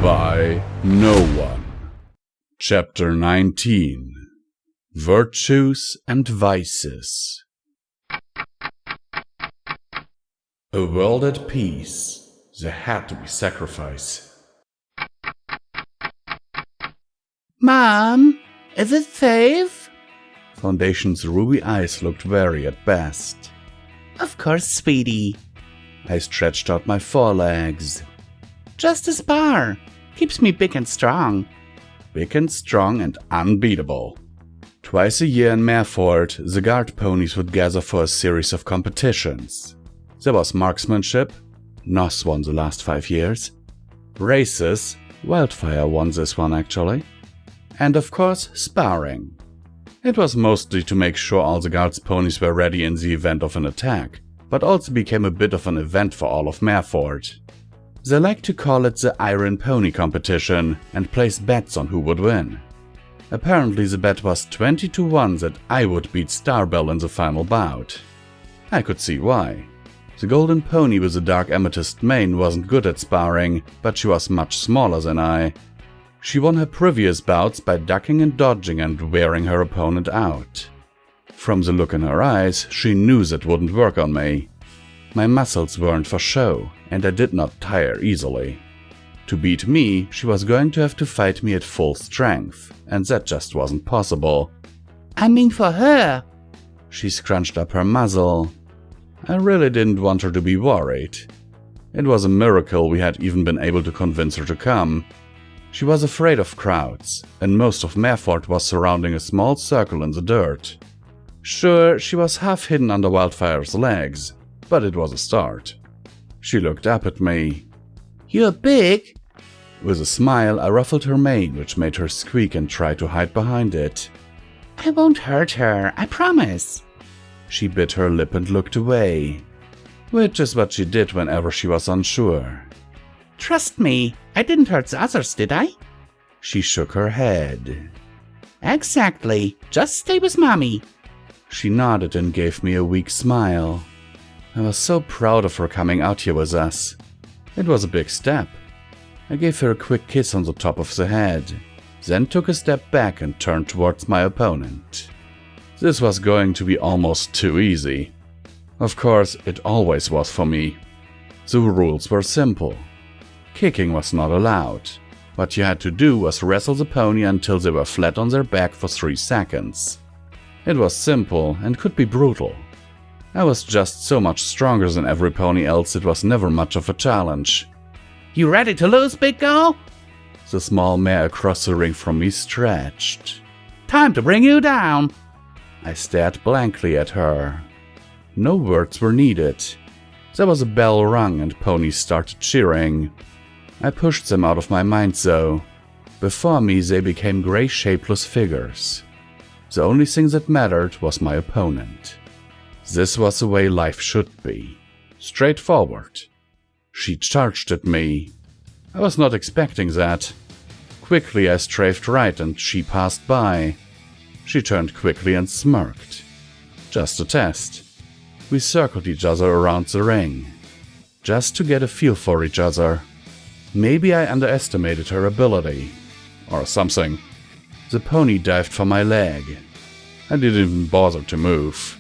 by no one. Chapter 19. Virtues and Vices. A world at peace, there had to be sacrifice. Mom, is it safe? Foundation's ruby eyes looked wary at best. Of course, sweetie. I stretched out my forelegs. Just a spar. Keeps me big and strong. Big and strong and unbeatable. Twice a year in Mareford, the guard ponies would gather for a series of competitions. There was marksmanship. Nos won the last 5 years. Races. Wildfire won this one actually. And of course, sparring. It was mostly to make sure all the guards' ponies were ready in the event of an attack, but also became a bit of an event for all of Mareford. They like to call it the Iron Pony Competition and place bets on who would win. Apparently the bet was 20-1 that I would beat Starbell in the final bout. I could see why. The golden pony with the dark amethyst mane wasn't good at sparring, but she was much smaller than I. She won her previous bouts by ducking and dodging and wearing her opponent out. From the look in her eyes, she knew that wouldn't work on me. My muscles weren't for show, and I did not tire easily. To beat me, she was going to have to fight me at full strength, and that just wasn't possible. I mean for her. She scrunched up her muzzle. I really didn't want her to be worried. It was a miracle we had even been able to convince her to come. She was afraid of crowds, and most of Mareford was surrounding a small circle in the dirt. Sure, she was half hidden under Wildfire's legs, but it was a start. She looked up at me. You're big. With a smile, I ruffled her mane, which made her squeak and try to hide behind it. I won't hurt her, I promise. She bit her lip and looked away, which is what she did whenever she was unsure. Trust me, I didn't hurt the others, did I? She shook her head. Exactly, just stay with Mommy. She nodded and gave me a weak smile. I was so proud of her coming out here with us. It was a big step. I gave her a quick kiss on the top of the head, then took a step back and turned towards my opponent. This was going to be almost too easy. Of course, it always was for me. The rules were simple. Kicking was not allowed. What you had to do was wrestle the pony until they were flat on their back for 3 seconds. It was simple and could be brutal. I was just so much stronger than every pony else, it was never much of a challenge. You ready to lose, big girl? The small mare across the ring from me stretched. Time to bring you down. I stared blankly at her. No words were needed. There was a bell rung and ponies started cheering. I pushed them out of my mind though. Before me they became grey shapeless figures. The only thing that mattered was my opponent. This was the way life should be. Straightforward. She charged at me. I was not expecting that. Quickly I strafed right and she passed by. She turned quickly and smirked. Just a test. We circled each other around the ring. Just to get a feel for each other. Maybe I underestimated her ability. Or something. The pony dived for my leg. I didn't even bother to move.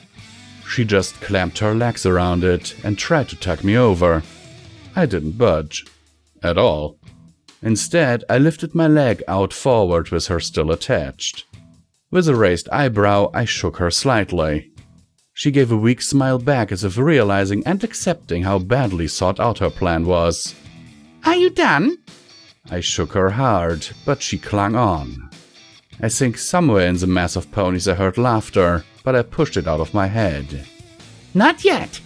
She just clamped her legs around it and tried to tuck me over. I didn't budge. At all. Instead, I lifted my leg out forward with her still attached. With a raised eyebrow, I shook her slightly. She gave a weak smile back as if realizing and accepting how badly thought out her plan was. Are you done? I shook her hard, but she clung on. I think somewhere in the mass of ponies I heard laughter, but I pushed it out of my head. Not yet.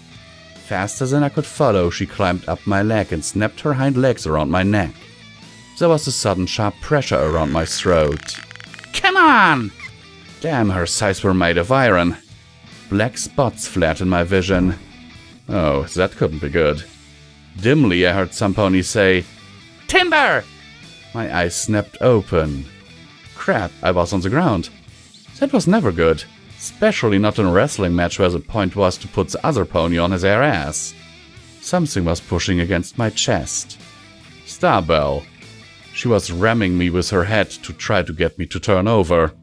Faster than I could follow, she climbed up my leg and snapped her hind legs around my neck. There was a sudden sharp pressure around my throat. Come on! Damn, her thighs were made of iron. Black spots flared in my vision. Oh, that couldn't be good. Dimly I heard some pony say, Timber! My eyes snapped open. Crap, I was on the ground. That was never good. Especially not in a wrestling match where the point was to put the other pony on his ass. Something was pushing against my chest. Starbell. She was ramming me with her head to try to get me to turn over.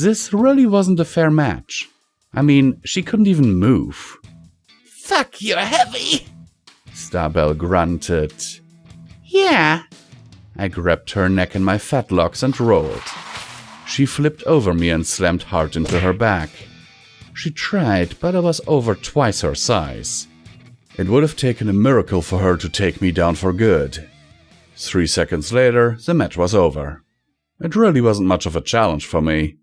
This really wasn't a fair match. I mean, she couldn't even move. Fuck, you're heavy! Starbell grunted. Yeah. I grabbed her neck in my fetlocks and rolled. She flipped over me and slammed hard into her back. She tried, but I was over twice her size. It would have taken a miracle for her to take me down for good. 3 seconds later, the match was over. It really wasn't much of a challenge for me.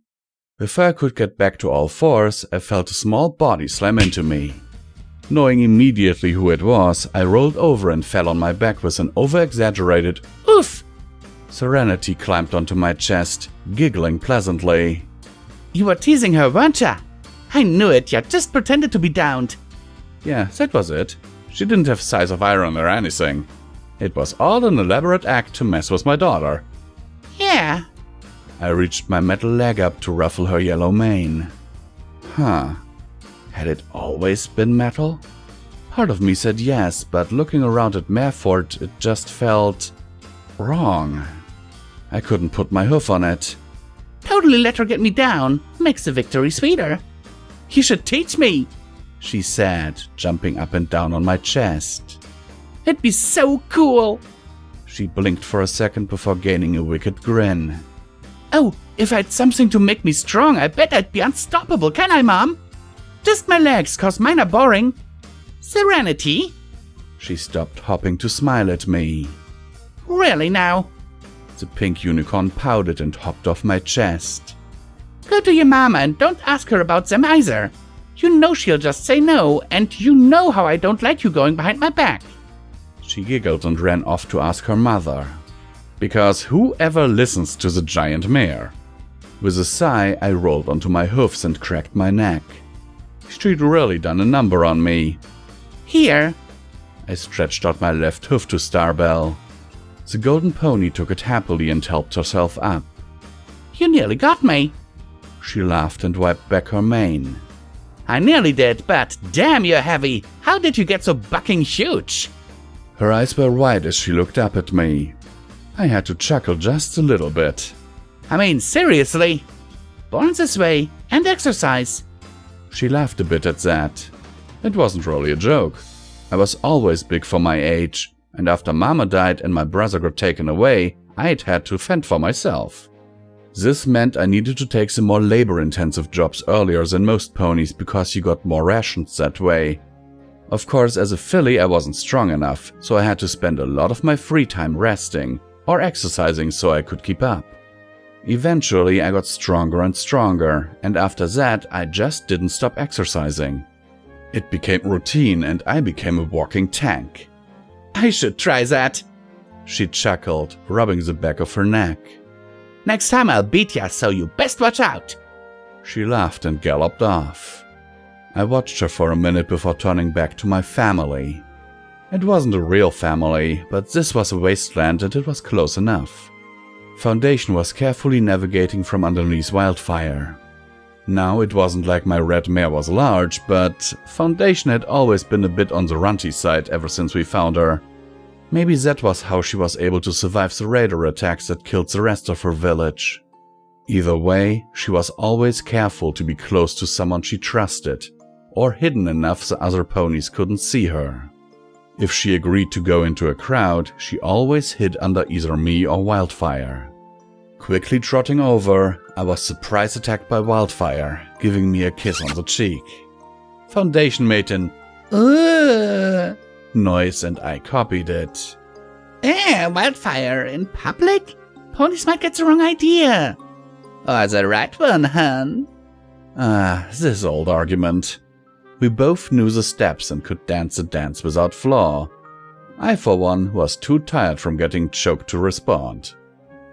Before I could get back to all fours, I felt a small body slam into me. Knowing immediately who it was, I rolled over and fell on my back with an over-exaggerated oof. Serenity climbed onto my chest, giggling pleasantly. You were teasing her, weren't ya? I knew it, you just pretended to be downed. Yeah, that was it. She didn't have size of iron or anything. It was all an elaborate act to mess with my daughter. Yeah. I reached my metal leg up to ruffle her yellow mane. Huh. Had it always been metal? Part of me said yes, but looking around at Marefort, it just felt wrong. I couldn't put my hoof on it. Totally let her get me down. Makes the victory sweeter. You should teach me, she said, jumping up and down on my chest. It'd be so cool. She blinked for a second before gaining a wicked grin. Oh, if I had something to make me strong, I bet I'd be unstoppable, can I, Mom? Just my legs, cause mine are boring. Serenity? She stopped hopping to smile at me. Really now? The pink unicorn pouted and hopped off my chest. Go to your mama and don't ask her about them either. You know she'll just say no, and you know how I don't like you going behind my back. She giggled and ran off to ask her mother. Because whoever listens to the giant mare? With a sigh, I rolled onto my hoofs and cracked my neck. She'd really done a number on me. Here. I stretched out my left hoof to Starbell. The golden pony took it happily and helped herself up. You nearly got me. She laughed and wiped back her mane. I nearly did, but damn, you're heavy. How did you get so bucking huge? Her eyes were wide as she looked up at me. I had to chuckle just a little bit. I mean, seriously. Born this way, and exercise. She laughed a bit at that. It wasn't really a joke. I was always big for my age, and after Mama died and my brother got taken away, I'd had to fend for myself. This meant I needed to take some more labor-intensive jobs earlier than most ponies because you got more rations that way. Of course, as a filly I wasn't strong enough, so I had to spend a lot of my free time resting or exercising so I could keep up. Eventually I got stronger and stronger, and after that I just didn't stop exercising. It became routine and I became a walking tank. I should try that, she chuckled, rubbing the back of her neck. Next time I'll beat ya, so you best watch out. She laughed and galloped off. I watched her for a minute before turning back to my family. It wasn't a real family, but this was a wasteland and it was close enough. Foundation was carefully navigating from underneath Wildfire. Now it wasn't like my red mare was large, but Foundation had always been a bit on the runty side ever since we found her. Maybe that was how she was able to survive the raider attacks that killed the rest of her village. Either way, she was always careful to be close to someone she trusted, or hidden enough so other ponies couldn't see her. If she agreed to go into a crowd, she always hid under either me or Wildfire. Quickly trotting over, I was surprise attacked by Wildfire, giving me a kiss on the cheek. Foundation made an noise and I copied it. Wildfire in public? Ponies might get the wrong idea. Or the right one, hun? This old argument. We both knew the steps and could dance the dance without flaw. I, for one, was too tired from getting choked to respond.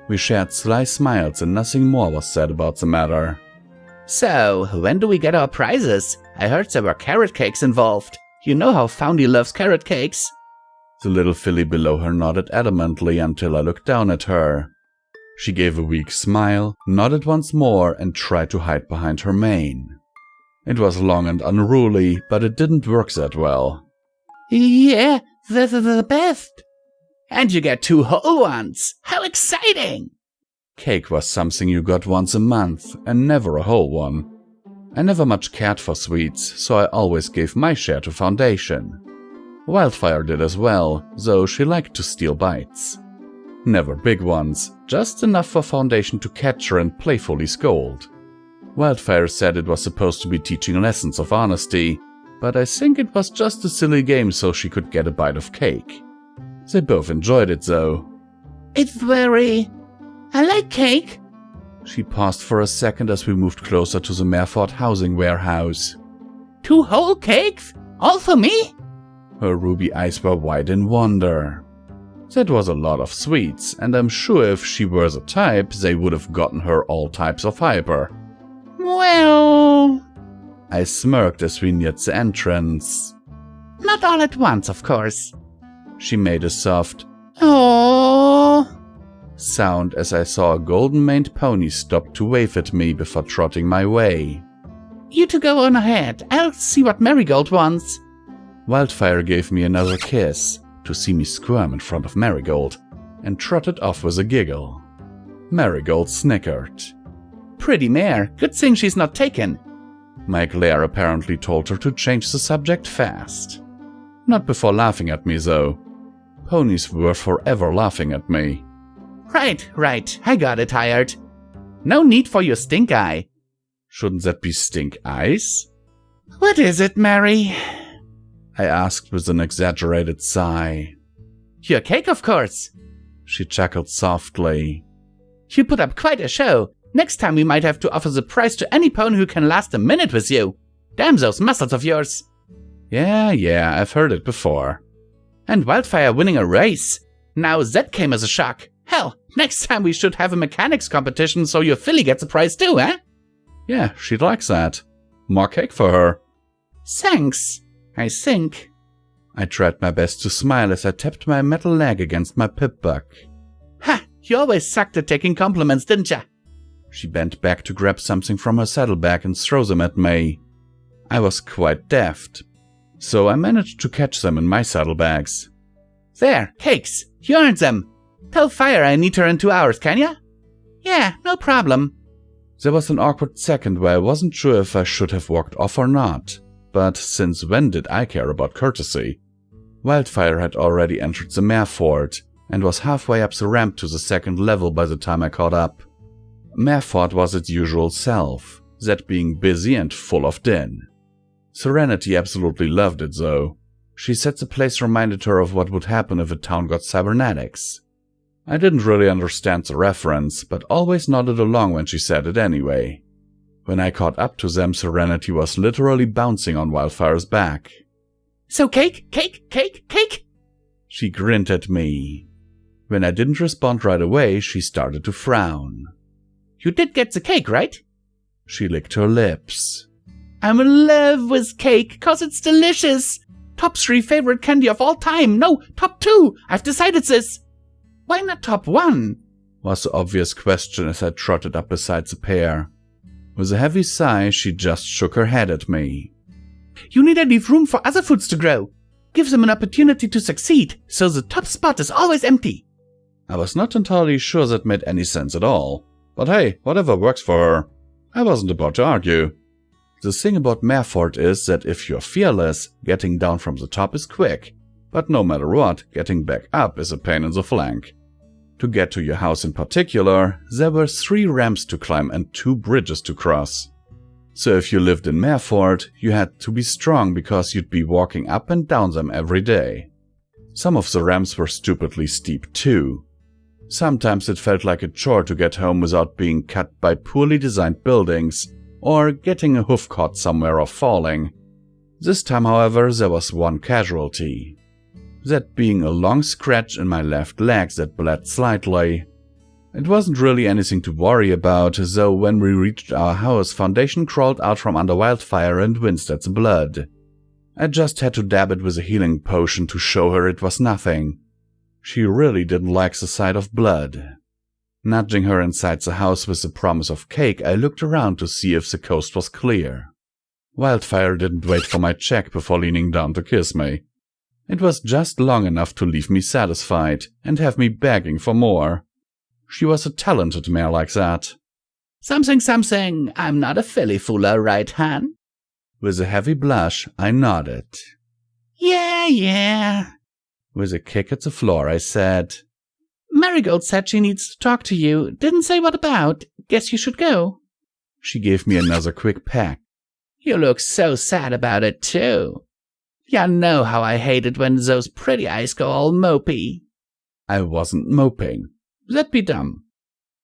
We shared sly smiles and nothing more was said about the matter. So, when do we get our prizes? I heard there were carrot cakes involved. You know how Foundy loves carrot cakes. The little filly below her nodded adamantly until I looked down at her. She gave a weak smile, nodded once more, and tried to hide behind her mane. It was long and unruly, but it didn't work that well. Yeah, the best. And you get 2 whole ones! How exciting! Cake was something you got once a month, and never a whole one. I never much cared for sweets, so I always gave my share to Foundation. Wildfire did as well, though she liked to steal bites. Never big ones, just enough for Foundation to catch her and playfully scold. Wildfire said it was supposed to be teaching lessons of honesty, but I think it was just a silly game so she could get a bite of cake. They both enjoyed it though. It's very... I like cake. She paused for a second as we moved closer to the Mereford housing warehouse. 2 whole cakes? All for me? Her ruby eyes were wide in wonder. That was a lot of sweets, and I'm sure if she were the type, they would have gotten her all types of hyper. Well... I smirked as we neared the entrance. Not all at once, of course. She made a soft "Oh" sound as I saw a golden-maned pony stop to wave at me before trotting my way. You two go on ahead. I'll see what Marigold wants. Wildfire gave me another kiss to see me squirm in front of Marigold and trotted off with a giggle. Marigold snickered. Pretty mare. Good thing she's not taken. My glare apparently told her to change the subject fast. Not before laughing at me, though. Ponies were forever laughing at me. Right. I got it hired. No need for your stink eye. Shouldn't that be stink eyes? What is it, Mary? I asked with an exaggerated sigh. Your cake, of course. She chuckled softly. You put up quite a show. Next time we might have to offer the prize to any pony who can last a minute with you. Damn those muscles of yours. Yeah, I've heard it before. And Wildfire winning a race. Now that came as a shock. Hell, next time we should have a mechanics competition so your filly gets a prize too, eh? Yeah, she'd like that. More cake for her. Thanks, I think. I tried my best to smile as I tapped my metal leg against my pip-buck. Ha! You always sucked at taking compliments, didn't ya? She bent back to grab something from her saddlebag and throw them at me. I was quite deft, so I managed to catch them in my saddlebags. There, cakes. You earned them. Tell Fire I need her in 2 hours, can ya? Yeah, no problem. There was an awkward second where I wasn't sure if I should have walked off or not, but since when did I care about courtesy? Wildfire had already entered the Mereford and was halfway up the ramp to the 2nd level by the time I caught up. Mereford was its usual self, that being busy and full of din. Serenity absolutely loved it though. She said the place reminded her of what would happen if a town got cybernetics. I didn't really understand the reference, but always nodded along when she said it anyway. When I caught up to them, Serenity was literally bouncing on Wildfire's back. So cake? She grinned at me. When I didn't respond right away, she started to frown. You did get the cake, right? She licked her lips. I'm in love with cake, 'cause it's delicious. Top 3 favorite candy of all time. No, top 2. I've decided this. Why not top 1? Was the obvious question as I trotted up beside the pair. With a heavy sigh, she just shook her head at me. You need to leave room for other foods to grow. Give them an opportunity to succeed, so the top spot is always empty. I was not entirely sure that made any sense at all. But hey, whatever works for her. I wasn't about to argue. The thing about Mereford is that if you're fearless, getting down from the top is quick. But no matter what, getting back up is a pain in the flank. To get to your house in particular, there were 3 ramps to climb and 2 bridges to cross. So if you lived in Mereford, you had to be strong because you'd be walking up and down them every day. Some of the ramps were stupidly steep too. Sometimes it felt like a chore to get home without being cut by poorly designed buildings, or getting a hoof caught somewhere or falling. This time, however, there was one casualty. That being a long scratch in my left leg that bled slightly. It wasn't really anything to worry about, though when we reached our house, Foundation crawled out from under Wildfire and winced at the blood. I just had to dab it with a healing potion to show her it was nothing. She really didn't like the sight of blood. Nudging her inside the house with the promise of cake, I looked around to see if the coast was clear. Wildfire didn't wait for my check before leaning down to kiss me. It was just long enough to leave me satisfied and have me begging for more. She was a talented mare like that. Something, something, I'm not a filly fooler, right, Han? With a heavy blush, I nodded. Yeah. With a kick at the floor, I said, Marigold said she needs to talk to you. Didn't say what about. Guess you should go. She gave me another quick peck. You look so sad about it, too. Ya know how I hate it when those pretty eyes go all mopey. I wasn't moping. That'd be dumb.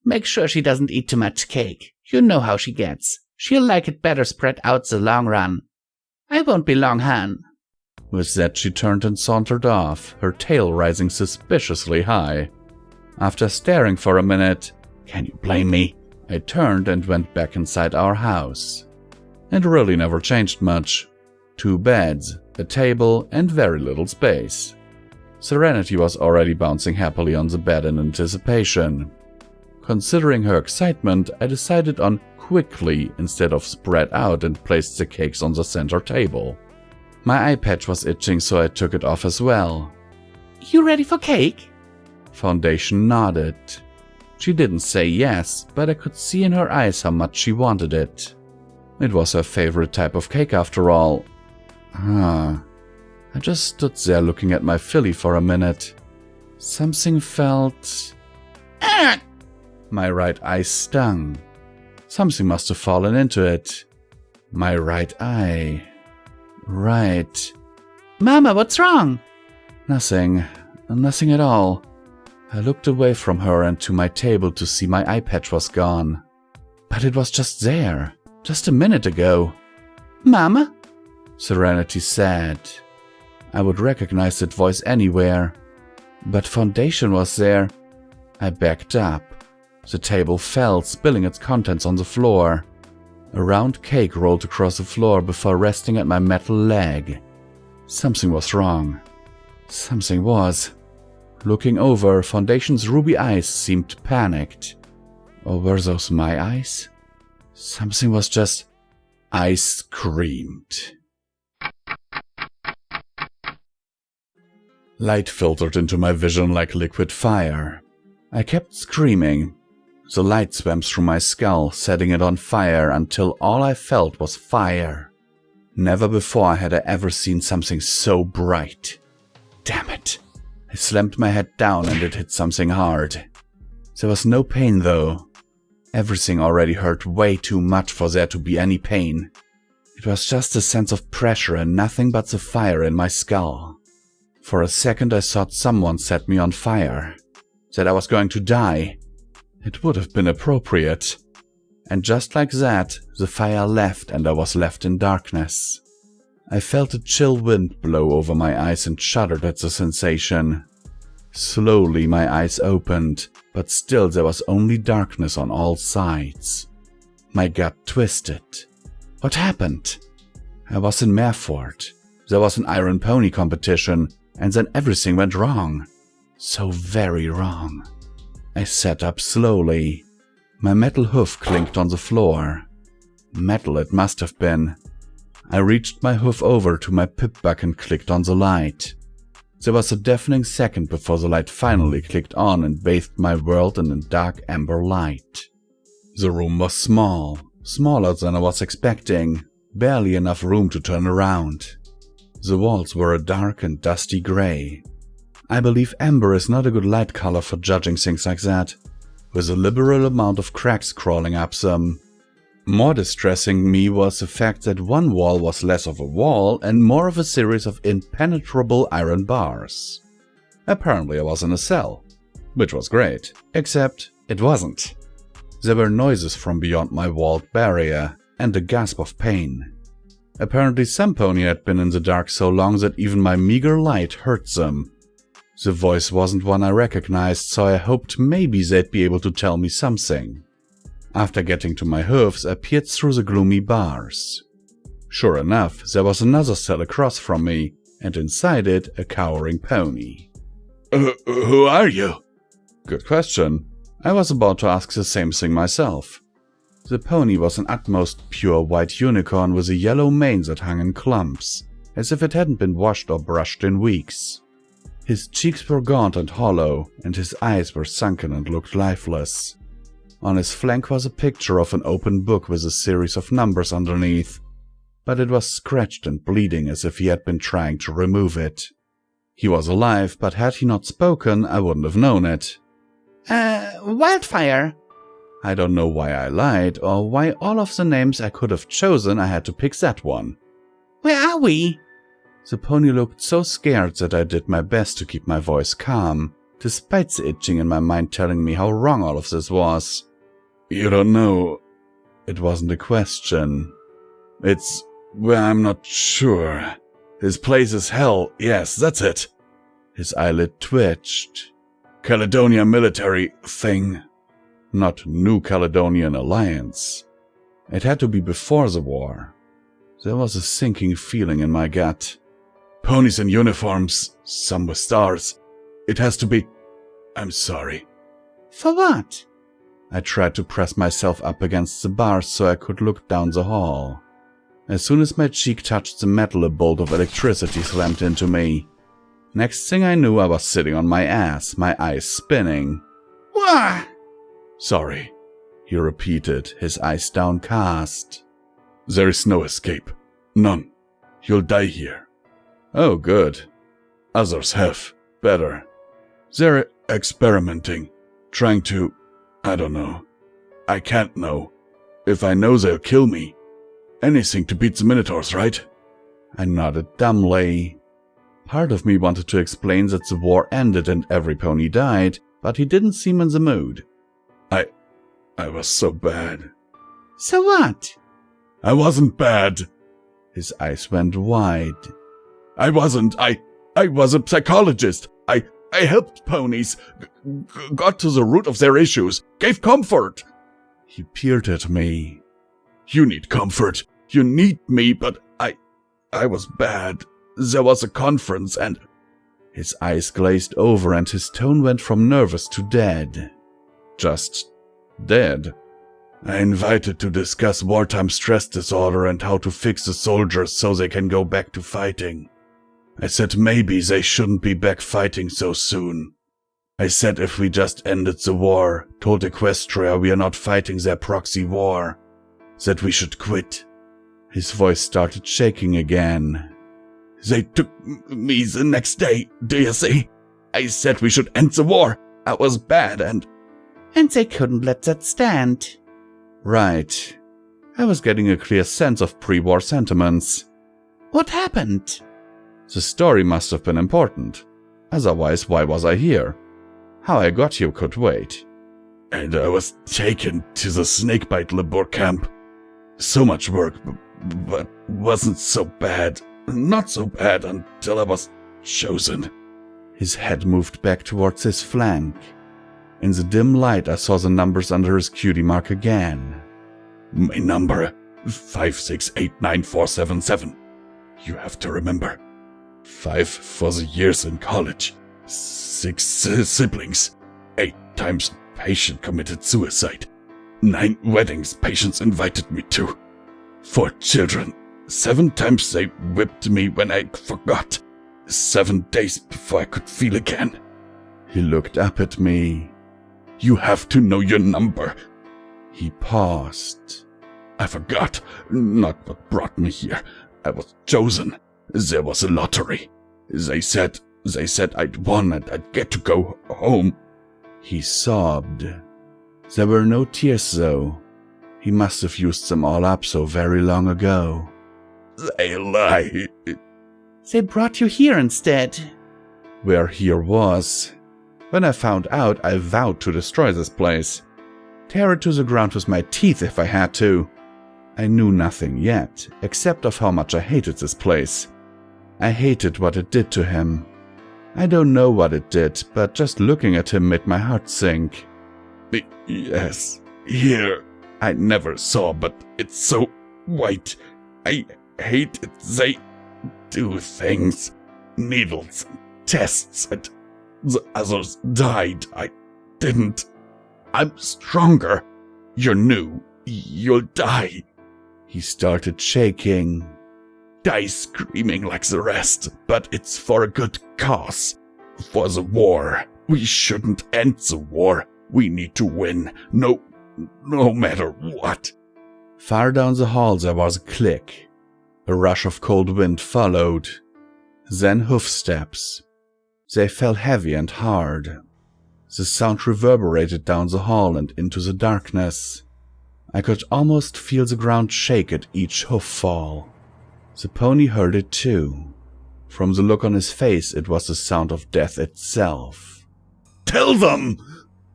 Make sure she doesn't eat too much cake. You know how she gets. She'll like it better spread out the long run. I won't be long, Han. With that, she turned and sauntered off, her tail rising suspiciously high. After staring for a minute, can you blame me? I turned and went back inside our house. It really never changed much. 2 beds, a table, and very little space. Serenity was already bouncing happily on the bed in anticipation. Considering her excitement, I decided on quickly instead of spread out and placed the cakes on the center table. My eye patch was itching, so I took it off as well. You ready for cake? Foundation nodded. She didn't say yes, but I could see in her eyes how much she wanted it. It was her favorite type of cake after all. I just stood there looking at my filly for a minute. Something felt... My right eye stung. Something must have fallen into it. My right eye. Right. Mama, what's wrong? Nothing. Nothing at all. I looked away from her and to my table to see my eye patch was gone. But it was just there. Just a minute ago. Mama? Serenity said. I would recognize that voice anywhere. But Foundation was there. I backed up. The table fell, spilling its contents on the floor. A round cake rolled across the floor before resting at my metal leg. Something was wrong. Something was. Looking over, Foundation's ruby eyes seemed panicked. Or were those my eyes? Something was just... I screamed. Light filtered into my vision like liquid fire. I kept screaming. The light swam through my skull, setting it on fire until all I felt was fire. Never before had I ever seen something so bright. Damn it. I slammed my head down and it hit something hard. There was no pain though. Everything already hurt way too much for there to be any pain. It was just a sense of pressure and nothing but the fire in my skull. For a second I thought someone set me on fire. That I was going to die. It would have been appropriate. And just like that, the fire left and I was left in darkness. I felt a chill wind blow over my eyes and shuddered at the sensation. Slowly my eyes opened, but still there was only darkness on all sides. My gut twisted. What happened? I was in Mareford. There was an Iron Pony competition, and then everything went wrong. So very wrong. I sat up slowly. My metal hoof clinked on the floor. Metal it must have been. I reached my hoof over to my pip-buck and clicked on the light. There was a deafening second before the light finally clicked on and bathed my world in a dark amber light. The room was small, smaller than I was expecting, barely enough room to turn around. The walls were a dark and dusty gray. I believe amber is not a good light color for judging things like that, with a liberal amount of cracks crawling up them. More distressing me was the fact that one wall was less of a wall and more of a series of impenetrable iron bars. Apparently I was in a cell, which was great, except it wasn't. There were noises from beyond my walled barrier, and a gasp of pain. Apparently some pony had been in the dark so long that even my meager light hurt them. The voice wasn't one I recognized, so I hoped maybe they'd be able to tell me something. After getting to my hoofs, I peered through the gloomy bars. Sure enough, there was another cell across from me, and inside it a cowering pony. Who are you? Good question. I was about to ask the same thing myself. The pony was an utmost pure white unicorn with a yellow mane that hung in clumps. as if it hadn't been washed or brushed in weeks. His cheeks were gaunt and hollow, and his eyes were sunken and looked lifeless. On his flank was a picture of an open book with a series of numbers underneath, but it was scratched and bleeding as if he had been trying to remove it. He was alive, but had he not spoken, I wouldn't have known it. Wildfire. I don't know why I lied, or why all of the names I could have chosen I had to pick that one. Where are we? The pony looked so scared that I did my best to keep my voice calm, despite the itching in my mind telling me how wrong all of this was. You don't know. It wasn't a question. It's where I'm not sure. His place is hell, yes, that's it. His eyelid twitched. Caledonia military thing. Not New Caledonian Alliance. It had to be before the war. There was a sinking feeling in my gut. Ponies in uniforms, some with stars. It has to be... I'm sorry. For what? I tried to press myself up against the bars so I could look down the hall. As soon as my cheek touched the metal, a bolt of electricity slammed into me. Next thing I knew, I was sitting on my ass, my eyes spinning. Wah! Sorry, he repeated, his eyes downcast. There is no escape. None. You'll die here. Oh, good. Others have. Better. They're experimenting. Trying to... I don't know. I can't know. If I know, they'll kill me. Anything to beat the Minotaurs, right? I nodded dumbly. Part of me wanted to explain that the war ended and every pony died, but he didn't seem in the mood. I was so bad. So what? I wasn't bad. His eyes went wide. I wasn't. I was a psychologist. I helped ponies, got to the root of their issues, gave comfort. He peered at me. You need comfort. You need me, but I was bad. There was a conference and... His eyes glazed over and his tone went from nervous to dead. Just dead. I invited to discuss wartime stress disorder and how to fix the soldiers so they can go back to fighting. I said maybe they shouldn't be back fighting so soon. I said if we just ended the war, told Equestria we are not fighting their proxy war, that we should quit. His voice started shaking again. They took me the next day, do you see? I said we should end the war. I was bad and they couldn't let that stand. Right. I was getting a clear sense of pre-war sentiments. What happened? The story must have been important. Otherwise, why was I here? How I got here could wait. And I was taken to the snakebite labor camp. So much work, but wasn't so bad. Not so bad until I was chosen. His head moved back towards his flank. In the dim light, I saw the numbers under his cutie mark again. My number, 5689477. You have to remember. 5 for the years in college. 6 siblings. 8 times patient committed suicide. 9 weddings patients invited me to. 4 children. 7 times they whipped me when I forgot. 7 days before I could feel again. He looked up at me. You have to know your number. He paused. I forgot. Not what brought me here. I was chosen. There was a lottery. They said I'd won and I'd get to go home. He sobbed. There were no tears, though. He must have used them all up so very long ago. They lie. They brought you here instead. Where here was. When I found out, I vowed to destroy this place. Tear it to the ground with my teeth if I had to. I knew nothing yet, except of how much I hated this place. I hated what it did to him. I don't know what it did, but just looking at him made my heart sink. Yes, here. I never saw, but it's so white. I hate it. They do things. Needles and tests and the others died. I didn't. I'm stronger. You're new. You'll die. He started shaking. die screaming like the rest, but it's for a good cause. For the war. We shouldn't end the war. We need to win. No matter what. Far down the hall there was a click. A rush of cold wind followed. Then hoof steps. They fell heavy and hard. The sound reverberated down the hall and into the darkness. I could almost feel the ground shake at each hoof fall. The pony heard it too. From the look on his face, it was the sound of death itself. "Tell them!"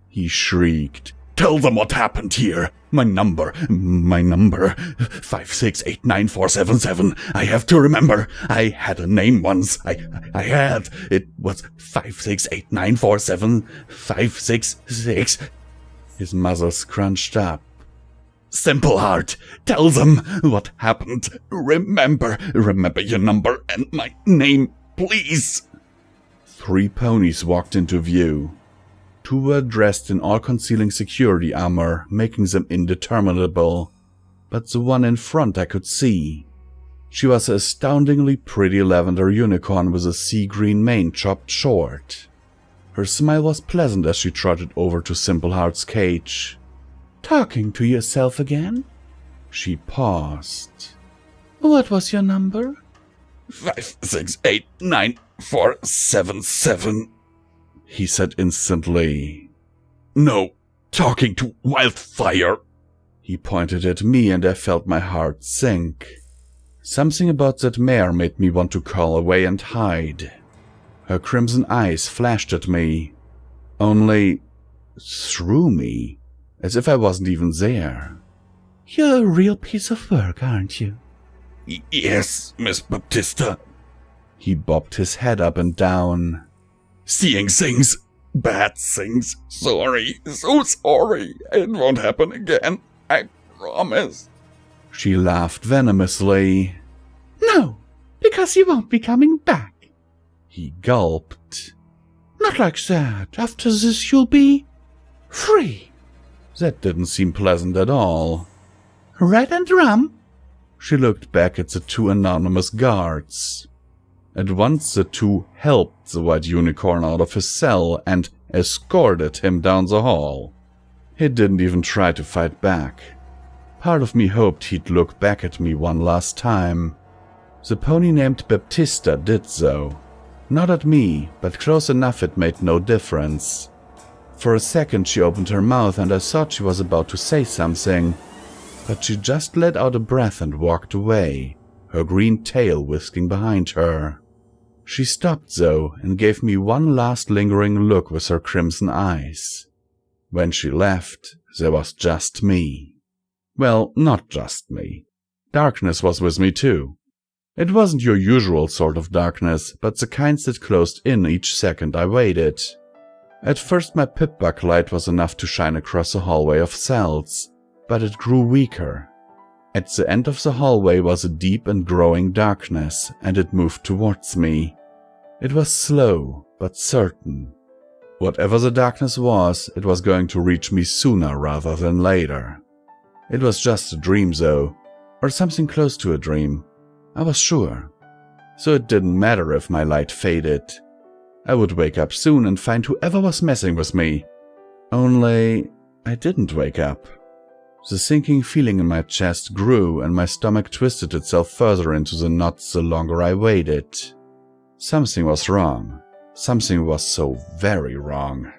he shrieked. "Tell them what happened here. My number, 5689477. I have to remember. I had a name once. I had. It was 568947566. His muzzle scrunched up. "Simple Heart, tell them what happened. Remember your number and my name, please." 3 ponies walked into view. 2 were dressed in all-concealing security armor, making them indeterminable. But the one in front I could see. She was an astoundingly pretty lavender unicorn with a sea-green mane chopped short. Her smile was pleasant as she trotted over to Simple Heart's cage. "Talking to yourself again?" She paused. "What was your number?" 5689477. He said instantly. "No, talking to Wildfire." He pointed at me and I felt my heart sink. Something about that mare made me want to crawl away and hide. Her crimson eyes flashed at me. Only through me, as if I wasn't even there. "You're a real piece of work, aren't you?" "Yes, Miss Baptista." He bobbed his head up and down. "Seeing things, bad things. Sorry, so sorry. It won't happen again. I promise." She laughed venomously. "No, because you won't be coming back." He gulped. "Not like that. After this you'll be free." That didn't seem pleasant at all. "Right and rum?" She looked back at the 2 anonymous guards. At once the 2 helped the white unicorn out of his cell and escorted him down the hall. He didn't even try to fight back. Part of me hoped he'd look back at me one last time. The pony named Baptista did so. Not at me, but close enough it made no difference. For a second she opened her mouth and I thought she was about to say something, but she just let out a breath and walked away, her green tail whisking behind her. She stopped though and gave me one last lingering look with her crimson eyes. When she left, there was just me. Well, not just me. Darkness was with me too. It wasn't your usual sort of darkness, but the kind that closed in each second I waited. At first my pip-buck light was enough to shine across a hallway of cells, but it grew weaker. At the end of the hallway was a deep and growing darkness, and it moved towards me. It was slow, but certain. Whatever the darkness was, it was going to reach me sooner rather than later. It was just a dream though, or something close to a dream. I was sure. So it didn't matter if my light faded. I would wake up soon and find whoever was messing with me. Only I didn't wake up. The sinking feeling in my chest grew and my stomach twisted itself further into the knots the longer I waited. Something was wrong. Something was so very wrong.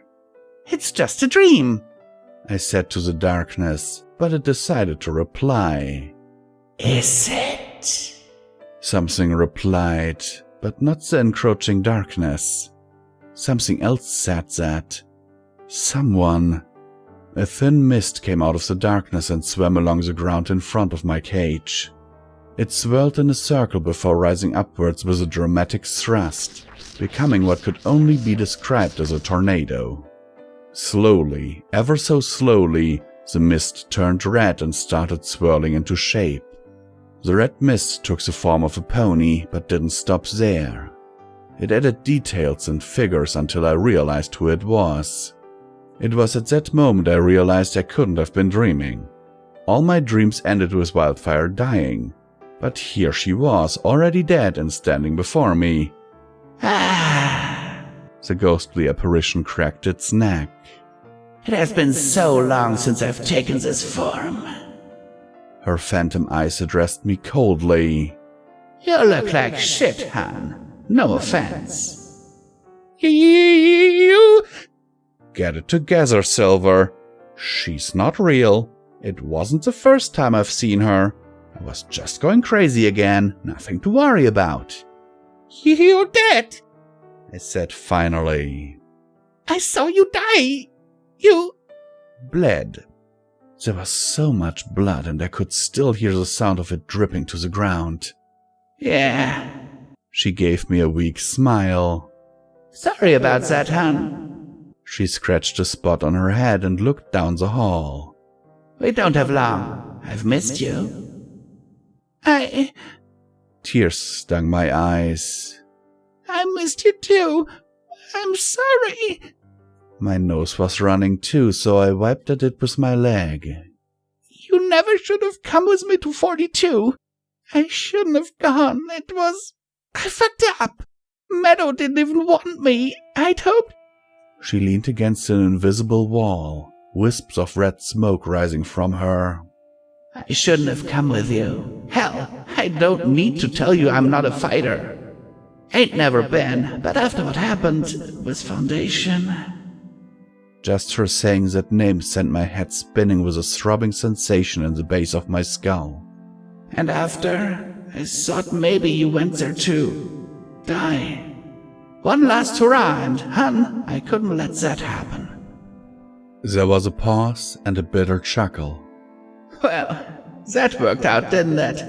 "It's just a dream," I said to the darkness, but it decided to reply. "Is it?" Something replied, but not the encroaching darkness. Something else said that. Someone. A thin mist came out of the darkness and swam along the ground in front of my cage. It swirled in a circle before rising upwards with a dramatic thrust, becoming what could only be described as a tornado. Slowly, ever so slowly, the mist turned red and started swirling into shape. The red mist took the form of a pony, but didn't stop there. It added details and figures until I realized who it was. It was at that moment I realized I couldn't have been dreaming. All my dreams ended with Wildfire dying. But here she was, already dead and standing before me. Ah! The ghostly apparition cracked its neck. It has been so long since I've taken this form. Her phantom eyes addressed me coldly. You look like shit, Han. No offense. You... Get it together, Silver. She's not real. It wasn't the first time I've seen her. I was just going crazy again. Nothing to worry about. You're dead, I said finally. I saw you die. You... Bled. There was so much blood and I could still hear the sound of it dripping to the ground. Yeah. She gave me a weak smile. Sorry about that, Han. She scratched a spot on her head and looked down the hall. We don't have long. I've missed you. Tears stung my eyes. I missed you too. I'm sorry. My nose was running too, so I wiped at it with my leg. You never should have come with me to 42. I shouldn't have gone. I fucked up. Meadow didn't even want me. I'd hoped... She leaned against an invisible wall, wisps of red smoke rising from her. I shouldn't have come with you. Hell, I don't need to tell you I'm not a fighter. Ain't never been, but after what happened with Foundation... Just her saying that name sent my head spinning with a throbbing sensation in the base of my skull. And after, I thought maybe you went there too. Die. One last hurrah, and hun, I couldn't let that happen. There was a pause and a bitter chuckle. Well, that worked out, didn't it?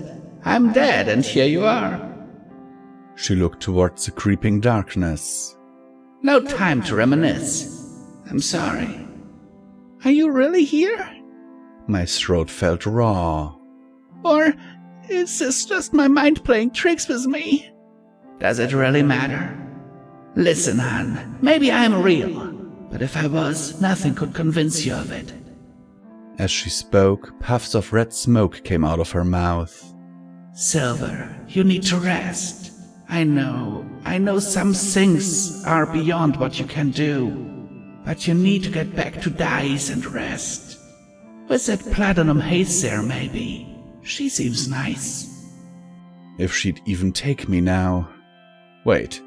I'm dead, and here you are. She looked towards the creeping darkness. No time to reminisce. I'm sorry. Are you really here? My throat felt raw. Or is this just my mind playing tricks with me? Does it really matter? Listen, Han, maybe I'm real, but if I was, nothing could convince you of it. As she spoke, puffs of red smoke came out of her mouth. Silver, you need to rest. I know some things are beyond what you can do, but you need to get back to Thiese and rest. With that platinum haze there, maybe. She seems nice. If she'd even take me now. Wait.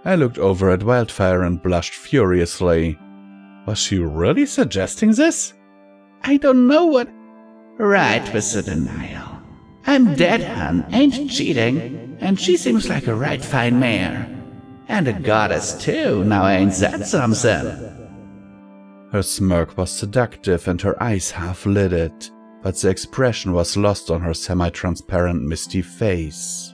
I looked over at Wildfire and blushed furiously. Was she really suggesting this? I don't know what... Right with the denial. I'm dead, hun, ain't cheating, and she seems like a right fine mare. And a goddess too, now ain't that something? Her smirk was seductive and her eyes half-lidded, but the expression was lost on her semi-transparent misty face.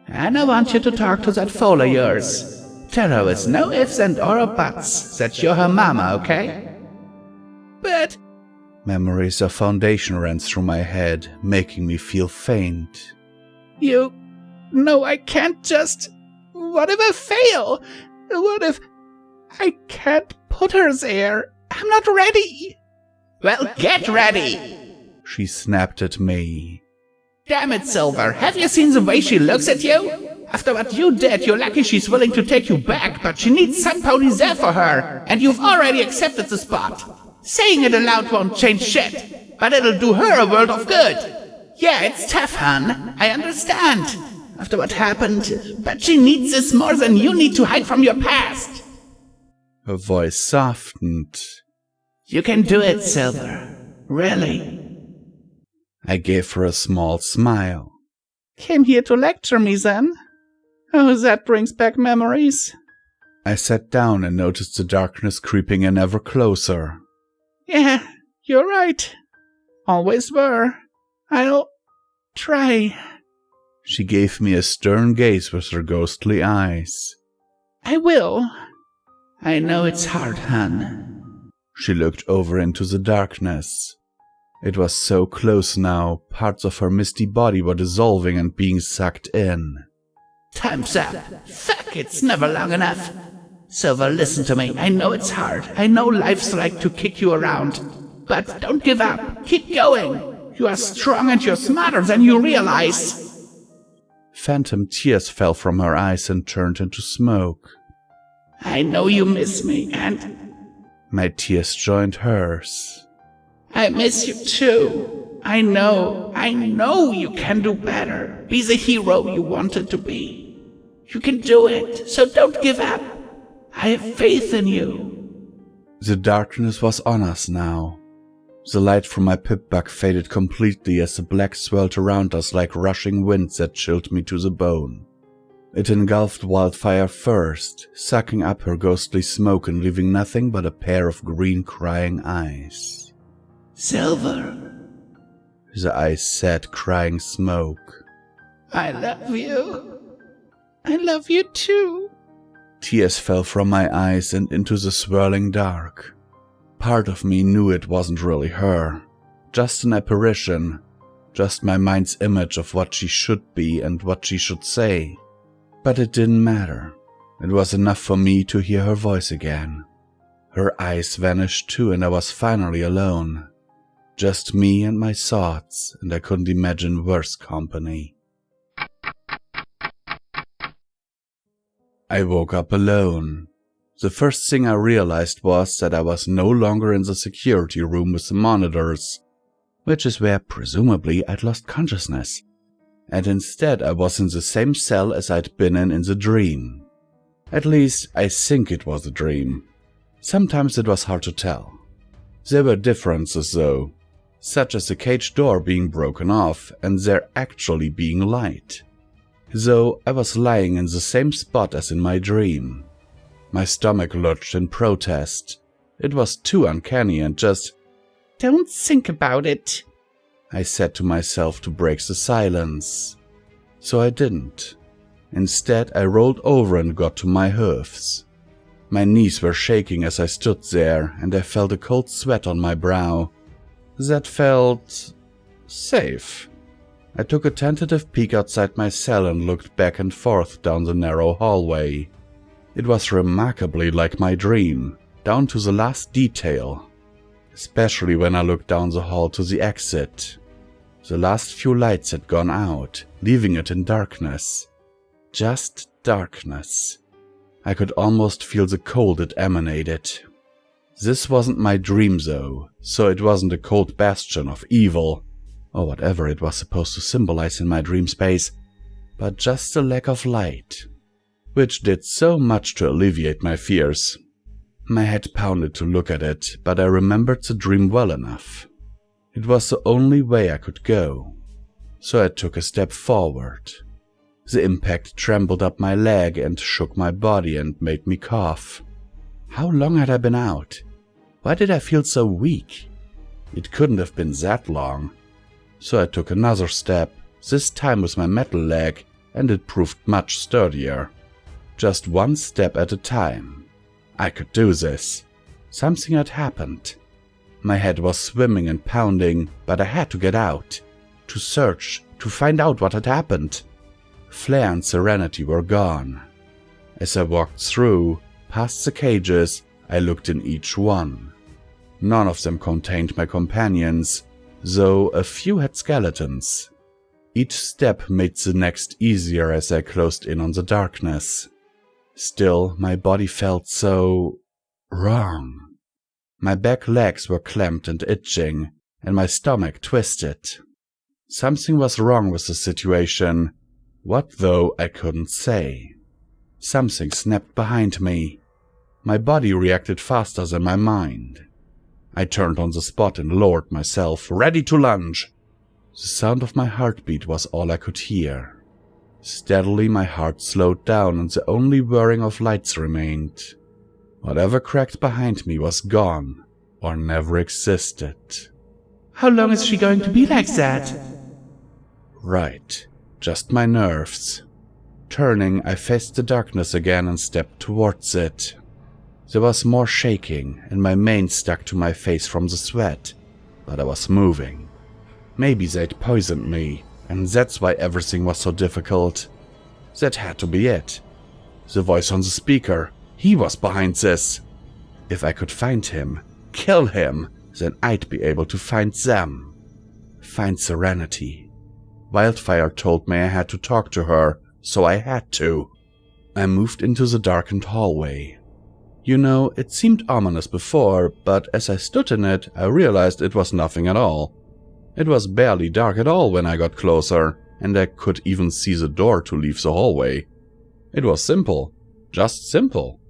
And I want you to talk to that foal of yours. Tell her with no ifs and or buts that you're her mama, okay? But... Memories of Foundation ran through my head, making me feel faint. You... No, I can't just... What if I fail? What if... I can't put her there? I'm not ready. Well, get ready! She snapped at me. Damn it, Silver, have you seen the way she looks at you? After what you did, you're lucky she's willing to take you back, but she needs some ponies there for her, and you've already accepted the spot. Saying it aloud won't change shit, but it'll do her a world of good. Yeah, it's tough, hon, I understand. After what happened, but she needs this more than you need to hide from your past. Her voice softened. You can do it, Silver. Really. I gave her a small smile. Came here to lecture me, then? Oh, that brings back memories. I sat down and noticed the darkness creeping in ever closer. Yeah, you're right. Always were. I'll try. She gave me a stern gaze with her ghostly eyes. I will. I know it's hard, hun. She looked over into the darkness. It was so close now, parts of her misty body were dissolving and being sucked in. Time's up. Fuck, it's never long enough. Silver, listen to me. I know it's hard. I know life's like to kick you around. But don't give up. Keep going. You are strong and you're smarter than you realize. Phantom tears fell from her eyes and turned into smoke. I know you miss me, and My tears joined hers. I miss you too. I know you can do better. Be the hero you wanted to be. You can do it, so don't give up. I have faith in you. The darkness was on us now. The light from my pip-bug faded completely as the black swirled around us like rushing winds that chilled me to the bone. It engulfed Wildfire first, sucking up her ghostly smoke and leaving nothing but a pair of green crying eyes. Silver, The eyes said, crying smoke. I love you. I love you too. Tears fell from my eyes and into the swirling dark. Part of me knew it wasn't really her, just an apparition, just my mind's image of what she should be and what she should say. But it didn't matter. It was enough for me to hear her voice again. Her eyes vanished too, and I was finally alone. Just me and my thoughts, and I couldn't imagine worse company. I woke up alone. The first thing I realized was that I was no longer in the security room with the monitors, which is where presumably I'd lost consciousness, and instead I was in the same cell as I'd been in the dream. At least, I think it was a dream. Sometimes it was hard to tell. There were differences though, such as the cage door being broken off and there actually being light. Though I was lying in the same spot as in my dream. My stomach lurched in protest. It was too uncanny and just, Don't think about it, I said to myself to break the silence. So I didn't. Instead, I rolled over and got to my hoofs. My knees were shaking as I stood there, and I felt a cold sweat on my brow. That felt safe. I took a tentative peek outside my cell and looked back and forth down the narrow hallway. It was remarkably like my dream, down to the last detail, especially when I looked down the hall to the exit. The last few lights had gone out, leaving it in darkness. Just darkness. I could almost feel the cold it emanated. This wasn't my dream though, so it wasn't a cold bastion of evil, or whatever it was supposed to symbolize in my dream space, but just a lack of light, which did so much to alleviate my fears. My head pounded to look at it, but I remembered the dream well enough. It was the only way I could go, so I took a step forward. The impact trembled up my leg and shook my body and made me cough. How long had I been out? Why did I feel so weak? It couldn't have been that long. So I took another step, this time with my metal leg, and it proved much sturdier. Just one step at a time. I could do this. Something had happened. My head was swimming and pounding, but I had to get out. To search, to find out what had happened. Flare and Serenity were gone. As I walked through, past the cages, I looked in each one. None of them contained my companions, though a few had skeletons. Each step made the next easier as I closed in on the darkness. Still, my body felt so wrong. My back legs were clamped and itching, and my stomach twisted. Something was wrong with the situation. What though, I couldn't say. Something snapped behind me. My body reacted faster than my mind. I turned on the spot and lowered myself, ready to lunge. The sound of my heartbeat was all I could hear. Steadily my heart slowed down and the only whirring of lights remained. Whatever cracked behind me was gone, or never existed. How long is she going to be like that? Right, just my nerves. Turning, I faced the darkness again and stepped towards it. There was more shaking, and my mane stuck to my face from the sweat, but I was moving. Maybe they'd poisoned me, and that's why everything was so difficult. That had to be it. The voice on the speaker, he was behind this. If I could find him, kill him, then I'd be able to find them. Find Serenity. Wildfire told me I had to talk to her, so I had to. I moved into the darkened hallway. You know, it seemed ominous before, but as I stood in it, I realized it was nothing at all. It was barely dark at all when I got closer, and I could even see the door to leave the hallway. It was simple. Just simple.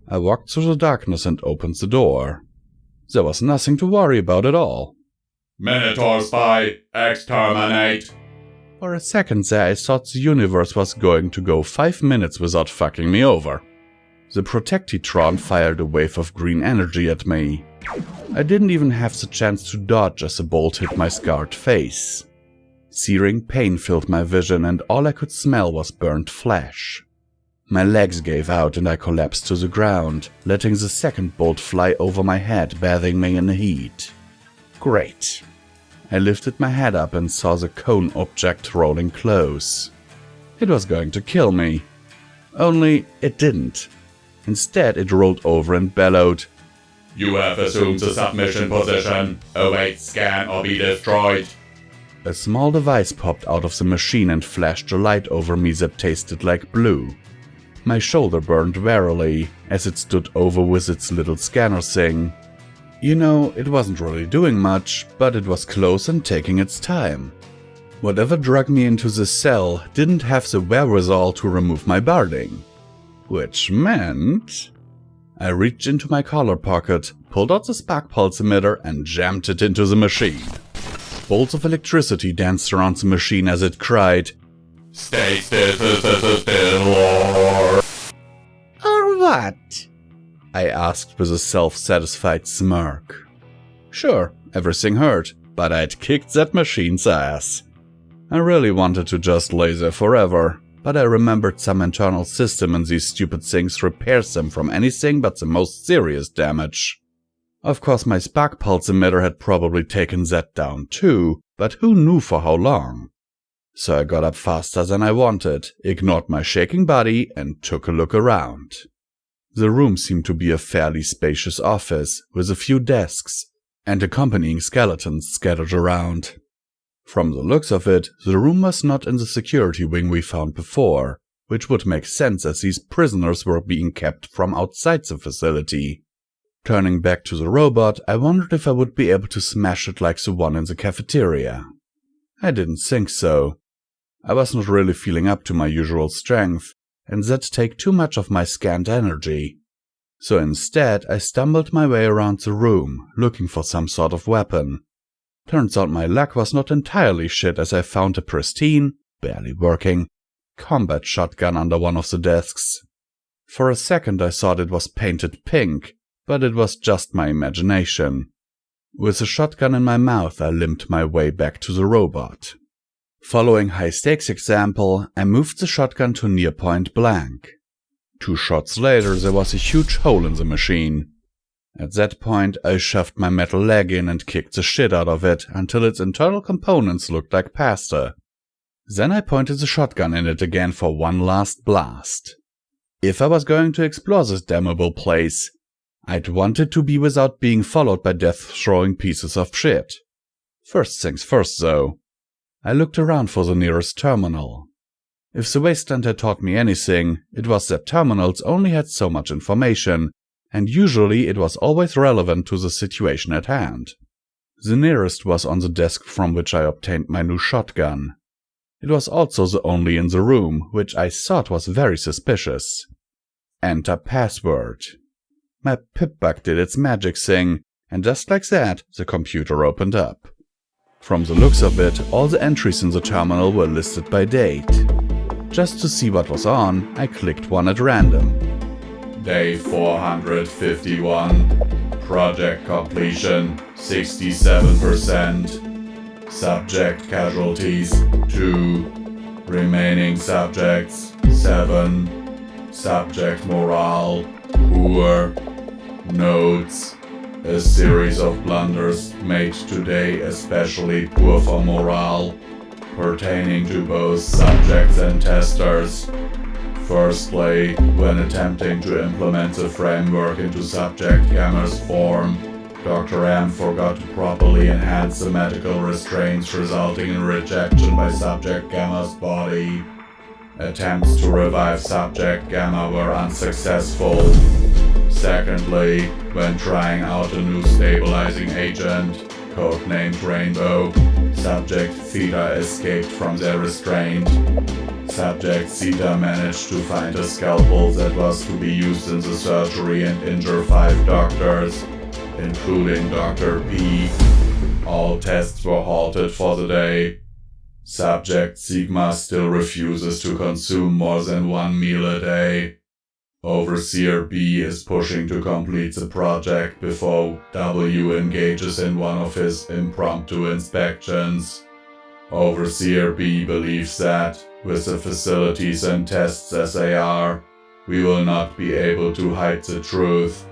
I walked through the darkness and opened the door. There was nothing to worry about at all. Minotaur spy, exterminate! For a second there I thought the universe was going to go 5 minutes without fucking me over. The Protectron fired a wave of green energy at me. I didn't even have the chance to dodge as the bolt hit my scarred face. Searing pain filled my vision and all I could smell was burnt flesh. My legs gave out and I collapsed to the ground, letting the second bolt fly over my head, bathing me in the heat. Great. I lifted my head up and saw the cone object rolling close. It was going to kill me. Only it didn't. Instead, it rolled over and bellowed, You have assumed the submission position. Await scan or be destroyed. A small device popped out of the machine and flashed a light over me that tasted like blue. My shoulder burned warily as it stood over with its little scanner thing. You know, it wasn't really doing much, but it was close and taking its time. Whatever dragged me into the cell didn't have the wherewithal to remove my barding. Which meant... I reached into my collar pocket, pulled out the spark pulse emitter and jammed it into the machine. Bolts of electricity danced around the machine as it cried, Stay still, Lord. Or what? I asked with a self-satisfied smirk. Sure, everything hurt, but I'd kicked that machine's ass. I really wanted to just lay there forever, but I remembered some internal system in these stupid things repairs them from anything but the most serious damage. Of course my spark pulse emitter had probably taken that down too, but who knew for how long? So I got up faster than I wanted, ignored my shaking body, and took a look around. The room seemed to be a fairly spacious office, with a few desks, and accompanying skeletons scattered around. From the looks of it, the room was not in the security wing we found before, which would make sense as these prisoners were being kept from outside the facility. Turning back to the robot, I wondered if I would be able to smash it like the one in the cafeteria. I didn't think so. I was not really feeling up to my usual strength, and that'd take too much of my scant energy. So instead, I stumbled my way around the room, looking for some sort of weapon. Turns out my luck was not entirely shit as I found a pristine, barely working, combat shotgun under one of the desks. For a second I thought it was painted pink, but it was just my imagination. With the shotgun in my mouth, I limped my way back to the robot. Following high-stakes example, I moved the shotgun to near point blank. 2 shots later, there was a huge hole in the machine. At that point, I shoved my metal leg in and kicked the shit out of it until its internal components looked like pasta. Then I pointed the shotgun in it again for one last blast. If I was going to explore this damnable place, I'd want it to be without being followed by death-throwing pieces of shit. First things first, though. I looked around for the nearest terminal. If the wasteland had taught me anything, it was that terminals only had so much information, and usually it was always relevant to the situation at hand. The nearest was on the desk from which I obtained my new shotgun. It was also the only in the room, which I thought was very suspicious. Enter password. My pip-bug did its magic thing, and just like that, the computer opened up. From the looks of it, all the entries in the terminal were listed by date. Just to see what was on, I clicked one at random. Day 451. Project completion 67%. Subject casualties 2. Remaining subjects 7. Subject morale poor. Notes: a series of blunders made today especially poor for morale, pertaining to both subjects and testers. Firstly, when attempting to implement the framework into subject gamma's form, Dr. M forgot to properly enhance the medical restraints, resulting in rejection by Subject Gamma's body. Attempts to revive Subject Gamma were unsuccessful. Secondly, when trying out a new stabilizing agent, codenamed Rainbow, Subject Theta escaped from their restraint. Subject Theta managed to find a scalpel that was to be used in the surgery and injure 5 doctors, including Dr. P. All tests were halted for the day. Subject Sigma still refuses to consume more than 1 meal a day. Overseer B is pushing to complete the project before W engages in one of his impromptu inspections. Overseer B believes that, with the facilities and tests as they are, we will not be able to hide the truth.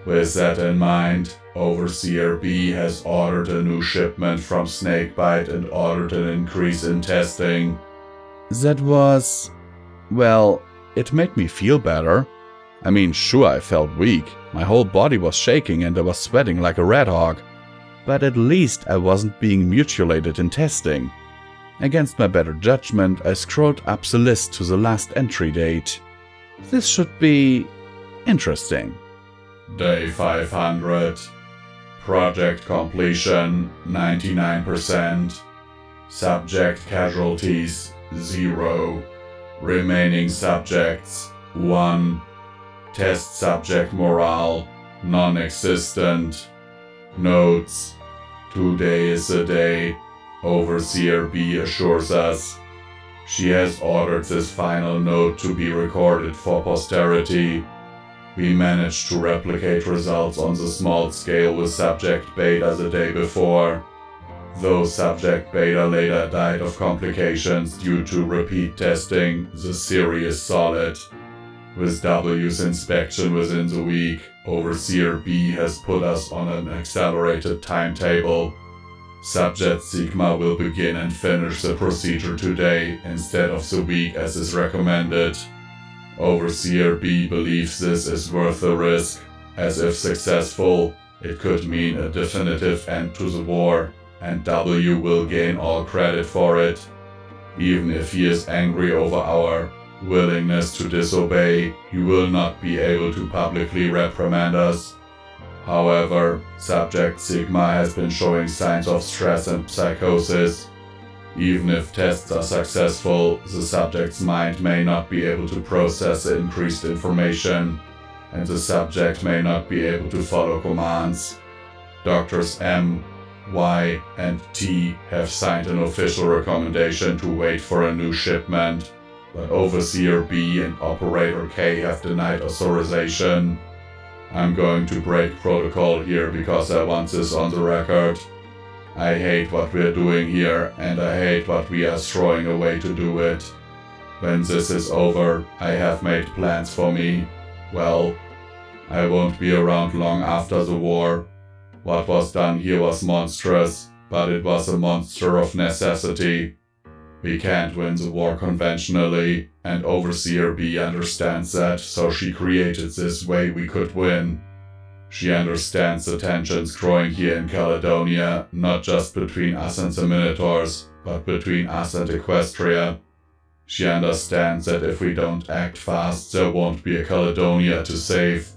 With that in mind, Overseer B has ordered a new shipment from Snakebite and ordered an increase in testing. That was... well, it made me feel better. I mean, sure, I felt weak. My whole body was shaking and I was sweating like a red hog. But at least I wasn't being mutilated in testing. Against my better judgment, I scrolled up the list to the last entry date. This should be... interesting. Day 500. Project completion 99%. Subject casualties 0. Remaining subjects 1. Test subject morale non-existent. Notes: today is the day, Overseer B assures us. She has ordered this final note to be recorded for posterity. We managed to replicate results on the small scale with Subject Beta the day before. Though Subject Beta later died of complications due to repeat testing, the theory is solid. With W's inspection within the week, Overseer B has put us on an accelerated timetable. Subject Sigma will begin and finish the procedure today instead of the week as is recommended. Overseer B believes this is worth the risk, as if successful, it could mean a definitive end to the war, and W will gain all credit for it. Even if he is angry over our willingness to disobey, he will not be able to publicly reprimand us. However, Subject Sigma has been showing signs of stress and psychosis. Even if tests are successful, the subject's mind may not be able to process the increased information, and the subject may not be able to follow commands. Doctors M, Y, and T have signed an official recommendation to wait for a new shipment, but Overseer B and Operator K have denied authorization. I'm going to break protocol here because I want this on the record. I hate what we're doing here, and I hate what we are throwing away to do it. When this is over, I have made plans for me. Well, I won't be around long after the war. What was done here was monstrous, but it was a monster of necessity. We can't win the war conventionally, and Overseer B understands that, so she created this way we could win. She understands the tensions growing here in Caledonia, not just between us and the Minotaurs, but between us and Equestria. She understands that if we don't act fast, there won't be a Caledonia to save.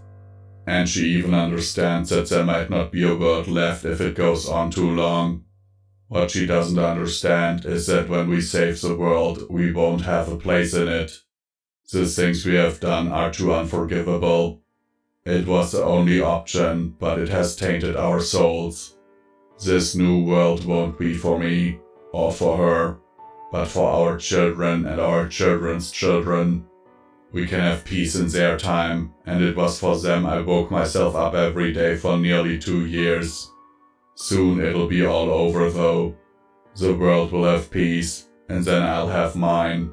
And she even understands that there might not be a world left if it goes on too long. What she doesn't understand is that when we save the world, we won't have a place in it. The things we have done are too unforgivable. It was the only option, but it has tainted our souls. This new world won't be for me, or for her, but for our children and our children's children. We can have peace in their time, and it was for them I woke myself up every day for nearly 2 years. Soon it'll be all over though. The world will have peace, and then I'll have mine.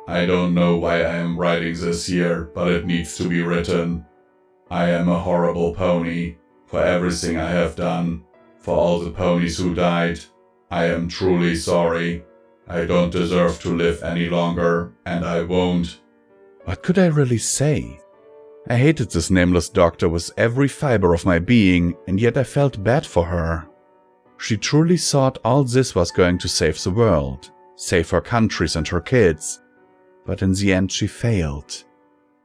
I don't know why I am writing this here, but it needs to be written. I am a horrible pony, for everything I have done, for all the ponies who died. I am truly sorry. I don't deserve to live any longer, and I won't. What could I really say? I hated this nameless doctor with every fiber of my being, and yet I felt bad for her. She truly thought all this was going to save the world, save her countries and her kids. But in the end she failed.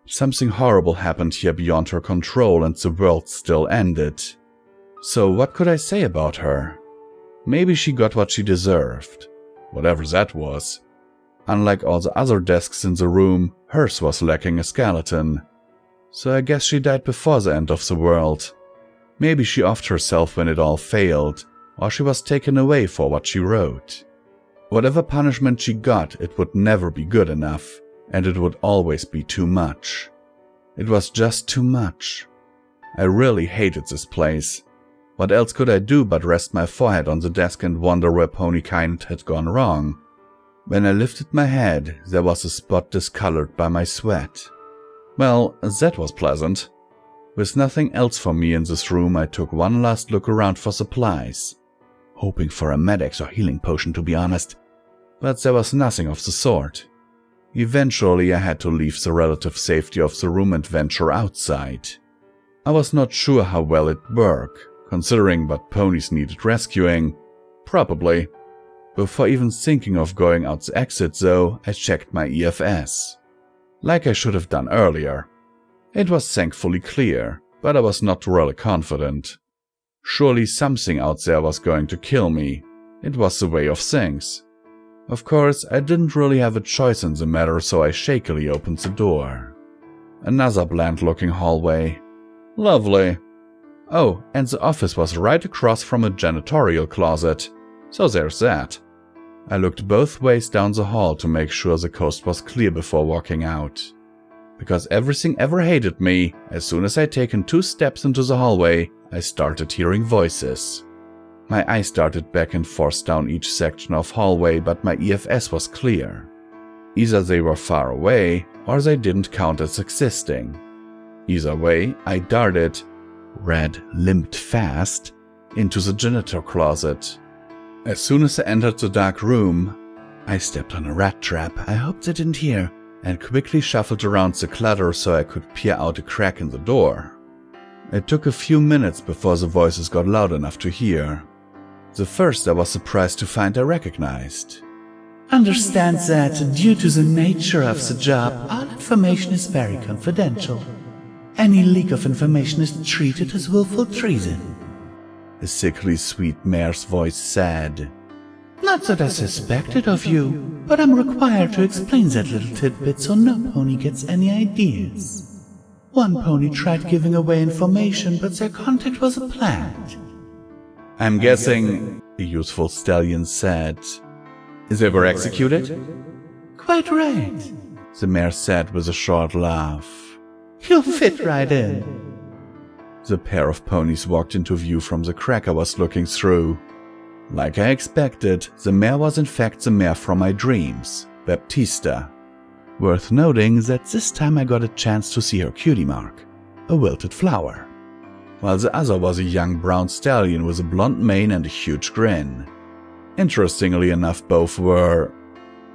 Something horrible happened here beyond her control and the world still ended. So what could I say about her? Maybe she got what she deserved, whatever that was. Unlike all the other desks in the room, hers was lacking a skeleton. So I guess she died before the end of the world. Maybe she offed herself when it all failed, or she was taken away for what she wrote. Whatever punishment she got, it would never be good enough, and it would always be too much. It was just too much. I really hated this place. What else could I do but rest my forehead on the desk and wonder where ponykind had gone wrong? When I lifted my head, there was a spot discolored by my sweat. Well, that was pleasant. With nothing else for me in this room, I took one last look around for supplies. Hoping for a Medex or healing potion, to be honest. But there was nothing of the sort. Eventually, I had to leave the relative safety of the room and venture outside. I was not sure how well it'd work, considering what ponies needed rescuing. Probably. Before even thinking of going out the exit, though, I checked my EFS. Like I should have done earlier. It was thankfully clear, but I was not really confident. Surely something out there was going to kill me. It was the way of things. Of course, I didn't really have a choice in the matter, so I shakily opened the door. Another bland-looking hallway. Lovely. Oh, and the office was right across from a janitorial closet. So there's that. I looked both ways down the hall to make sure the coast was clear before walking out. Because everything ever hated me, as soon as I'd taken 2 steps into the hallway, I started hearing voices. My eyes darted back and forth down each section of hallway, but my EFS was clear. Either they were far away, or they didn't count as existing. Either way, I darted, limped fast, into the janitor closet. As soon as I entered the dark room, I stepped on a rat trap I hoped they didn't hear, and quickly shuffled around the clutter so I could peer out a crack in the door. It took a few minutes before the voices got loud enough to hear. The first I was surprised to find I recognized. Understand that, due to the nature of the job, all information is very confidential. Any leak of information is treated as willful treason. A sickly sweet mare's voice said. Not that I suspected of you, but I'm required to explain that little tidbit so no pony gets any ideas. One pony tried giving away information, but their contact was a plant. I'm guessing, the youthful stallion said. They were executed? Quite right, the mare said with a short laugh. You'll fit right in. The pair of ponies walked into view from the crack I was looking through. Like I expected, the mare was in fact the mare from my dreams, Baptista. Worth noting that this time I got a chance to see her cutie mark, a wilted flower, while the other was a young brown stallion with a blonde mane and a huge grin. Interestingly enough, both were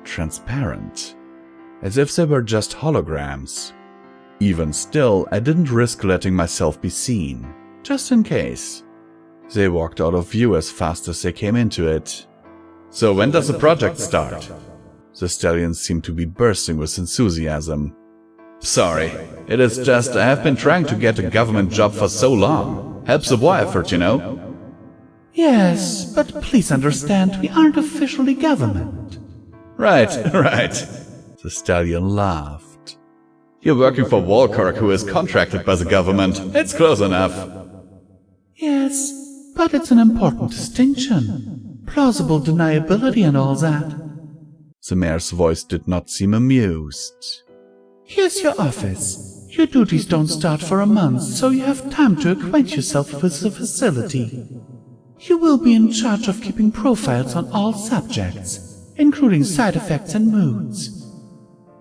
transparent, as if they were just holograms. Even still, I didn't risk letting myself be seen, just in case. They walked out of view as fast as they came into it. So when does the project start? The stallions seemed to be bursting with enthusiasm. Sorry, it is just I have been trying to get a government job for so long. Helps the war effort, you know. Yes, but please understand, we aren't officially government. Right. The stallion laughed. You're working for Walkirk, who is contracted by the government. It's close enough. Yes, but it's an important distinction. Plausible deniability and all that. The mare's voice did not seem amused. Here's your office. Your duties don't start for a month, so you have time to acquaint yourself with the facility. You will be in charge of keeping profiles on all subjects, including side effects and moods.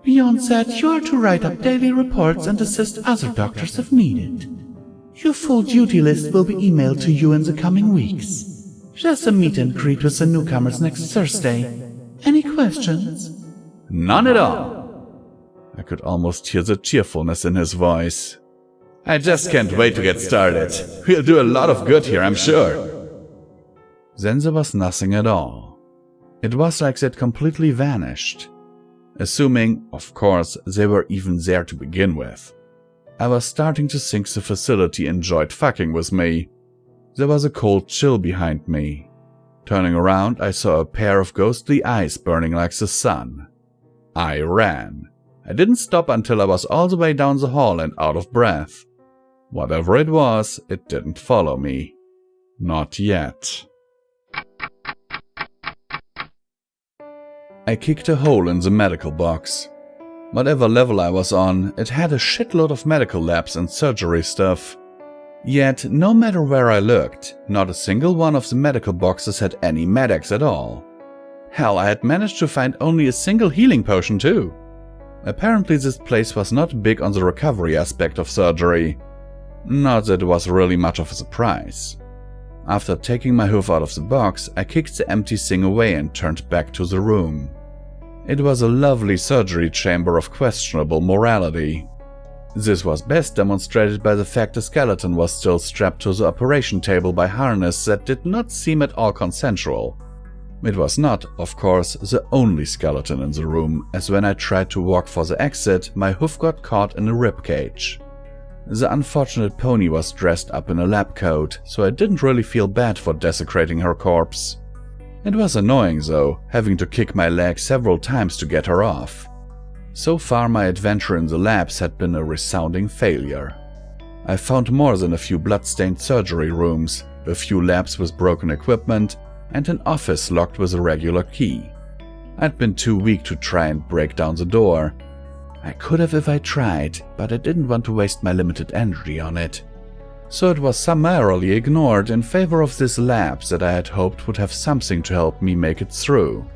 Beyond that, you are to write up daily reports and assist other doctors if needed. Your full duty list will be emailed to you in the coming weeks. Just a meet and greet with the newcomers next Thursday. Any questions? None at all. I could almost hear the cheerfulness in his voice. I just can't wait to get started. We'll do a lot of good here, I'm sure. Then there was nothing at all. It was like they'd completely vanished. Assuming, of course, they were even there to begin with. I was starting to think the facility enjoyed fucking with me. There was a cold chill behind me. Turning around, I saw a pair of ghostly eyes burning like the sun. I ran. I didn't stop until I was all the way down the hall and out of breath. Whatever it was, it didn't follow me. Not yet. I kicked a hole in the medical box. Whatever level I was on, it had a shitload of medical labs and surgery stuff. Yet, no matter where I looked, not a single one of the medical boxes had any medics at all. Hell, I had managed to find only a single healing potion too. Apparently this place was not big on the recovery aspect of surgery. Not that it was really much of a surprise. After taking my hoof out of the box, I kicked the empty thing away and turned back to the room. It was a lovely surgery chamber of questionable morality. This was best demonstrated by the fact the skeleton was still strapped to the operation table by harness that did not seem at all consensual. It was not, of course, the only skeleton in the room, as when I tried to walk for the exit, my hoof got caught in a ribcage. The unfortunate pony was dressed up in a lab coat, so I didn't really feel bad for desecrating her corpse. It was annoying though, having to kick my leg several times to get her off. So far my adventure in the labs had been a resounding failure. I found more than a few blood-stained surgery rooms, a few labs with broken equipment, and an office locked with a regular key. I'd been too weak to try and break down the door. I could have if I tried, but I didn't want to waste my limited energy on it. So it was summarily ignored in favor of this lab that I had hoped would have something to help me make it through.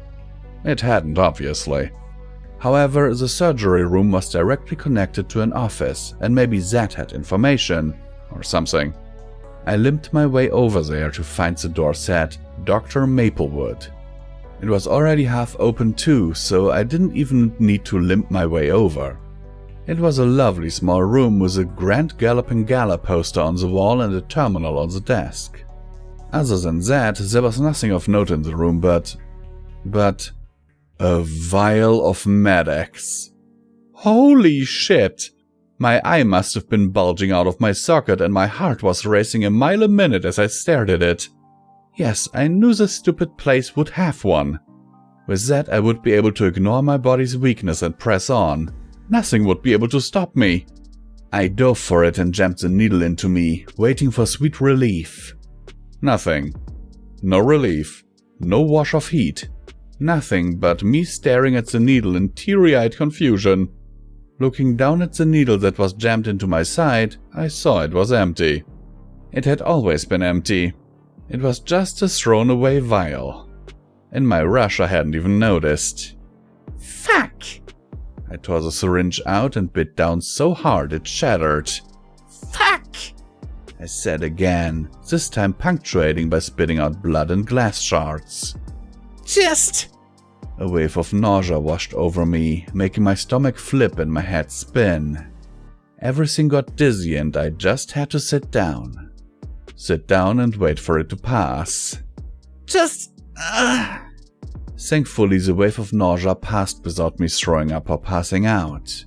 It hadn't, obviously. However, the surgery room was directly connected to an office, and maybe that had information, or something. I limped my way over there to find the door said Dr. Maplewood. It was already half open too, so I didn't even need to limp my way over. It was a lovely small room with a Grand Galloping Gala poster on the wall and a terminal on the desk. Other than that, there was nothing of note in the room but a vial of Med-X. Holy shit! My eye must have been bulging out of my socket and my heart was racing a mile a minute as I stared at it. Yes, I knew the stupid place would have one. With that, I would be able to ignore my body's weakness and press on. Nothing would be able to stop me. I dove for it and jammed the needle into me, waiting for sweet relief. Nothing. No relief. No wash of heat. Nothing but me staring at the needle in teary-eyed confusion. Looking down at the needle that was jammed into my side, I saw it was empty. It had always been empty. It was just a thrown-away vial. In my rush, I hadn't even noticed. Fuck! I tore the syringe out and bit down so hard it shattered. Fuck! I said again, this time punctuating by spitting out blood and glass shards. Just... A wave of nausea washed over me, making my stomach flip and my head spin. Everything got dizzy and I just had to sit down. Sit down and wait for it to pass. Thankfully, the wave of nausea passed without me throwing up or passing out.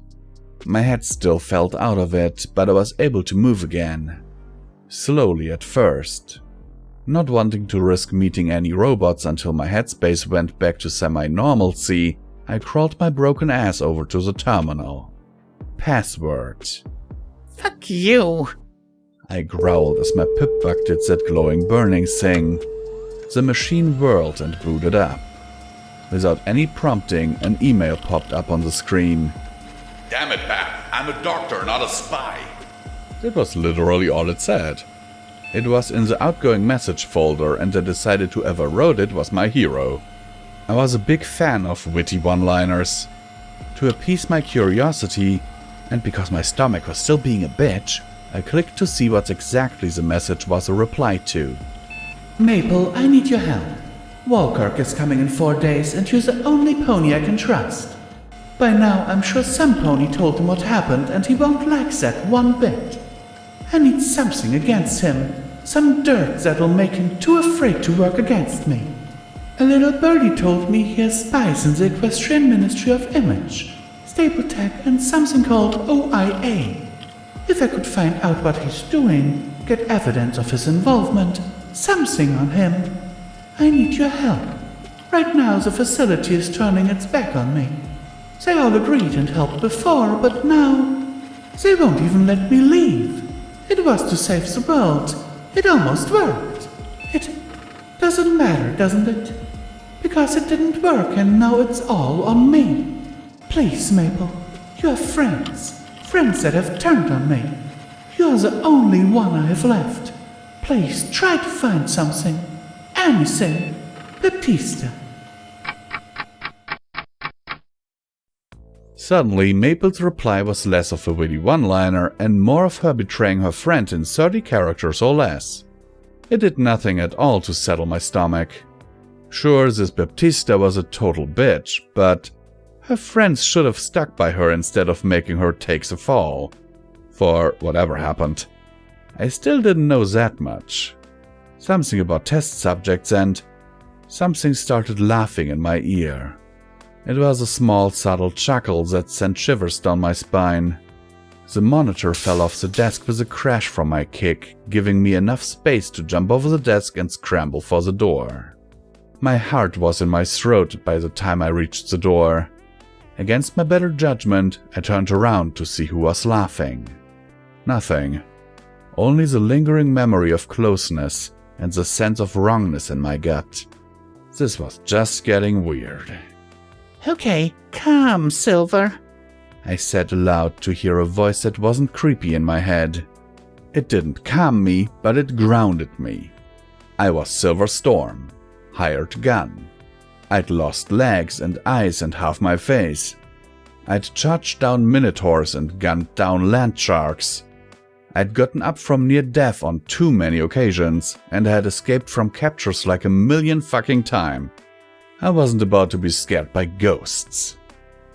My head still felt out of it, but I was able to move again. Slowly at first. Not wanting to risk meeting any robots until my headspace went back to semi-normalcy, I crawled my broken ass over to the terminal. Password. Fuck you! I growled as my pip bucked at that glowing burning thing. The machine whirled and booted up. Without any prompting, an email popped up on the screen. Damn it, Bap. I'm a doctor, not a spy. That was literally all it said. It was in the outgoing message folder, and I decided whoever wrote it was my hero. I was a big fan of witty one-liners. To appease my curiosity, and because my stomach was still being a bitch, I clicked to see what exactly the message was a reply to. Maple, I need your help. Walkirk is coming in 4 days and you're the only pony I can trust. By now, I'm sure some pony told him what happened and he won't like that one bit. I need something against him. Some dirt that'll make him too afraid to work against me. A little birdie told me he has spies in the Equestrian Ministry of Image, Stable Tech, and something called OIA. If I could find out what he's doing, get evidence of his involvement, something on him. I need your help. Right now the facility is turning its back on me. They all agreed and helped before, but now they won't even let me leave. It was to save the world. It almost worked. It doesn't matter, doesn't it? Because it didn't work and now it's all on me. Please, Maple, you have friends. Friends that have turned on me. You're the only one I have left. Please try to find something. Anything. Baptista. Suddenly, Maple's reply was less of a witty one-liner and more of her betraying her friend in 30 characters or less. It did nothing at all to settle my stomach. Sure, this Baptista was a total bitch, but her friends should have stuck by her instead of making her take the fall. For whatever happened. I still didn't know that much. Something about test subjects and something started laughing in my ear. It was a small, subtle chuckle that sent shivers down my spine. The monitor fell off the desk with a crash from my kick, giving me enough space to jump over the desk and scramble for the door. My heart was in my throat by the time I reached the door. Against my better judgment, I turned around to see who was laughing. Nothing. Only the lingering memory of closeness and the sense of wrongness in my gut. This was just getting weird. Okay, calm, Silver, I said aloud to hear a voice that wasn't creepy in my head. It didn't calm me, but it grounded me. I was Silver Storm, hired gun. I'd lost legs and eyes and half my face. I'd charged down minotaurs and gunned down land sharks. I'd gotten up from near death on too many occasions, and I had escaped from captures like a million fucking times. I wasn't about to be scared by ghosts.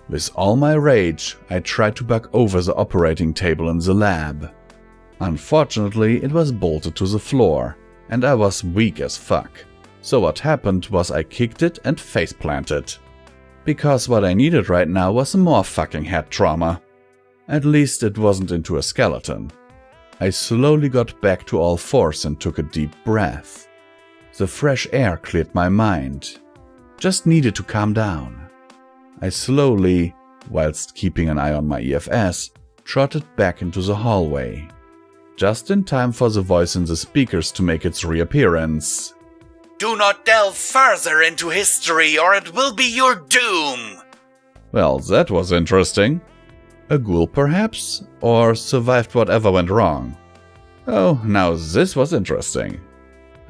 With all my rage, I tried to buck over the operating table in the lab. Unfortunately, it was bolted to the floor, and I was weak as fuck. So what happened was I kicked it and faceplanted. Because what I needed right now was more fucking head trauma. At least it wasn't into a skeleton. I slowly got back to all fours and took a deep breath. The fresh air cleared my mind. Just needed to calm down. I slowly, whilst keeping an eye on my EFS, trotted back into the hallway. Just in time for the voice in the speakers to make its reappearance. Do not delve further into history or it will be your doom. Well, that was interesting. A ghoul perhaps? Or survived whatever went wrong? Oh, now this was interesting.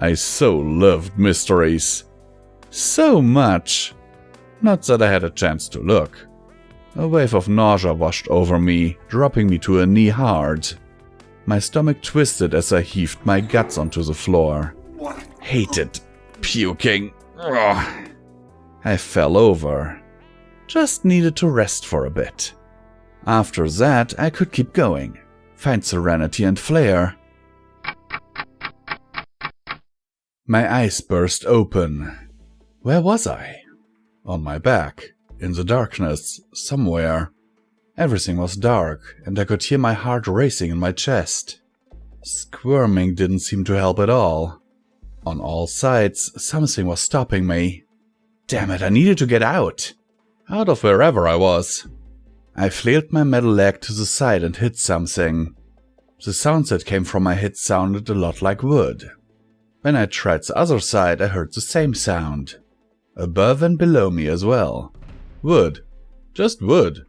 I so loved mysteries. So much. Not that I had a chance to look. A wave of nausea washed over me, dropping me to a knee hard. My stomach twisted as I heaved my guts onto the floor. Hated puking. Ugh. I fell over. Just needed to rest for a bit. After that, I could keep going. Find serenity and flair. My eyes burst open. Where was I? On my back, in the darkness, somewhere. Everything was dark, and I could hear my heart racing in my chest. Squirming didn't seem to help at all. On all sides, something was stopping me. Damn it, I needed to get out. Out of wherever I was. I flailed my metal leg to the side and hit something. The sounds that came from my hit sounded a lot like wood. When I tried the other side, I heard the same sound. Above and below me as well. Wood. Just wood.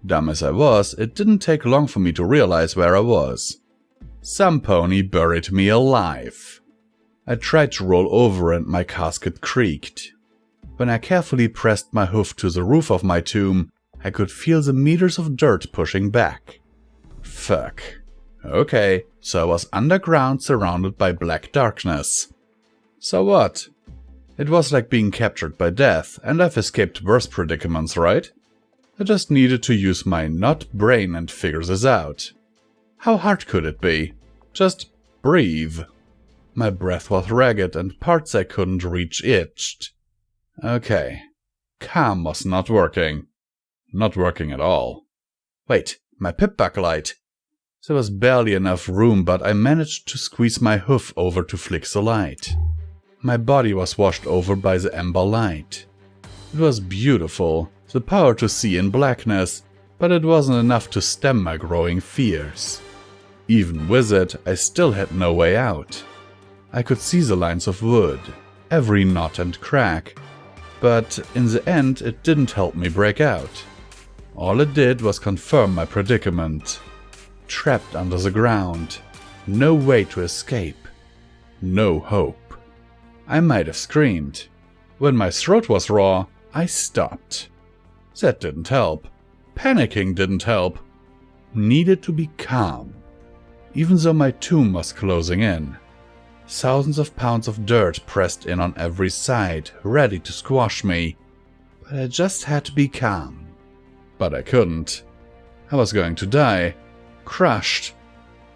Dumb as I was, it didn't take long for me to realize where I was. Some pony buried me alive. I tried to roll over and my casket creaked. When I carefully pressed my hoof to the roof of my tomb, I could feel the meters of dirt pushing back. Fuck. Okay, so I was underground surrounded by black darkness. So what? It was like being captured by death, and I've escaped worse predicaments, right? I just needed to use my not brain and figure this out. How hard could it be? Just breathe. My breath was ragged and parts I couldn't reach itched. Okay. Calm was not working. Not working at all. Wait, my pip backlight. There was barely enough room, but I managed to squeeze my hoof over to flick the light. My body was washed over by the amber light. It was beautiful, the power to see in blackness, but it wasn't enough to stem my growing fears. Even with it, I still had no way out. I could see the lines of wood, every knot and crack, but in the end it didn't help me break out. All it did was confirm my predicament. Trapped under the ground, no way to escape, no hope. I might have screamed. When my throat was raw, I stopped. That didn't help. Panicking didn't help. Needed to be calm. Even though my tomb was closing in. Thousands of pounds of dirt pressed in on every side, ready to squash me. But I just had to be calm. But I couldn't. I was going to die. Crushed.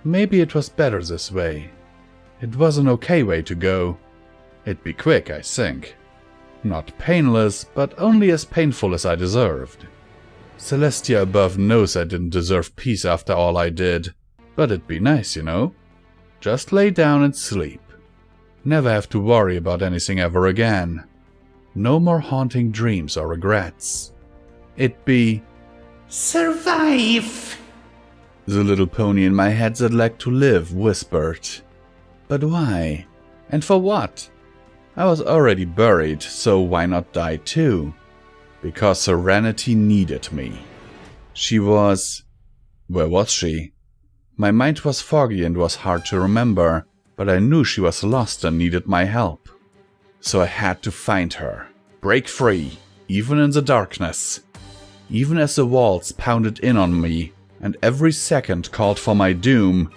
Maybe it was better this way. It was an okay way to go. It'd be quick, I think. Not painless, but only as painful as I deserved. Celestia above knows I didn't deserve peace after all I did, but it'd be nice, you know? Just lay down and sleep. Never have to worry about anything ever again. No more haunting dreams or regrets. It'd be... Survive! The little pony in my head that liked to live whispered. But why? And for what? I was already buried, so why not die too? Because Serenity needed me. She was... Where was she? My mind was foggy and was hard to remember, but I knew she was lost and needed my help. So I had to find her. Break free, even in the darkness. Even as the walls pounded in on me, and every second called for my doom,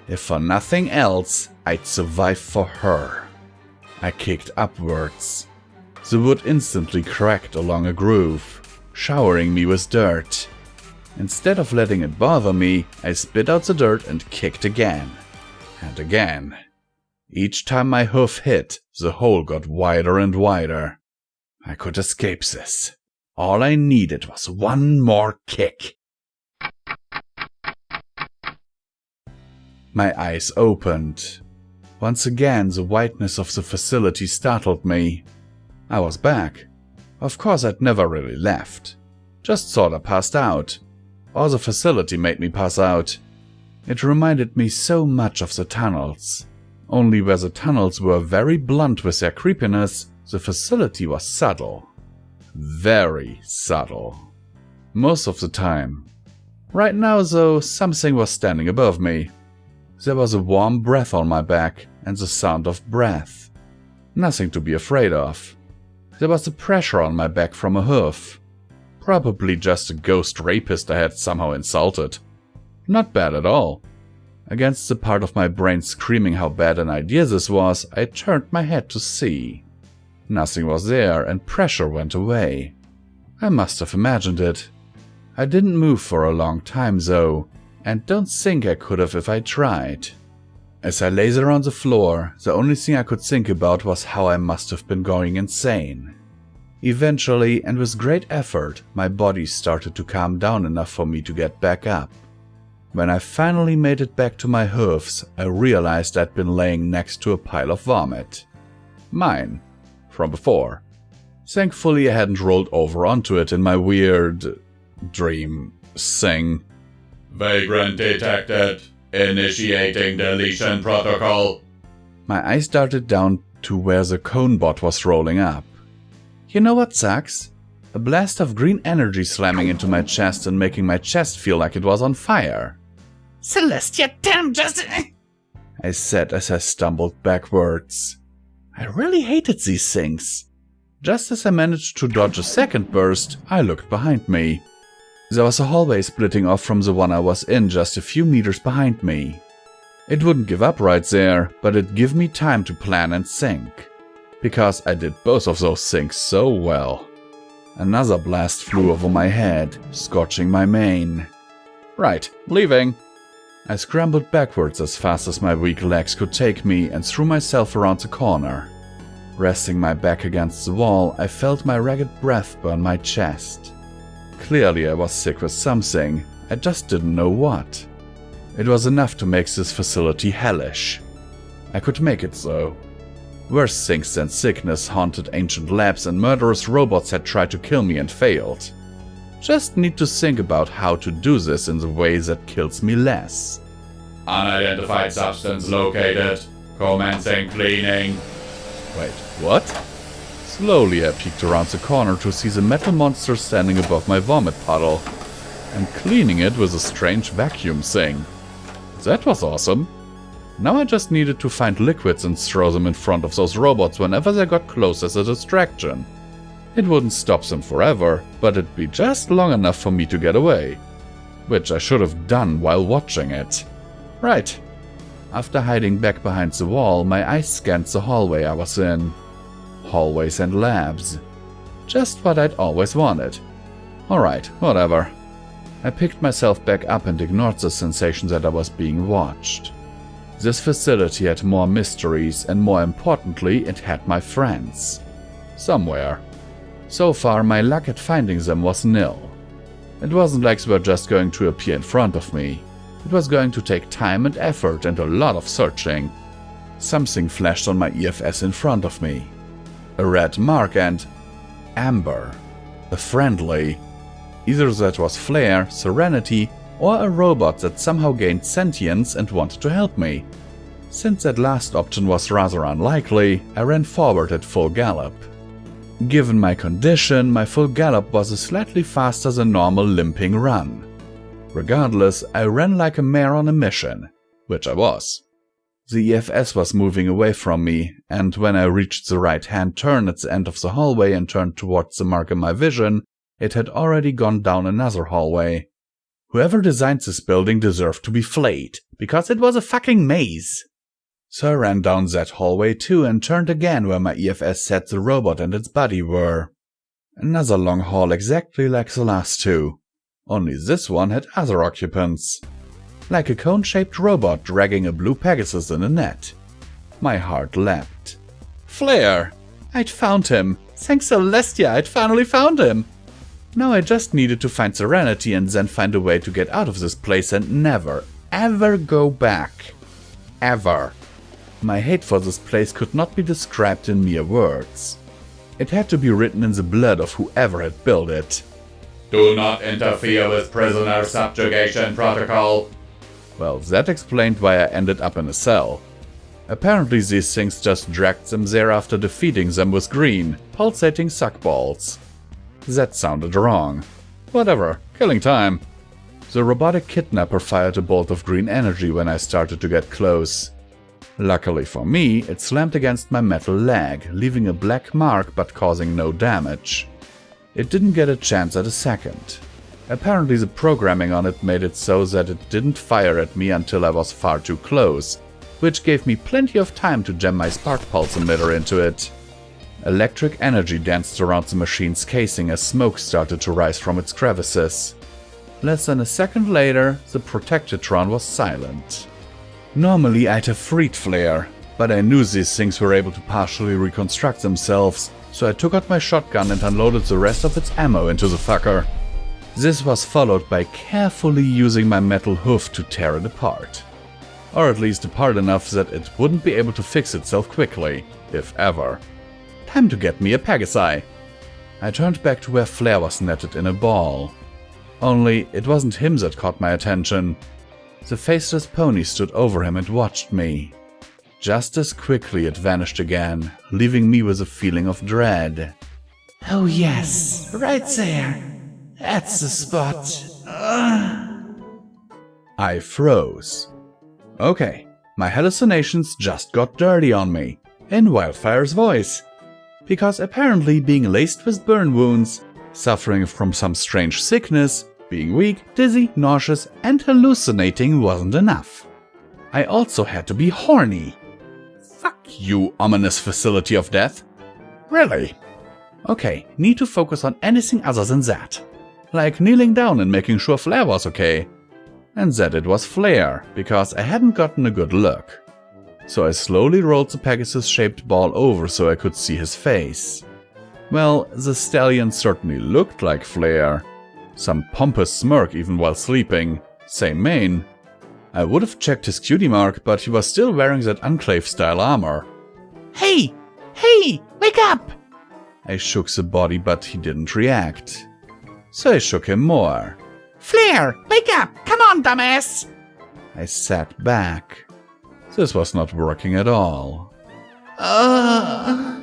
if for nothing else, I'd survive for her. I kicked upwards. The wood instantly cracked along a groove, showering me with dirt. Instead of letting it bother me, I spit out the dirt and kicked again. And again. Each time my hoof hit, the hole got wider and wider. I could escape this. All I needed was one more kick. My eyes opened. Once again, the whiteness of the facility startled me. I was back. Of course, I'd never really left. Just sorta passed out. Or the facility made me pass out. It reminded me so much of the tunnels. Only where the tunnels were very blunt with their creepiness, the facility was subtle. Very subtle. Most of the time. Right now, though, something was standing above me. There was a warm breath on my back and the sound of breath. Nothing to be afraid of. There was a pressure on my back from a hoof. Probably just a ghost rapist I had somehow insulted. Not bad at all. Against the part of my brain screaming how bad an idea this was, I turned my head to see. Nothing was there and pressure went away. I must have imagined it. I didn't move for a long time though, and don't think I could have if I tried. As I lay there on the floor, the only thing I could think about was how I must have been going insane. Eventually, and with great effort, my body started to calm down enough for me to get back up. When I finally made it back to my hoofs, I realized I'd been laying next to a pile of vomit. Mine. From before. Thankfully, I hadn't rolled over onto it in my weird... dream thing. Vagrant detected. Initiating deletion protocol. My eyes darted down to where the cone bot was rolling up. You know what sucks? A blast of green energy slamming into my chest and making my chest feel like it was on fire. Celestia, damn, just... I said as I stumbled backwards. I really hated these things. Just as I managed to dodge a second burst, I looked behind me. There was a hallway splitting off from the one I was in just a few meters behind me. It wouldn't give up right there, but it'd give me time to plan and think. Because I did both of those things so well. Another blast flew over my head, scorching my mane. Right, leaving. I scrambled backwards as fast as my weak legs could take me and threw myself around the corner. Resting my back against the wall, I felt my ragged breath burn my chest. Clearly I was sick with something, I just didn't know what. It was enough to make this facility hellish. I could make it though. Worse things than sickness haunted ancient labs and murderous robots had tried to kill me and failed. Just need to think about how to do this in the way that kills me less. Unidentified substance located. Commencing cleaning. Wait, what? Slowly I peeked around the corner to see the metal monster standing above my vomit puddle and cleaning it with a strange vacuum thing. That was awesome. Now I just needed to find liquids and throw them in front of those robots whenever they got close as a distraction. It wouldn't stop them forever, but it'd be just long enough for me to get away. Which I should have done while watching it. Right. After hiding back behind the wall, my eyes scanned the hallway I was in. Hallways and labs. Just what I'd always wanted. Alright, whatever. I picked myself back up and ignored the sensation that I was being watched. This facility had more mysteries, and more importantly, it had my friends. Somewhere. So far, my luck at finding them was nil. It wasn't like they were just going to appear in front of me. It was going to take time and effort and a lot of searching. Something flashed on my EFS in front of me. A red mark and... amber. A friendly. Either that was Flare, Serenity, or a robot that somehow gained sentience and wanted to help me. Since that last option was rather unlikely, I ran forward at full gallop. Given my condition, my full gallop was a slightly faster than normal limping run. Regardless, I ran like a mare on a mission, which I was. The EFS was moving away from me, and when I reached the right-hand turn at the end of the hallway and turned towards the mark in my vision, it had already gone down another hallway. Whoever designed this building deserved to be flayed, because it was a fucking maze. So I ran down that hallway too and turned again where my EFS said the robot and its buddy were. Another long hall exactly like the last two. Only this one had other occupants. Like a cone-shaped robot dragging a blue Pegasus in a net. My heart leapt. Flare! I'd found him! Thanks Celestia, I'd finally found him! Now I just needed to find Serenity and then find a way to get out of this place and never, ever go back. Ever. My hate for this place could not be described in mere words. It had to be written in the blood of whoever had built it. Do not interfere with prisoner subjugation protocol. Well, that explained why I ended up in a cell. Apparently these things just dragged them there after defeating them with green, pulsating suckballs. That sounded wrong. Whatever, killing time. The robotic kidnapper fired a bolt of green energy when I started to get close. Luckily for me, it slammed against my metal leg, leaving a black mark but causing no damage. It didn't get a chance at a second. Apparently the programming on it made it so that it didn't fire at me until I was far too close, which gave me plenty of time to jam my spark pulse emitter into it. Electric energy danced around the machine's casing as smoke started to rise from its crevices. Less than a second later, the Protectron was silent. Normally I'd have freed Flare, but I knew these things were able to partially reconstruct themselves, so I took out my shotgun and unloaded the rest of its ammo into the fucker. This was followed by carefully using my metal hoof to tear it apart. Or at least apart enough that it wouldn't be able to fix itself quickly, if ever. Time to get me a Pegasi. I turned back to where Flare was netted in a ball. Only it wasn't him that caught my attention. The faceless pony stood over him and watched me. Just as quickly it vanished again, leaving me with a feeling of dread. Oh yes, right there. That's the spot. I froze. Okay, my hallucinations just got dirty on me, in Wildfire's voice. Because apparently being laced with burn wounds, suffering from some strange sickness, being weak, dizzy, nauseous, and hallucinating wasn't enough. I also had to be horny. Fuck you, ominous facility of death. Really? Okay, need to focus on anything other than that. Like kneeling down and making sure Flare was okay. and that it was Flare, because I hadn't gotten a good look. So I slowly rolled the Pegasus-shaped ball over so I could see his face. Well, the stallion certainly looked like Flare. Some pompous smirk even while sleeping. Same mane. I would have checked his cutie mark, but he was still wearing that Enclave-style armor. Hey! Hey! Wake up! I shook the body, but he didn't react. So I shook him more. Flare! Wake up! Come on, dumbass! I sat back. This was not working at all. I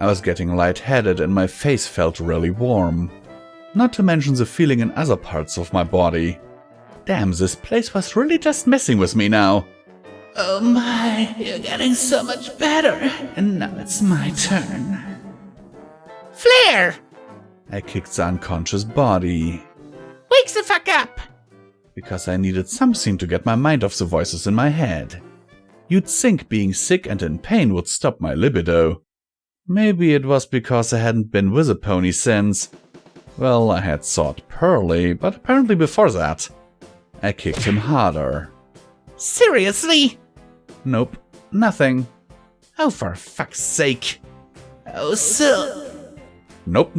was getting lightheaded and my face felt really warm. Not to mention the feeling in other parts of my body. Damn, this place was really just messing with me now. Oh my, you're getting so much better. And now it's my turn. Flare! I kicked the unconscious body. Wake the fuck up! Because I needed something to get my mind off the voices in my head. You'd think being sick and in pain would stop my libido. Maybe it was because I hadn't been with a pony since. Well, I had thought Pearly, but apparently before that. I kicked him harder. Seriously? Nope, nothing. Oh, for fuck's sake. Oh, so... Nope,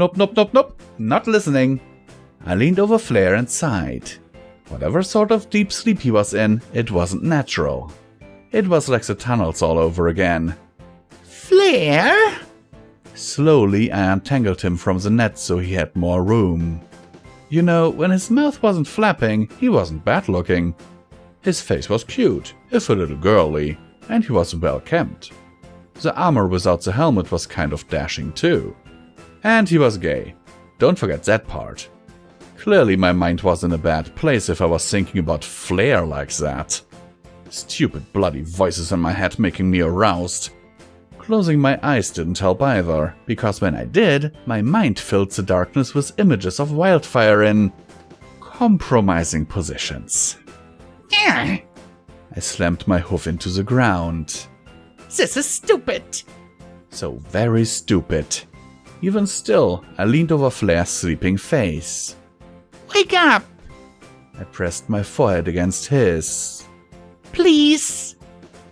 not listening. I leaned over Flare and sighed. Whatever sort of deep sleep he was in, it wasn't natural. It was like the tunnels all over again. Flare? Slowly, I untangled him from the net so he had more room. You know, when his mouth wasn't flapping, he wasn't bad looking. His face was cute, if a little girly, and he was well kempt. The armor without the helmet was kind of dashing too. And he was gay. Don't forget that part. Clearly my mind was in a bad place if I was thinking about Flare like that. Stupid bloody voices in my head making me aroused. Closing my eyes didn't help either, because when I did, my mind filled the darkness with images of wildfire in compromising positions. Yeah. I slammed my hoof into the ground. This is stupid. So very stupid. Even still, I leaned over Flare's sleeping face. Wake up! I pressed my forehead against his. Please?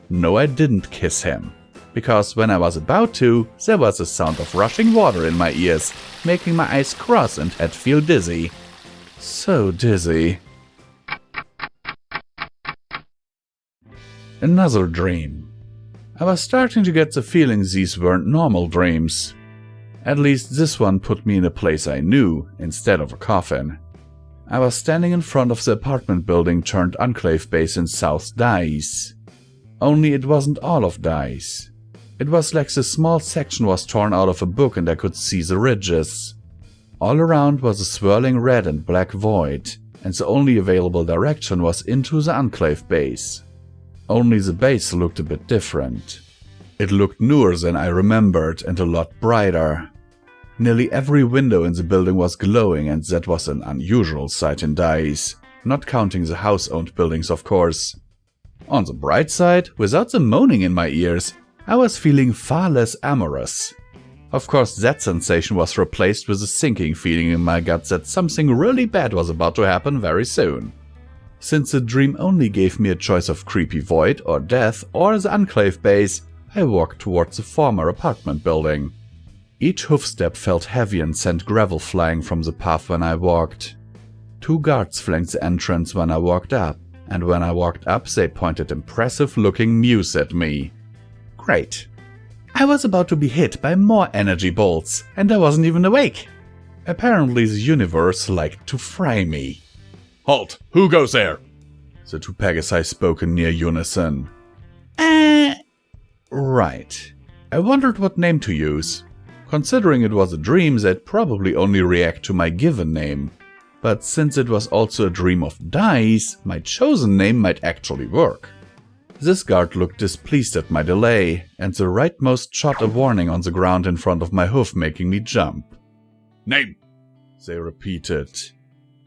No, I didn't kiss him. Because when I was about to, there was a sound of rushing water in my ears, making my eyes cross and head feel dizzy. So dizzy. Another dream. I was starting to get the feeling these weren't normal dreams. At least this one put me in a place I knew, instead of a coffin. I was standing in front of the apartment building turned enclave base in South Thiese. Only it wasn't all of Thiese. It was like the small section was torn out of a book and I could see the ridges. All around was a swirling red and black void, and the only available direction was into the enclave base. Only the base looked a bit different. It looked newer than I remembered and a lot brighter. Nearly every window in the building was glowing, and that was an unusual sight in Thiese, not counting the house-owned buildings of course. On the bright side, without the moaning in my ears, I was feeling far less amorous. Of course that sensation was replaced with a sinking feeling in my gut that something really bad was about to happen very soon. Since the dream only gave me a choice of creepy void or death or the enclave base, I walked towards the former apartment building. Each hoofstep felt heavy and sent gravel flying from the path when I walked. 2 guards flanked the entrance when I walked up, and when I walked up they pointed impressive-looking mews at me. Great. I was about to be hit by more energy bolts, and I wasn't even awake. Apparently the universe liked to fry me. Halt! Who goes there? The 2 Pegasi spoke in near unison. Right. I wondered what name to use. Considering it was a dream, they'd probably only react to my given name. But since it was also a dream of Thiese, my chosen name might actually work. This guard looked displeased at my delay, and the rightmost shot a warning on the ground in front of my hoof, making me jump. Name! They repeated.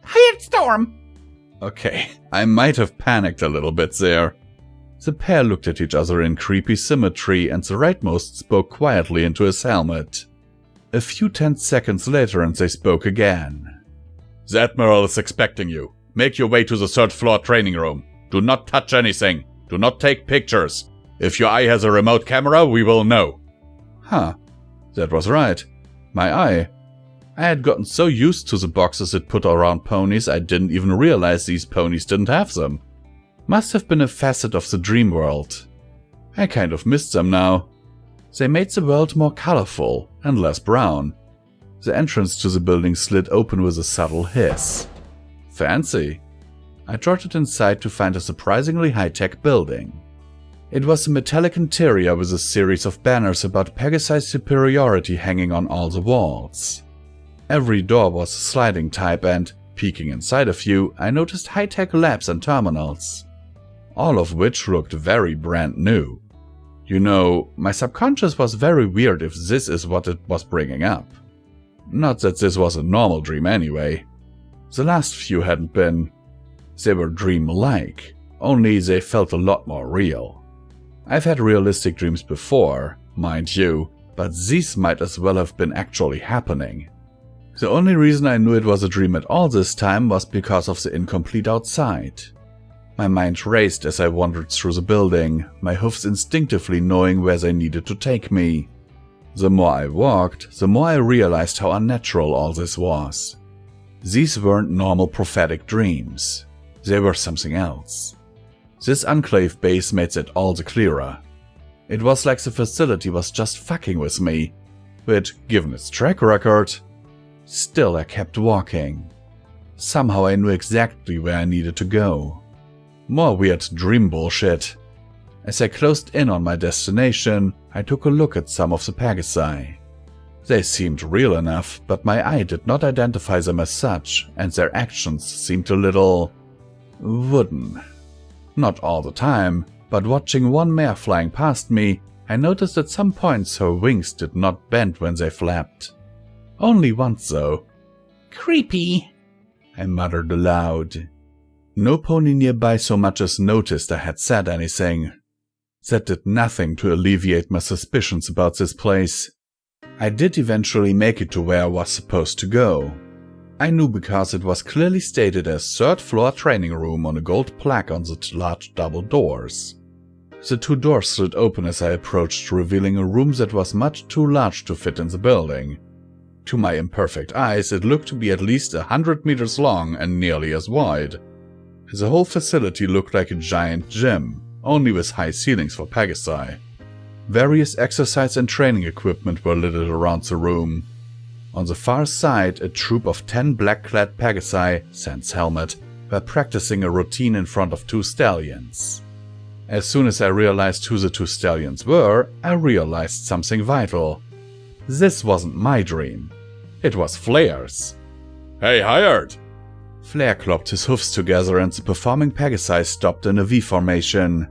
Hired Storm! Okay, I might have panicked a little bit there. The pair looked at each other in creepy symmetry, and the rightmost spoke quietly into his helmet. A few tense seconds later and they spoke again. The Admiral is expecting you. Make your way to the 3rd floor training room. Do not touch anything. Do not take pictures. If your eye has a remote camera, we will know. Huh. That was right. My eye. I had gotten so used to the boxes it put around ponies I didn't even realize these ponies didn't have them. Must have been a facet of the dream world. I kind of missed them now. They made the world more colorful and less brown. The entrance to the building slid open with a subtle hiss. Fancy. I trotted inside to find a surprisingly high-tech building. It was a metallic interior with a series of banners about Pegasi's superiority hanging on all the walls. Every door was a sliding type and, peeking inside a few, I noticed high-tech labs and terminals. All of which looked very brand new. You know, my subconscious was very weird if this is what it was bringing up. Not that this was a normal dream anyway. The last few hadn't been. They were dream-like, only they felt a lot more real. I've had realistic dreams before, mind you, but these might as well have been actually happening. The only reason I knew it was a dream at all this time was because of the incomplete outside. My mind raced as I wandered through the building, my hoofs instinctively knowing where they needed to take me. The more I walked, the more I realized how unnatural all this was. These weren't normal prophetic dreams. They were something else. This enclave base made it all the clearer. It was like the facility was just fucking with me, which, given its track record, still I kept walking. Somehow I knew exactly where I needed to go. More weird dream bullshit. As I closed in on my destination, I took a look at some of the Pegasi. They seemed real enough, but my eye did not identify them as such, and their actions seemed a little wooden. Not all the time, but watching one mare flying past me, I noticed at some points her wings did not bend when they flapped. Only once though. Creepy, I muttered aloud. No pony nearby so much as noticed I had said anything. That did nothing to alleviate my suspicions about this place. I did eventually make it to where I was supposed to go. I knew because it was clearly stated as 3rd floor training room on a gold plaque on the large double doors. The 2 doors slid open as I approached, revealing a room that was much too large to fit in the building. To my imperfect eyes, it looked to be at least 100 meters long and nearly as wide. The whole facility looked like a giant gym, only with high ceilings for Pegasi. Various exercise and training equipment were littered around the room. On the far side, a troop of 10 black-clad Pegasi, sans helmet, were practicing a routine in front of 2 stallions. As soon as I realized who the 2 stallions were, I realized something vital. This wasn't my dream. It was Flair's. Hey, hired! Flair clopped his hoofs together and the performing Pegasi stopped in a V formation.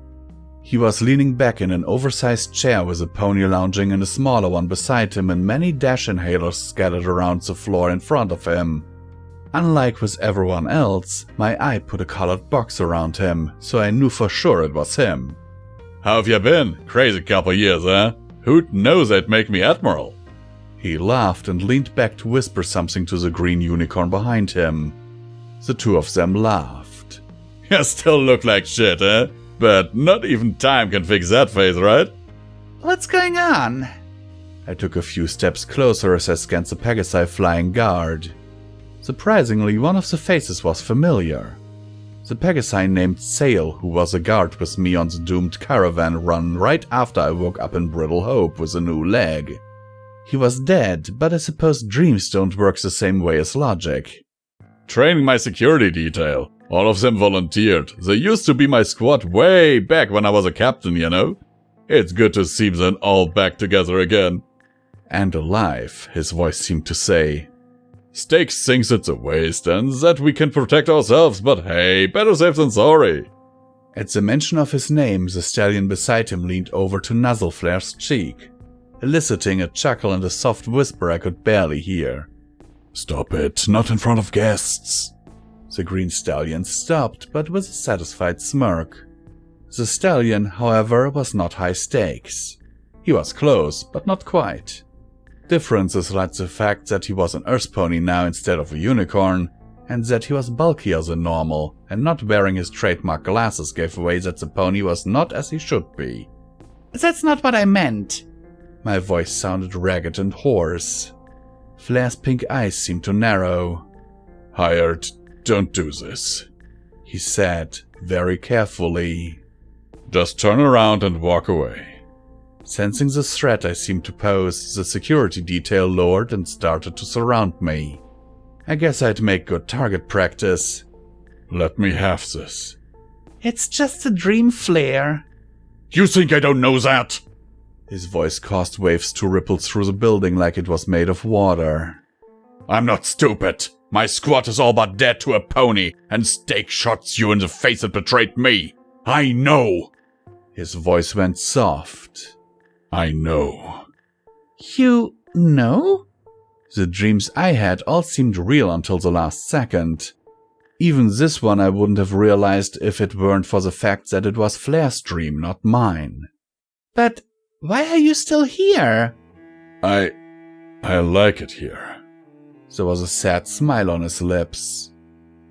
He was leaning back in an oversized chair with a pony lounging in a smaller one beside him and many dash inhalers scattered around the floor in front of him. Unlike with everyone else, my eye put a colored box around him, so I knew for sure it was him. How have you been? Crazy couple years, eh? Who'd know they'd make me Admiral? He laughed and leaned back to whisper something to the green unicorn behind him. The 2 of them laughed. You still look like shit, eh? But not even time can fix that face, right? what's going on? I took a few steps closer as I scanned the Pegasi flying guard. Surprisingly, one of the faces was familiar. The Pegasi named Sail, who was a guard with me on the doomed caravan run right after I woke up in Brittle Hope with a new leg. He was dead, but I suppose dreams don't work the same way as logic. Training my security detail. All of them volunteered. They used to be my squad way back when I was a captain, you know? It's good to see them all back together again. And alive, his voice seemed to say. Stakes thinks it's a waste and that we can protect ourselves, but hey, better safe than sorry. At the mention of his name, the stallion beside him leaned over to nuzzle Flair's cheek, eliciting a chuckle and a soft whisper I could barely hear. Stop it, not in front of guests. The green stallion stopped, but with a satisfied smirk. The stallion, however, was not high stakes. He was close, but not quite. Differences like the fact that he was an earth pony now instead of a unicorn, and that he was bulkier than normal, and not wearing his trademark glasses gave away that the pony was not as he should be. That's not what I meant. My voice sounded ragged and hoarse. Flair's pink eyes seemed to narrow. Hired, don't do this, he said, very carefully. Just turn around and walk away. Sensing the threat I seemed to pose, the security detail lowered and started to surround me. I guess I'd make good target practice. Let me have this. It's just a dream, Flair. You think I don't know that? His voice caused waves to ripple through the building like it was made of water. I'm not stupid. My squad is all but dead to a pony, and Steak shots you in the face and betrayed me. I know. His voice went soft. I know. You know? The dreams I had all seemed real until the last second. Even this one I wouldn't have realized if it weren't for the fact that it was Flair's dream, not mine. But why are you still here? I like it here. There was a sad smile on his lips.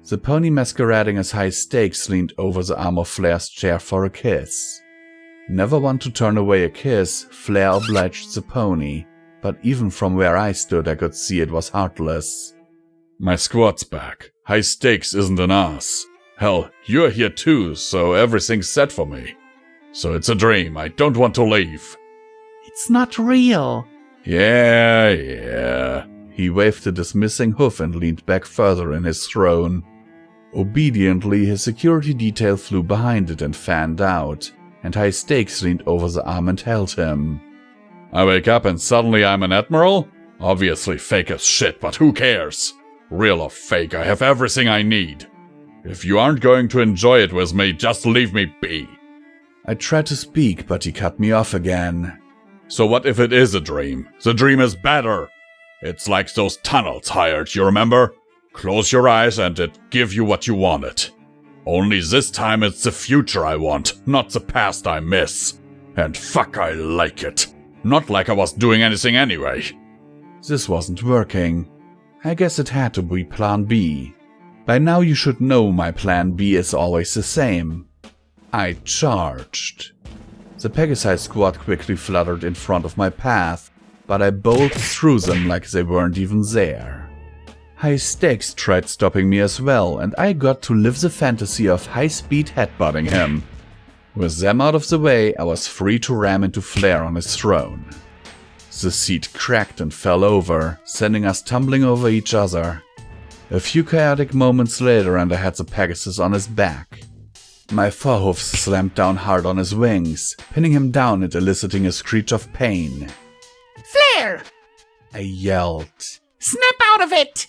The pony masquerading as High Stakes leaned over the arm of Flair's chair for a kiss. Never one to turn away a kiss, Flair obliged the pony, but even from where I stood I could see it was heartless. My squad's back. High Stakes isn't an ass. Hell, you're here too, so everything's set for me. So it's a dream, I don't want to leave. It's not real. Yeah. He waved a dismissing hoof and leaned back further in his throne. Obediently, his security detail flew behind it and fanned out, and High Stakes leaned over the arm and held him. I wake up and suddenly I'm an admiral? Obviously fake as shit, but who cares? Real or fake, I have everything I need. If you aren't going to enjoy it with me, just leave me be. I tried to speak, but he cut me off again. So what if it is a dream? The dream is better. It's like those tunnels, Hired, you remember? Close your eyes and it give you what you wanted. Only this time it's the future I want, not the past I miss. And fuck, I like it. Not like I was doing anything anyway. This wasn't working. I guess it had to be Plan B. By now you should know my Plan B is always the same. I charged. The Pegasi squad quickly fluttered in front of my path, but I bowled through them like they weren't even there. High Stakes tried stopping me as well, and I got to live the fantasy of high-speed headbutting him. With them out of the way, I was free to ram into Flair on his throne. The seat cracked and fell over, sending us tumbling over each other. A few chaotic moments later and I had the Pegasus on his back. My forehoofs slammed down hard on his wings, pinning him down and eliciting a screech of pain. Flair! I yelled. Snap out of it!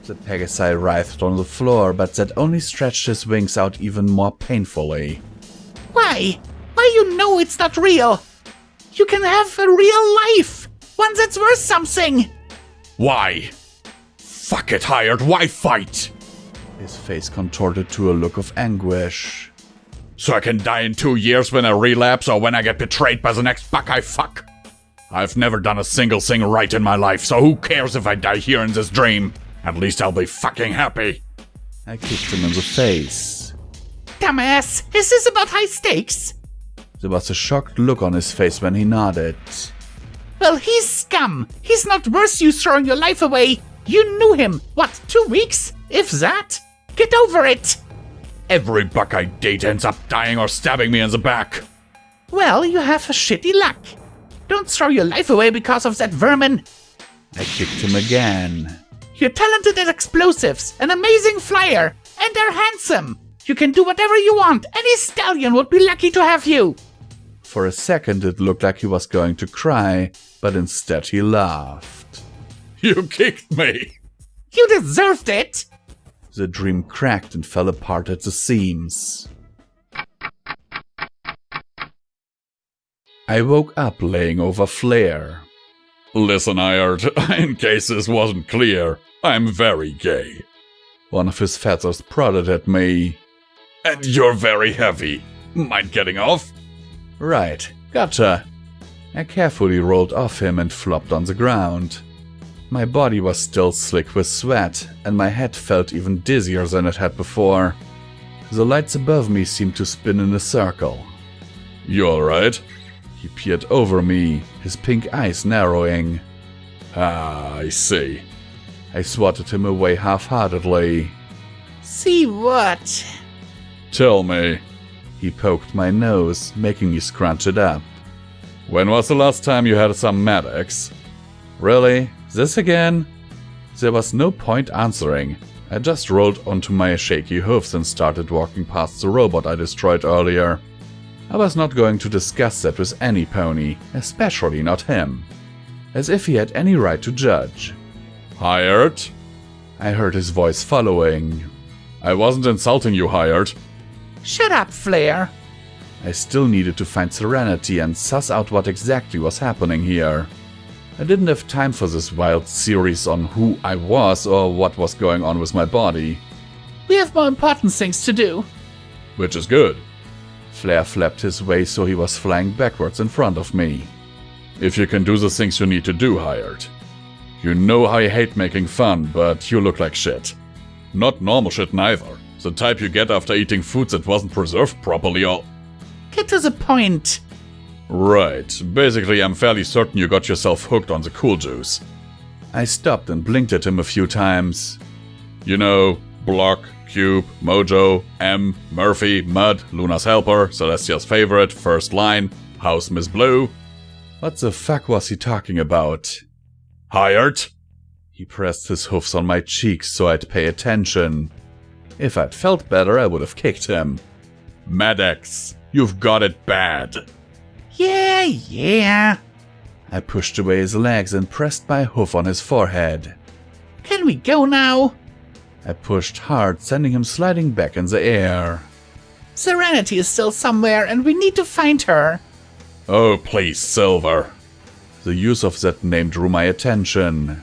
The Pegasi writhed on the floor, but that only stretched his wings out even more painfully. Why? Why you know it's not real? You can have a real life! One that's worth something! Why? Fuck it, Hired, why fight? His face contorted to a look of anguish. So I can die in 2 years when I relapse or when I get betrayed by the next buck I fuck? I've never done a single thing right in my life, so who cares if I die here in this dream? At least I'll be fucking happy. I kicked him in the face. Dumbass, is this about High Stakes? There was a shocked look on his face when he nodded. Well, he's scum. He's not worth you throwing your life away. You knew him, what, 2 weeks? If that? Get over it! Every buck I date ends up dying or stabbing me in the back. Well, you have a shitty luck. Don't throw your life away because of that vermin. I kicked him again. You're talented at explosives, an amazing flyer, and they're handsome. You can do whatever you want. Any stallion would be lucky to have you. For a second it looked like he was going to cry, but instead he laughed. You kicked me! You deserved it! The dream cracked and fell apart at the seams. I woke up laying over Flair. Listen, Hired, in case this wasn't clear, I'm very gay. One of his feathers prodded at me. And you're very heavy. Mind getting off? Right, gotcha. I carefully rolled off him and flopped on the ground. My body was still slick with sweat, and my head felt even dizzier than it had before. The lights above me seemed to spin in a circle. You alright? He peered over me, his pink eyes narrowing. Ah, I see. I swatted him away half-heartedly. See what? Tell me. He poked my nose, making me scrunch it up. When was the last time you had some medics? Really? This again? There was no point answering. I just rolled onto my shaky hoofs and started walking past the robot I destroyed earlier. I was not going to discuss that with any pony, especially not him. As if he had any right to judge. Hired? I heard his voice following. I wasn't insulting you, Hired. Shut up, Flare. I still needed to find Serenity and suss out what exactly was happening here. I didn't have time for this wild series on who I was or what was going on with my body. We have more important things to do. Which is good. Flare flapped his way so he was flying backwards in front of me. If you can do the things you need to do, Hired. You know how I hate making fun, but you look like shit. Not normal shit neither. The type you get after eating foods that wasn't preserved properly or... Get to the point. Right. Basically, I'm fairly certain you got yourself hooked on the cool juice. I stopped and blinked at him a few times. You know, Block, Cube, Mojo, M, Murphy, Mud, Luna's Helper, Celestia's Favorite, First Line, House Miss Blue. What the fuck was he talking about? Hired? He pressed his hoofs on my cheeks so I'd pay attention. If I'd felt better, I would have kicked him. Medics, you've got it bad. Yeah. I pushed away his legs and pressed my hoof on his forehead. Can we go now? I pushed hard, sending him sliding back in the air. Serenity is still somewhere and we need to find her. Oh, please, Silver. The use of that name drew my attention.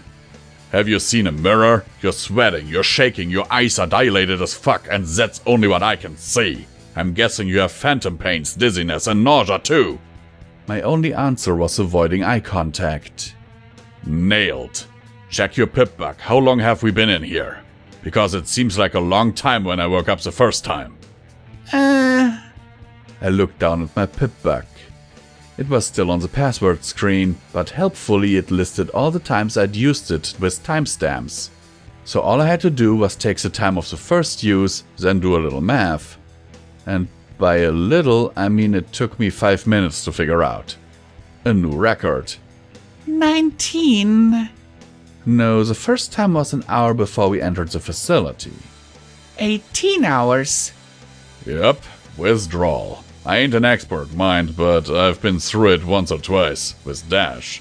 Have you seen a mirror? You're sweating, you're shaking, your eyes are dilated as fuck, and that's only what I can see. I'm guessing you have phantom pains, dizziness, and nausea too. My only answer was avoiding eye contact. Nailed. Check your pip buck. How long have we been in here? Because it seems like a long time when I woke up the first time. I looked down at my pip buck. It was still on the password screen, but helpfully it listed all the times I'd used it with timestamps. So all I had to do was take the time of the first use, then do a little math. And by a little, I mean it took me 5 minutes to figure out. A new record. 19. No, the first time was an hour before we entered the facility. 18 hours. Yep, Withdrawal. I ain't an expert, mind, but I've been through it once or twice, with Dash.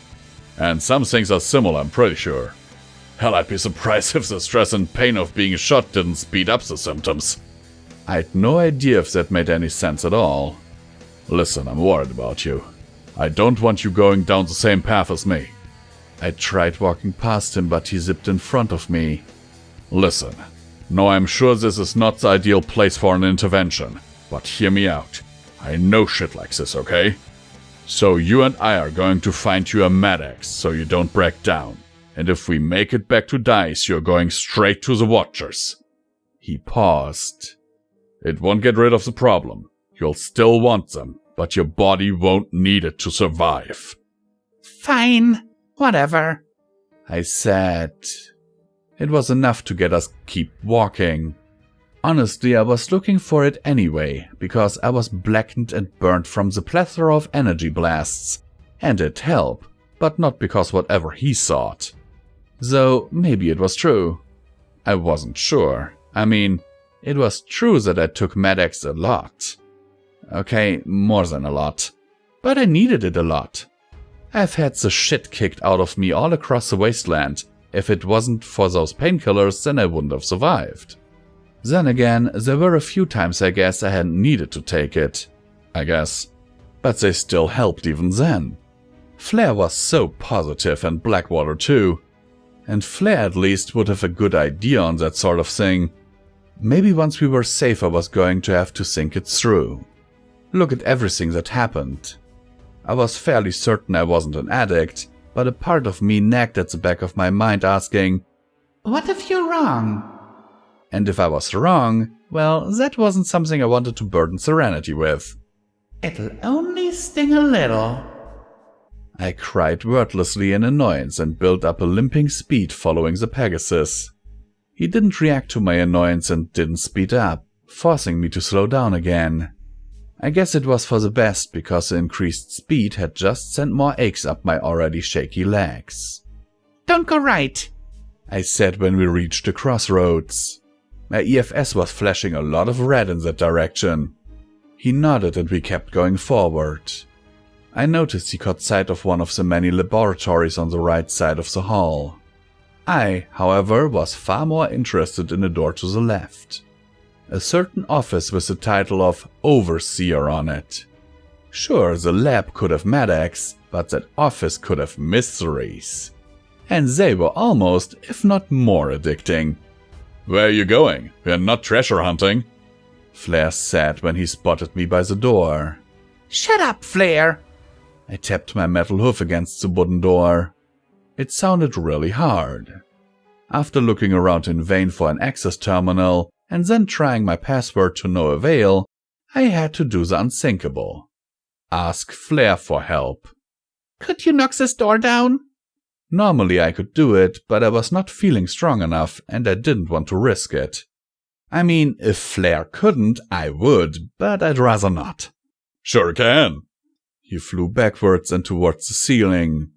And some things are similar, I'm pretty sure. Hell, I'd be surprised if the stress and pain of being shot didn't speed up the symptoms. I had no idea if that made any sense at all. Listen, I'm worried about you. I don't want you going down the same path as me. I tried walking past him, but he zipped in front of me. Listen, no, I'm sure this is not the ideal place for an intervention, but hear me out. I know shit like this, okay? So you and I are going to find you a medics so you don't break down. And if we make it back to Dice, you're going straight to the Watchers. He paused. It won't get rid of the problem. You'll still want them, but your body won't need it to survive. Fine. Whatever. I said. It was enough to get us keep walking. Honestly, I was looking for it anyway, because I was blackened and burnt from the plethora of energy blasts. And it helped, but not because whatever he sought. Though, maybe it was true. I wasn't sure. I mean, it was true that I took Med-X a lot. Okay, more than a lot. But I needed it a lot. I've had the shit kicked out of me all across the wasteland. If it wasn't for those painkillers, then I wouldn't have survived. Then again, there were a few times I guess I hadn't needed to take it. I guess. But they still helped even then. Flair was so positive, and Blackwater too. And Flair at least would have a good idea on that sort of thing. Maybe once we were safe I was going to have to think it through. Look at everything that happened. I was fairly certain I wasn't an addict, but a part of me nagged at the back of my mind asking, What if you're wrong? and if I was wrong, well, that wasn't something I wanted to burden Serenity with. It'll only sting a little. I cried wordlessly in annoyance and built up a limping speed following the Pegasus. He didn't react to my annoyance and didn't speed up, forcing me to slow down again. I guess it was for the best because the increased speed had just sent more aches up my already shaky legs. Don't go right, I said when we reached the crossroads. My EFS was flashing a lot of red in that direction. He nodded and we kept going forward. I noticed he caught sight of one of the many laboratories on the right side of the hall. I, however, was far more interested in the door to the left. A certain office with the title of Overseer on it. Sure, the lab could have medics, but that office could have mysteries. And they were almost, if not more, addicting. Where are you going? We're not treasure hunting. Flair said when he spotted me by the door. Shut up, Flair! I tapped my metal hoof against the wooden door. It sounded really hard. After looking around in vain for an access terminal, and then trying my password to no avail, I had to do the unthinkable. Ask Flair for help. Could you knock this door down? Normally I could do it, but I was not feeling strong enough and I didn't want to risk it. I mean, if Flair couldn't, I would, but I'd rather not. Sure can. He flew backwards and towards the ceiling.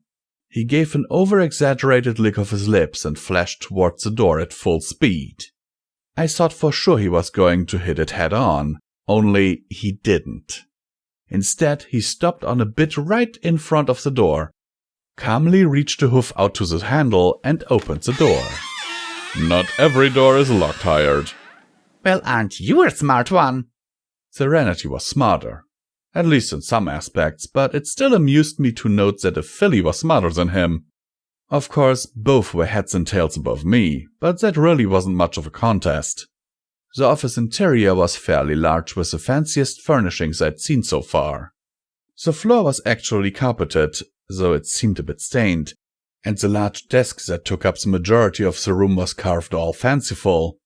He gave an over-exaggerated lick of his lips and flashed towards the door at full speed. I thought for sure he was going to hit it head-on, only he didn't. Instead, he stopped on a bit right in front of the door, calmly reached the hoof out to the handle and opened the door. Not every door is locked, hired. Well, aren't you a smart one? Serenity was smarter. At least in some aspects, but it still amused me to note that a filly was smarter than him. Of course, both were heads and tails above me, but that really wasn't much of a contest. The office interior was fairly large with the fanciest furnishings I'd seen so far. The floor was actually carpeted, though it seemed a bit stained, and the large desk that took up the majority of the room was carved all fanciful.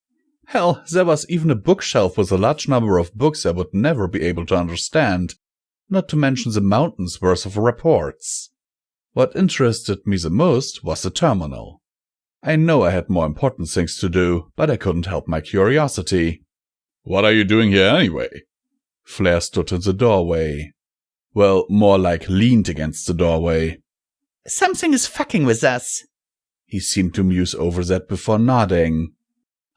Hell, there was even a bookshelf with a large number of books I would never be able to understand, not to mention the mountains worth of reports. What interested me the most was the terminal. I know I had more important things to do, but I couldn't help my curiosity. What are you doing here anyway? Flair stood in the doorway. Well, more like leaned against the doorway. Something is fucking with us. He seemed to muse over that before nodding.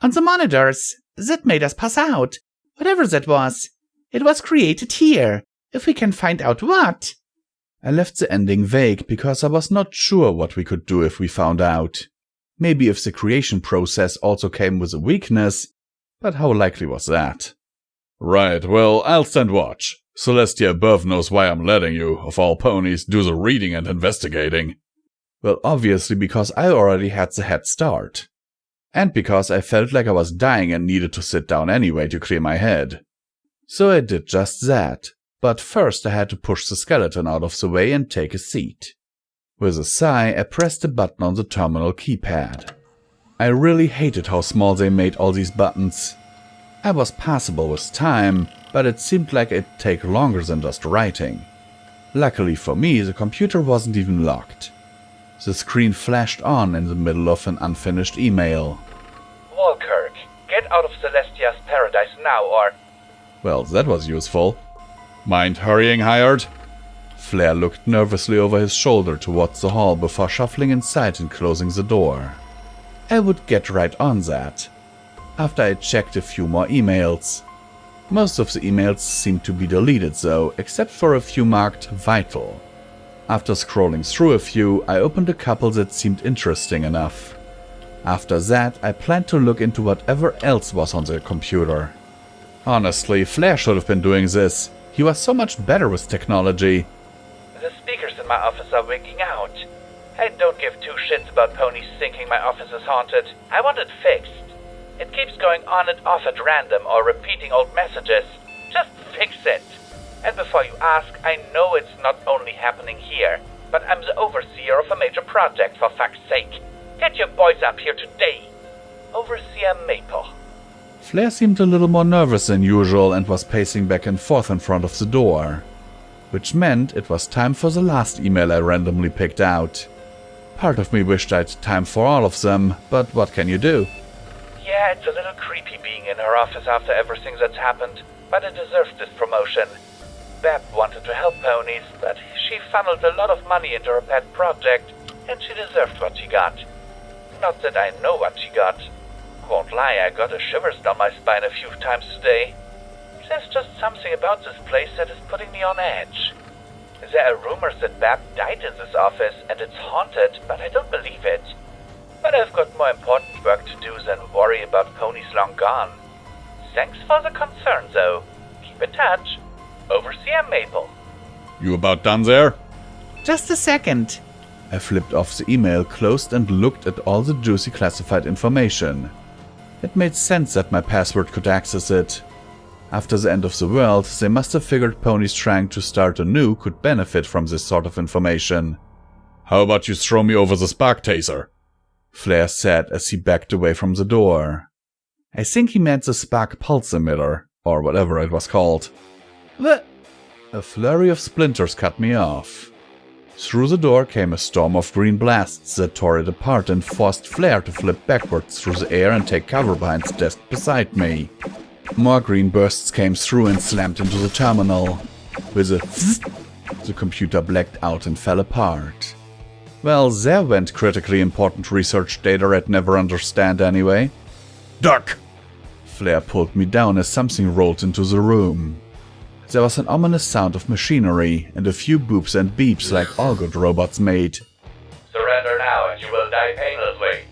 On the monitors, that made us pass out. Whatever that was. It was created here. If we can find out what. I left the ending vague because I was not sure what we could do if we found out. Maybe if the creation process also came with a weakness, but how likely was that? Right, well, I'll stand watch. Celestia above knows why I'm letting you, of all ponies, do the reading and investigating. Well, obviously because I already had the head start. And because I felt like I was dying and needed to sit down anyway to clear my head. So I did just that, but first I had to push the skeleton out of the way and take a seat. With a sigh, I pressed a button on the terminal keypad. I really hated how small they made all these buttons. I was passable with time, but it seemed like it'd take longer than just writing. Luckily for me, the computer wasn't even locked. The screen flashed on in the middle of an unfinished email. Walkirk, get out of Celestia's paradise now or... Well, that was useful. Mind hurrying, hired? Flair looked nervously over his shoulder towards the hall before shuffling inside and closing the door. I would get right on that. After I checked a few more emails. Most of the emails seemed to be deleted though, except for a few marked vital. After scrolling through a few, I opened a couple that seemed interesting enough. After that, I planned to look into whatever else was on the computer. Honestly, Flair should have been doing this. He was so much better with technology. The speakers in my office are wigging out. I don't give two shits about ponies thinking my office is haunted. I want it fixed. It keeps going on and off at random or repeating old messages. Just fix it. And before you ask, I know it's not only happening here, but I'm the overseer of a major project, for fuck's sake. Get your boys up here today. Overseer Maple. Flair seemed a little more nervous than usual and was pacing back and forth in front of the door. Which meant it was time for the last email I randomly picked out. Part of me wished I'd time for all of them, but what can you do? Yeah, it's a little creepy being in her office after everything that's happened, but it deserves this promotion. Bap wanted to help ponies, but she funneled a lot of money into her pet project, and she deserved what she got. Not that I know what she got. Won't lie, I got a shivers down my spine a few times today. There's just something about this place that is putting me on edge. There are rumors that Bap died in this office, and it's haunted, but I don't believe it. But I've got more important work to do than worry about ponies long gone. Thanks for the concern, though. Keep in touch. Overseer Maple. You about done there? Just a second. I flipped off the email, closed and looked at all the juicy classified information. It made sense that my password could access it. After the end of the world, they must have figured ponies trying to start anew could benefit from this sort of information. How about you throw me over the spark taser? Flair said as he backed away from the door. I think he meant the spark pulse emitter, or whatever it was called. What? A flurry of splinters cut me off. Through the door came a storm of green blasts that tore it apart and forced Flair to flip backwards through the air and take cover behind the desk beside me. More green bursts came through and slammed into the terminal. With a the computer blacked out and fell apart. Well, there went critically important research data I'd never understand anyway. Duck! Flair pulled me down as something rolled into the room. There was an ominous sound of machinery and a few boops and beeps like all good robots made. Surrender now and you will die painlessly.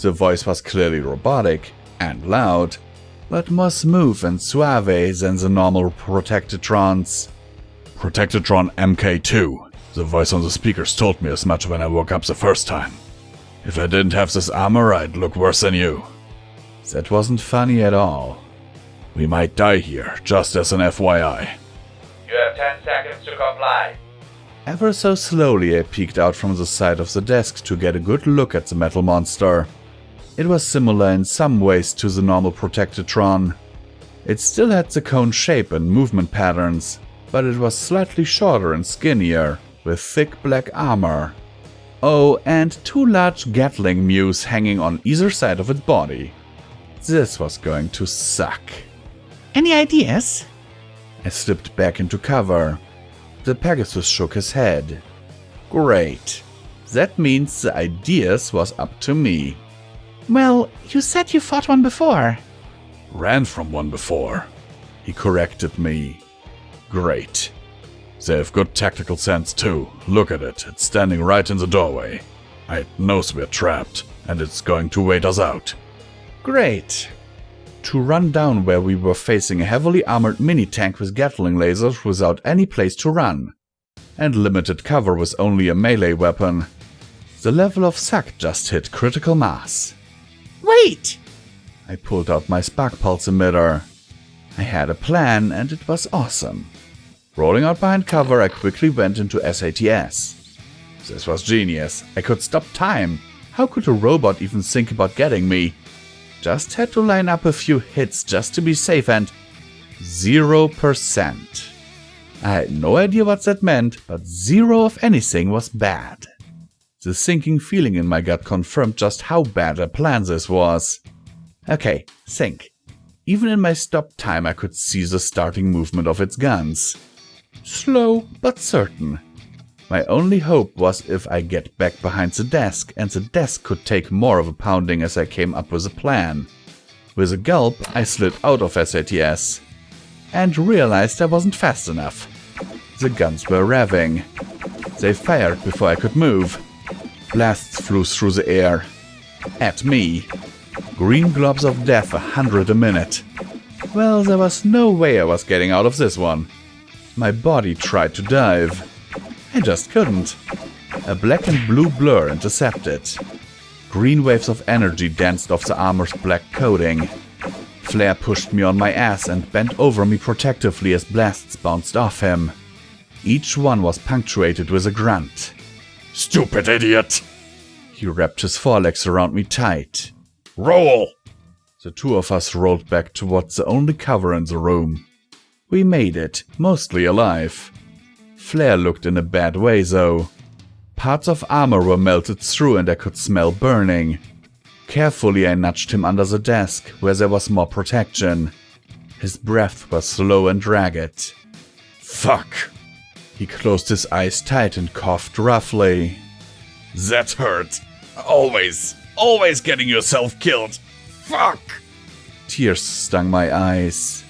The voice was clearly robotic and loud, but more smooth and suave than the normal Protectrons. Protectron MK2. The voice on the speakers told me as much when I woke up the first time. If I didn't have this armor, I'd look worse than you. That wasn't funny at all. We might die here, just as an FYI. You have 10 seconds to comply. Ever so slowly I peeked out from the side of the desk to get a good look at the metal monster. It was similar in some ways to the normal Protectron. It still had the cone shape and movement patterns, but it was slightly shorter and skinnier, with thick black armor. Oh, and 2 large Gatling mews hanging on either side of its body. This was going to suck. Any ideas? I slipped back into cover. The Pegasus shook his head. Great. That means the ideas was up to me. Well, you said you fought one before. Ran from one before. He corrected me. Great. They have good tactical sense too. Look at it. It's standing right in the doorway. It knows we're trapped, and it's going to wait us out. Great. To run down where we were facing a heavily armored mini-tank with Gatling lasers without any place to run. And limited cover with only a melee weapon. The level of suck just hit critical mass. Wait! I pulled out my spark pulse emitter. I had a plan and it was awesome. Rolling out behind cover, I quickly went into SATS. This was genius. I could stop time. How could a robot even think about getting me? Just had to line up a few hits just to be safe and 0%. I had no idea what that meant, but 0 of anything was bad. The sinking feeling in my gut confirmed just how bad a plan this was. Okay, think. Even in my stop time I could see the starting movement of its guns. Slow, but certain. My only hope was if I get back behind the desk, and the desk could take more of a pounding as I came up with a plan. With a gulp, I slid out of SATS. And realized I wasn't fast enough. The guns were revving. They fired before I could move. Blasts flew through the air. At me. Green globs of death 100 a minute. Well, there was no way I was getting out of this one. My body tried to dive. I just couldn't. A black and blue blur intercepted. Green waves of energy danced off the armor's black coating. Flair pushed me on my ass and bent over me protectively as blasts bounced off him. Each one was punctuated with a grunt. Stupid idiot! He wrapped his forelegs around me tight. Roll! The two of us rolled back towards the only cover in the room. We made it, mostly alive. Flair looked in a bad way though. Parts of armor were melted through and I could smell burning. Carefully I nudged him under the desk, where there was more protection. His breath was slow and ragged. Fuck! He closed his eyes tight and coughed roughly. That hurt. Always getting yourself killed. Fuck! Tears stung my eyes.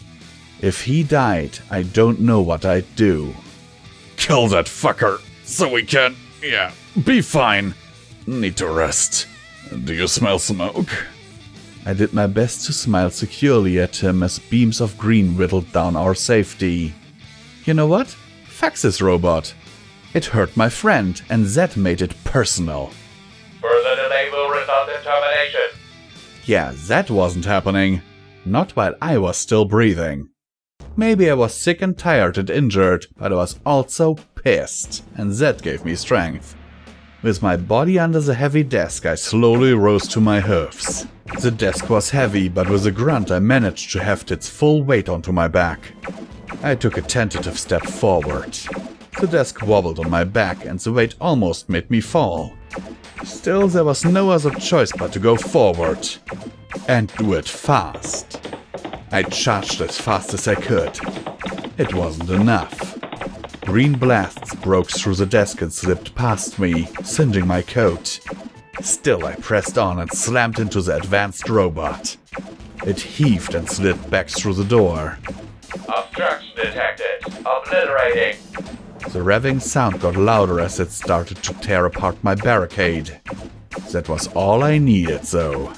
If he died, I don't know what I'd do. Kill that fucker, so we can, be fine. Need to rest. Do you smell smoke? I did my best to smile securely at him as beams of green whittled down our safety. You know what? Fuck this robot. It hurt my friend, and that made it personal. Further delay will result in termination. Yeah, that wasn't happening. Not while I was still breathing. Maybe I was sick and tired and injured, but I was also pissed, and that gave me strength. With my body under the heavy desk, I slowly rose to my hoofs. The desk was heavy, but with a grunt I managed to heft its full weight onto my back. I took a tentative step forward. The desk wobbled on my back, and the weight almost made me fall. Still, there was no other choice but to go forward. And do it fast. I charged as fast as I could. It wasn't enough. Green blasts broke through the desk and slipped past me, singeing my coat. Still, I pressed on and slammed into the advanced robot. It heaved and slid back through the door. Obstruction detected. Obliterating. The revving sound got louder as it started to tear apart my barricade. That was all I needed, though.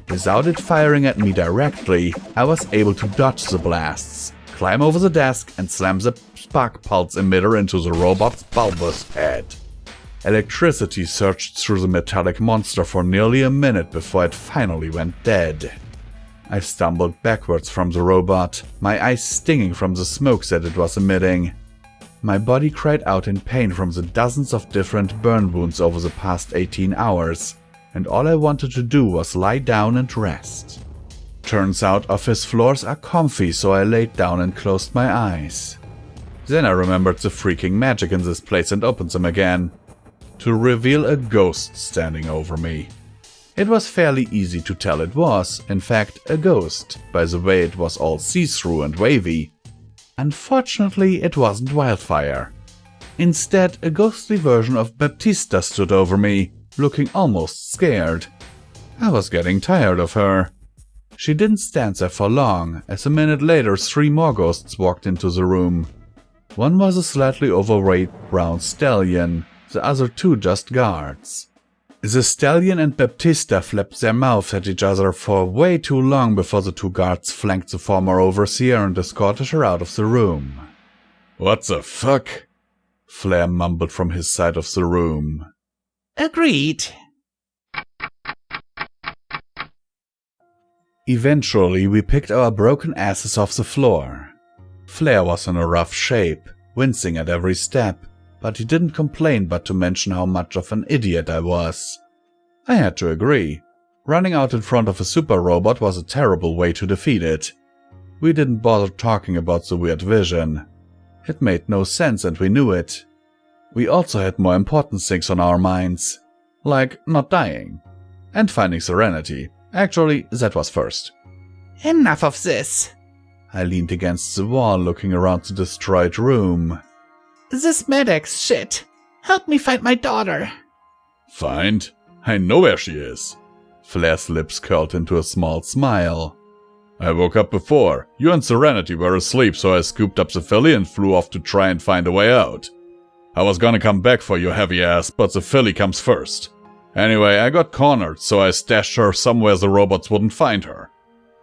Without it firing at me directly, I was able to dodge the blasts, climb over the desk, and slam the spark pulse emitter into the robot's bulbous head. Electricity surged through the metallic monster for nearly a minute before it finally went dead. I stumbled backwards from the robot, my eyes stinging from the smoke that it was emitting. My body cried out in pain from the dozens of different burn wounds over the past 18 hours. And all I wanted to do was lie down and rest. Turns out office floors are comfy, so I laid down and closed my eyes. Then I remembered the freaking magic in this place and opened them again, to reveal a ghost standing over me. It was fairly easy to tell it was, in fact, a ghost, by the way it was all see-through and wavy. Unfortunately, it wasn't Wildfire. Instead, a ghostly version of Baptista stood over me, looking almost scared. I was getting tired of her. She didn't stand there for long, as a minute later 3 more ghosts walked into the room. One was a slightly overweight brown stallion, the other 2 just guards. The stallion and Baptista flapped their mouths at each other for way too long before the 2 guards flanked the former overseer and escorted her out of the room. What the fuck? Flair mumbled from his side of the room. Agreed. Eventually, we picked our broken asses off the floor. Flair was in a rough shape, wincing at every step, but he didn't complain but to mention how much of an idiot I was. I had to agree. Running out in front of a super robot was a terrible way to defeat it. We didn't bother talking about the weird vision. It made no sense and we knew it. We also had more important things on our minds, like not dying, and finding serenity. Actually, that was first. Enough of this. I leaned against the wall, looking around the destroyed room. This medic's shit. Help me find my daughter. Find? I know where she is. Flair's lips curled into a small smile. I woke up before. You and Serenity were asleep, so I scooped up the filly and flew off to try and find a way out. I was gonna come back for your heavy ass, but the filly comes first. Anyway, I got cornered, so I stashed her somewhere the robots wouldn't find her.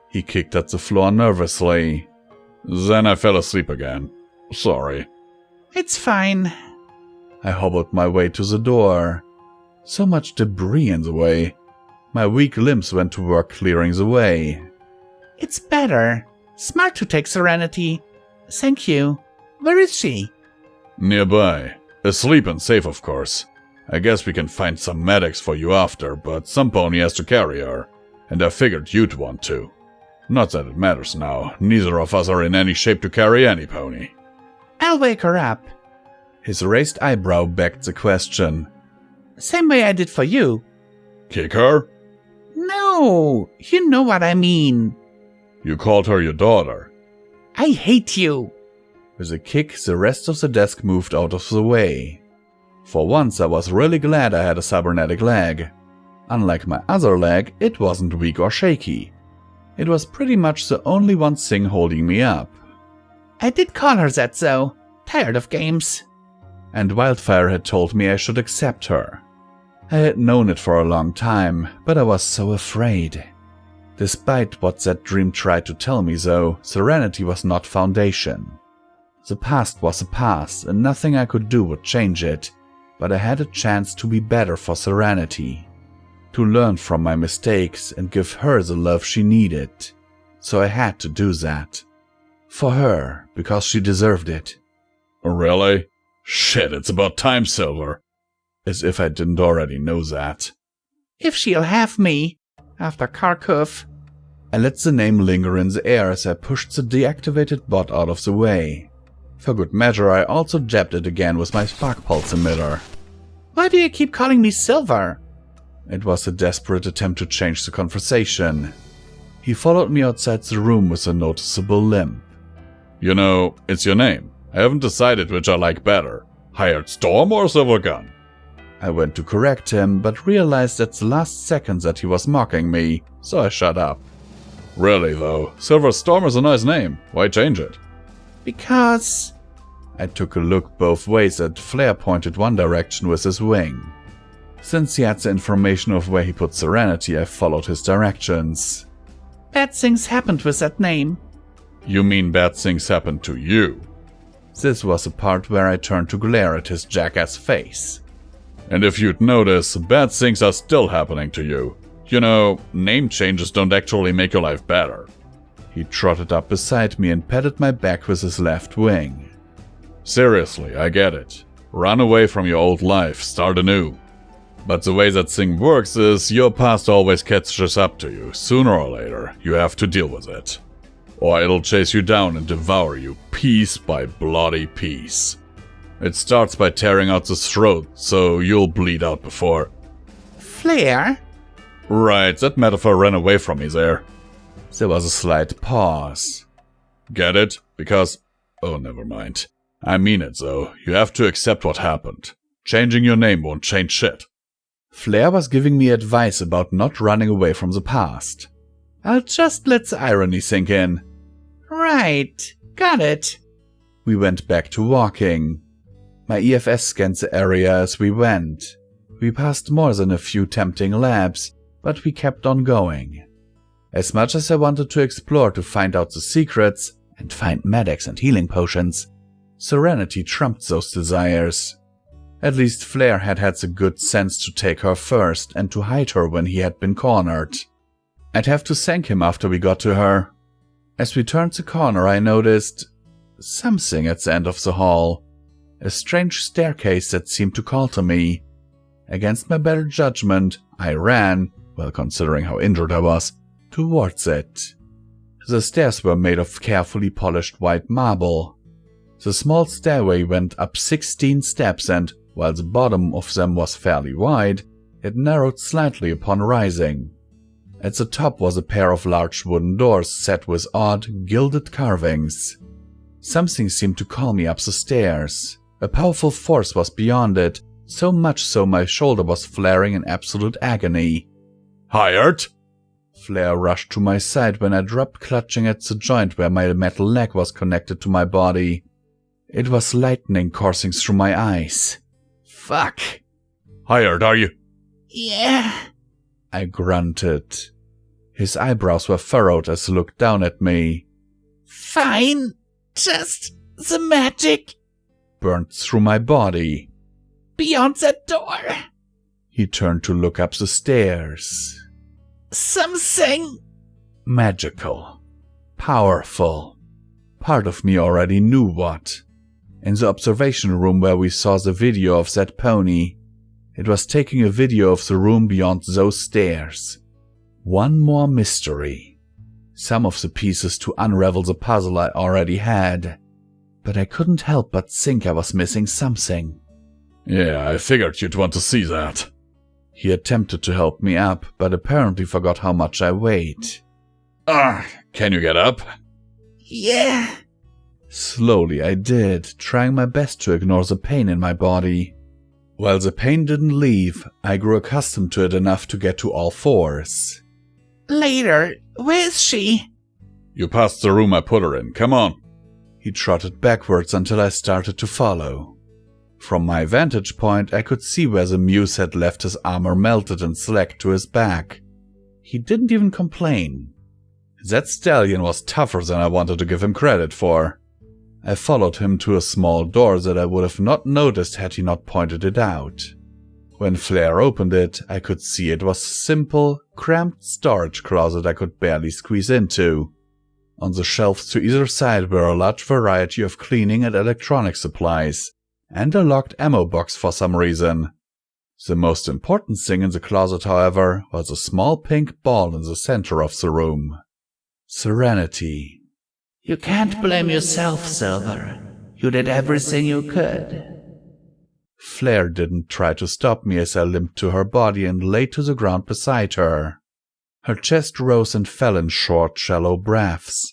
He kicked at the floor nervously. Then I fell asleep again. Sorry. It's fine. I hobbled my way to the door. So much debris in the way. My weak limbs went to work clearing the way. It's better. Smart to take Serenity. Thank you. Where is she? Nearby. Asleep and safe, of course. I guess we can find some medics for you after, but some pony has to carry her. And I figured you'd want to. Not that it matters now, neither of us are in any shape to carry any pony. I'll wake her up. His raised eyebrow begged the question. Same way I did for you. Kick her? No, you know what I mean. You called her your daughter. I hate you. With a kick, the rest of the desk moved out of the way. For once, I was really glad I had a cybernetic leg. Unlike my other leg, it wasn't weak or shaky. It was pretty much the only one thing holding me up. I did call her that though. Tired of games. And Wildfire had told me I should accept her. I had known it for a long time, but I was so afraid. Despite what that dream tried to tell me though, serenity was not foundation. The past was a past, and nothing I could do would change it, but I had a chance to be better for serenity. To learn from my mistakes and give her the love she needed. So I had to do that. For her, because she deserved it. Really? Shit, it's about time, Silver. As if I didn't already know that. If she'll have me, after Kharkov. I let the name linger in the air as I pushed the deactivated bot out of the way. For good measure, I also jabbed it again with my spark pulse emitter. Why do you keep calling me Silver? It was a desperate attempt to change the conversation. He followed me outside the room with a noticeable limp. You know, it's your name. I haven't decided which I like better. Hired Storm or Silver Gun? I went to correct him, but realized at the last second that he was mocking me, so I shut up. Really though, Silver Storm is a nice name. Why change it? Because... I took a look both ways and Flare pointed one direction with his wing. Since he had the information of where he put Serenity, I followed his directions. Bad things happened with that name. You mean bad things happened to you? This was the part where I turned to glare at his jackass face. And if you'd notice, bad things are still happening to you. You know, name changes don't actually make your life better. He trotted up beside me and patted my back with his left wing. Seriously, I get it. Run away from your old life, start anew. But the way that thing works is your past always catches up to you. Sooner or later, you have to deal with it. Or it'll chase you down and devour you piece by bloody piece. It starts by tearing out the throat, so you'll bleed out before. Flare? Right, that metaphor ran away from me there. There was a slight pause. Get it? Because... oh, never mind. I mean it though, you have to accept what happened. Changing your name won't change shit. Flare was giving me advice about not running away from the past. I'll just let the irony sink in. Right, got it. We went back to walking. My EFS scanned the area as we went. We passed more than a few tempting labs, but we kept on going. As much as I wanted to explore to find out the secrets, and find medics and healing potions, Serenity trumped those desires. At least Flare had the good sense to take her first and to hide her when he had been cornered. I'd have to thank him after we got to her. As we turned the corner, I noticed something at the end of the hall. A strange staircase that seemed to call to me. Against my better judgment, I ran, well considering how injured I was, towards it. The stairs were made of carefully polished white marble. The small stairway went up 16 steps and, while the bottom of them was fairly wide, it narrowed slightly upon rising. At the top was a pair of large wooden doors set with odd, gilded carvings. Something seemed to call me up the stairs. A powerful force was beyond it, so much so my shoulder was flaring in absolute agony. Hired? Flare rushed to my side when I dropped clutching at the joint where my metal leg was connected to my body. It was lightning coursing through my eyes. Fuck! Hired, are you? Yeah. I grunted. His eyebrows were furrowed as he looked down at me. Fine. Just the magic burned through my body. Beyond that door. He turned to look up the stairs. Something magical. Powerful. Part of me already knew what. In the observation room where we saw the video of that pony. It was taking a video of the room beyond those stairs. One more mystery. Some of the pieces to unravel the puzzle I already had, but I couldn't help but think I was missing something. Yeah, I figured you'd want to see that. He attempted to help me up, but apparently forgot how much I weighed. Can you get up? Yeah. Slowly I did, trying my best to ignore the pain in my body. While the pain didn't leave, I grew accustomed to it enough to get to all fours. Later, where's she? You passed the room I put her in, come on. He trotted backwards until I started to follow. From my vantage point, I could see where the muse had left his armor melted and slack to his back. He didn't even complain. That stallion was tougher than I wanted to give him credit for. I followed him to a small door that I would have not noticed had he not pointed it out. When Flair opened it, I could see it was a simple, cramped storage closet I could barely squeeze into. On the shelves to either side were a large variety of cleaning and electronic supplies, and a locked ammo box for some reason. The most important thing in the closet, however, was a small pink ball in the center of the room. Serenity. You can't blame yourself, Silver. You did everything you could. Flair didn't try to stop me as I limped to her body and lay to the ground beside her. Her chest rose and fell in short, shallow breaths.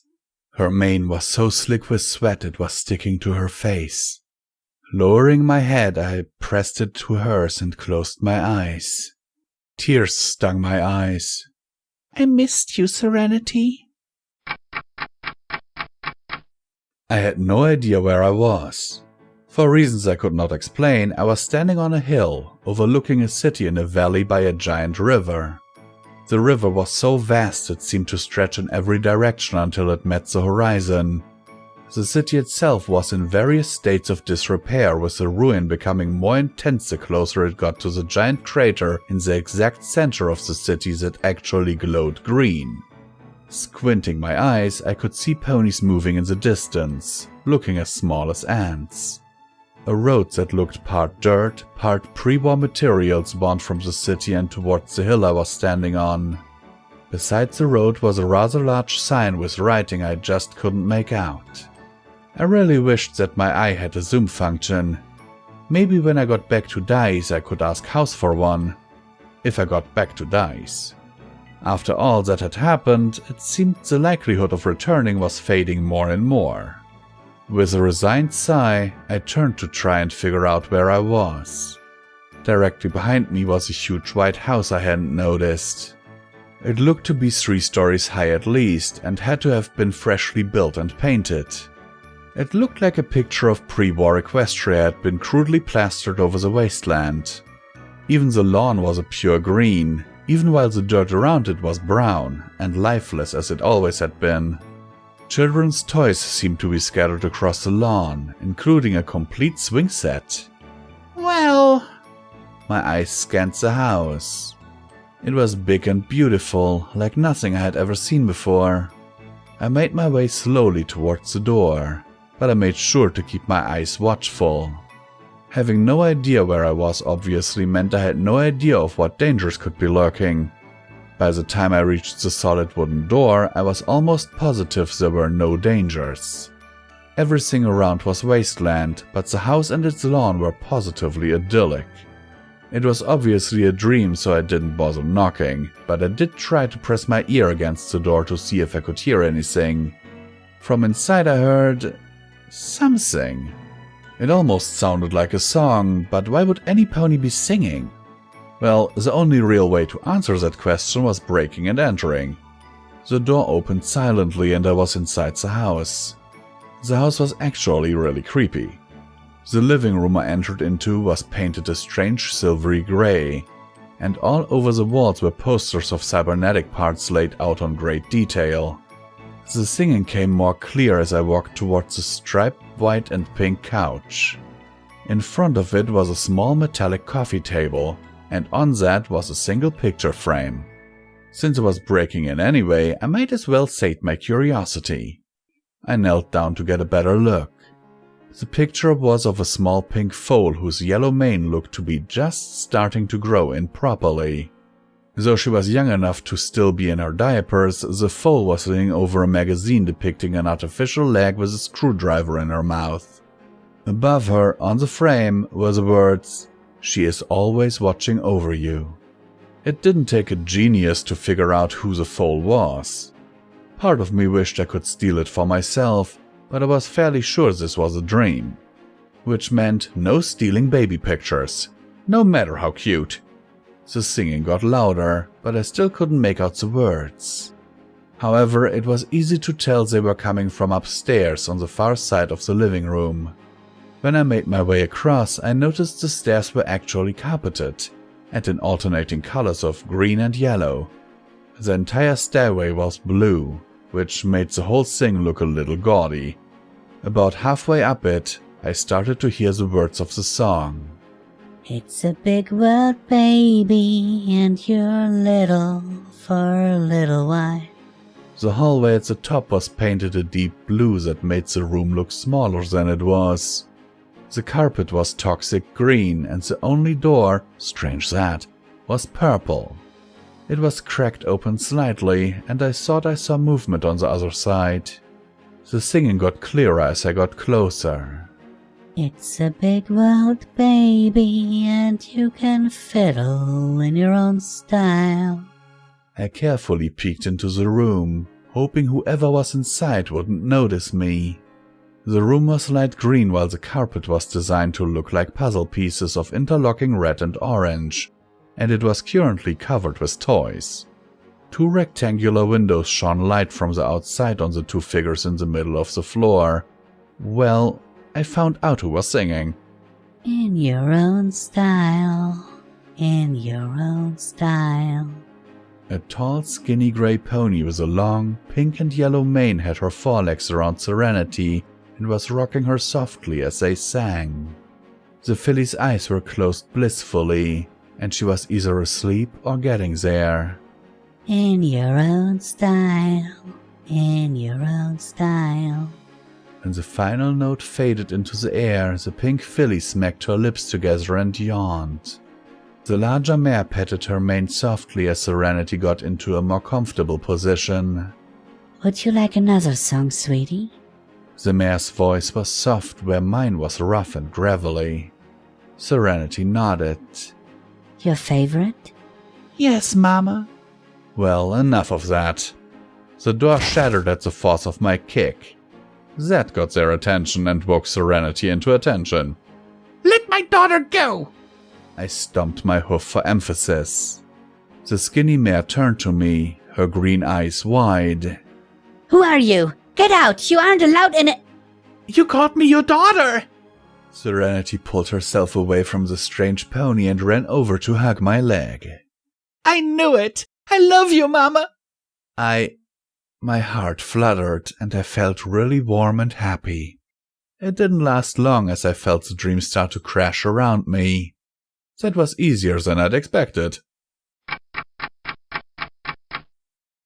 Her mane was so slick with sweat it was sticking to her face. Lowering my head, I pressed it to hers and closed my eyes. Tears stung my eyes. I missed you, Serenity. I had no idea where I was. For reasons I could not explain, I was standing on a hill, overlooking a city in a valley by a giant river. The river was so vast it seemed to stretch in every direction until it met the horizon. The city itself was in various states of disrepair, with the ruin becoming more intense the closer it got to the giant crater in the exact center of the city that actually glowed green. Squinting my eyes, I could see ponies moving in the distance, looking as small as ants. A road that looked part dirt, part pre-war materials wound from the city and towards the hill I was standing on. Beside the road was a rather large sign with writing I just couldn't make out. I really wished that my eye had a zoom function. Maybe when I got back to Thiese I could ask House for one. If I got back to Thiese. After all that had happened, it seemed the likelihood of returning was fading more and more. With a resigned sigh, I turned to try and figure out where I was. Directly behind me was a huge white house I hadn't noticed. It looked to be 3 stories high at least, and had to have been freshly built and painted. It looked like a picture of pre-war Equestria had been crudely plastered over the wasteland. Even the lawn was a pure green, even while the dirt around it was brown and lifeless as it always had been. Children's toys seemed to be scattered across the lawn, including a complete swing set. Well... My eyes scanned the house. It was big and beautiful, like nothing I had ever seen before. I made my way slowly towards the door, but I made sure to keep my eyes watchful. Having no idea where I was obviously meant I had no idea of what dangers could be lurking. By the time I reached the solid wooden door, I was almost positive there were no dangers. Everything around was wasteland, but the house and its lawn were positively idyllic. It was obviously a dream, so I didn't bother knocking, but I did try to press my ear against the door to see if I could hear anything. From inside I heard... something. It almost sounded like a song, but why would any pony be singing? Well, the only real way to answer that question was breaking and entering. The door opened silently and I was inside the house. The house was actually really creepy. The living room I entered into was painted a strange silvery gray, and all over the walls were posters of cybernetic parts laid out on great detail. The singing came more clear as I walked towards the striped white and pink couch. In front of it was a small metallic coffee table, and on that was a single picture frame. Since I was breaking in anyway, I might as well sate my curiosity. I knelt down to get a better look. The picture was of a small pink foal whose yellow mane looked to be just starting to grow in properly. Though she was young enough to still be in her diapers, the foal was leaning over a magazine depicting an artificial leg with a screwdriver in her mouth. Above her, on the frame, were the words, "She is always watching over you." It didn't take a genius to figure out who the foal was. Part of me wished I could steal it for myself, but I was fairly sure this was a dream. Which meant no stealing baby pictures, no matter how cute. The singing got louder, but I still couldn't make out the words. However, it was easy to tell they were coming from upstairs on the far side of the living room. When I made my way across, I noticed the stairs were actually carpeted, and in alternating colors of green and yellow. The entire stairway was blue, which made the whole thing look a little gaudy. About halfway up it, I started to hear the words of the song. It's a big world, baby, and you're little for a little while. The hallway at the top was painted a deep blue that made the room look smaller than it was. The carpet was toxic green, and the only door, strange that, was purple. It was cracked open slightly, and I thought I saw movement on the other side. The singing got clearer as I got closer. It's a big world, baby, and you can fiddle in your own style. I carefully peeked into the room, hoping whoever was inside wouldn't notice me. The room was light green while the carpet was designed to look like puzzle pieces of interlocking red and orange, and it was currently covered with toys. 2 rectangular windows shone light from the outside on the 2 figures in the middle of the floor. Well, I found out who was singing. In your own style, in your own style. A tall, skinny grey pony with a long, pink and yellow mane had her forelegs around Serenity and was rocking her softly as they sang. The filly's eyes were closed blissfully, and she was either asleep or getting there. In your own style, in your own style. When the final note faded into the air, the pink filly smacked her lips together and yawned. The larger mare patted her mane softly as Serenity got into a more comfortable position. Would you like another song, sweetie? The mare's voice was soft where mine was rough and gravelly. Serenity nodded. Your favorite? Yes, Mama. Well, enough of that. The door shattered at the force of my kick. That got their attention and woke Serenity into attention. Let my daughter go! I stomped my hoof for emphasis. The skinny mare turned to me, her green eyes wide. Who are you? Get out! You aren't allowed in it! You called me your daughter! Serenity pulled herself away from the strange pony and ran over to hug my leg. I knew it! I love you, Mama! My heart fluttered and I felt really warm and happy. It didn't last long as I felt the dream start to crash around me. That was easier than I'd expected.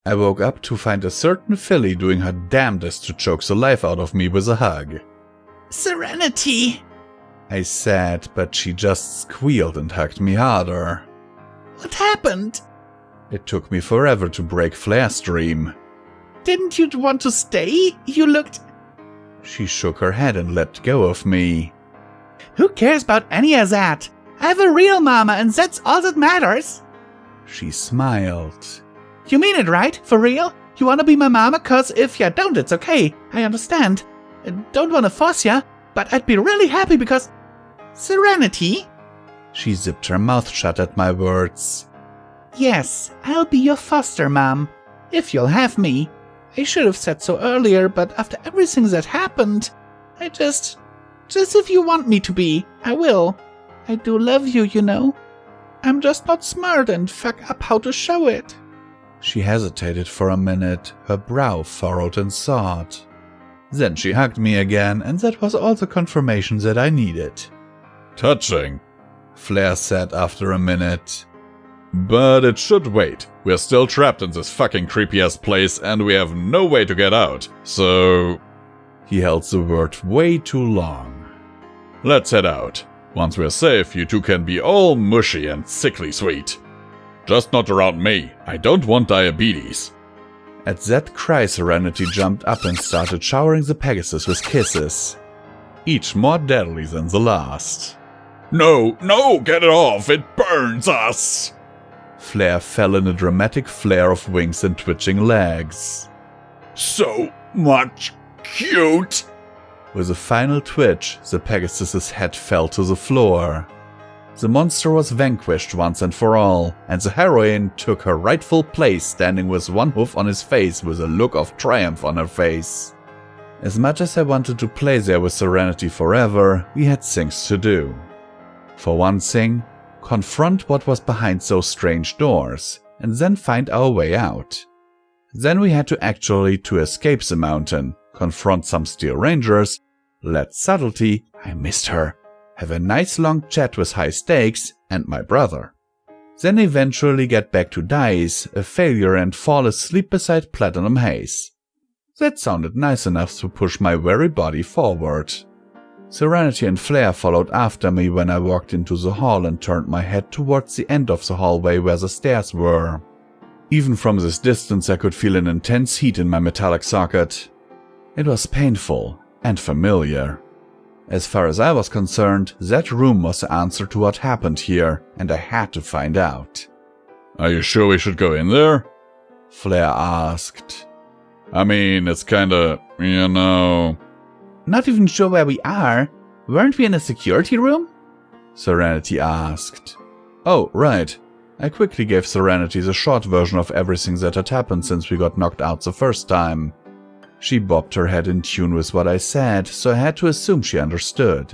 I woke up to find a certain filly doing her damnedest to choke the life out of me with a hug. Serenity! I said, but she just squealed and hugged me harder. What happened? It took me forever to break Flair's dream. Didn't you want to stay? You looked... She shook her head and let go of me. Who cares about any of that? I have a real mama and that's all that matters. She smiled. You mean it, right? For real? You wanna be my mama? Cause if you don't, it's okay. I understand. Don't wanna force ya, but I'd be really happy because... Serenity? She zipped her mouth shut at my words. Yes, I'll be your foster mom. If you'll have me. I should have said so earlier, but after everything that happened, I just if you want me to be, I will. I do love you, you know. I'm just not smart and fuck up how to show it. She hesitated for a minute, her brow furrowed in thought. Then she hugged me again, and that was all the confirmation that I needed. Touching, Flair said after a minute. But it should wait. We're still trapped in this fucking creepy-ass place and we have no way to get out, so... He held the word way too long. Let's head out. Once we're safe, you two can be all mushy and sickly sweet. Just not around me. I don't want diabetes. At that cry, Serenity jumped up and started showering the Pegasus with kisses, each more deadly than the last. No, get it off, it burns us! Flare fell in a dramatic flare of wings and twitching legs. So much cute! With a final twitch, the Pegasus's head fell to the floor. The monster was vanquished once and for all, and the heroine took her rightful place standing with one hoof on his face with a look of triumph on her face. As much as I wanted to play there with Serenity forever, we had things to do. For one thing, confront what was behind those strange doors, and then find our way out. Then we had to escape the mountain, confront some steel rangers, let Subtlety, I missed her, have a nice long chat with High Stakes and my brother. Then eventually get back to Thiese, a failure, and fall asleep beside Platinum Haze. That sounded nice enough to push my very body forward. Serenity and Flare followed after me when I walked into the hall and turned my head towards the end of the hallway where the stairs were. Even from this distance I could feel an intense heat in my metallic socket. It was painful and familiar. As far as I was concerned, that room was the answer to what happened here, and I had to find out. Are you sure we should go in there? Flare asked. I mean, it's kinda, Not even sure where we are. Weren't we in a security room? Serenity asked. Oh, right. I quickly gave Serenity the short version of everything that had happened since we got knocked out the first time. She bobbed her head in tune with what I said, so I had to assume she understood.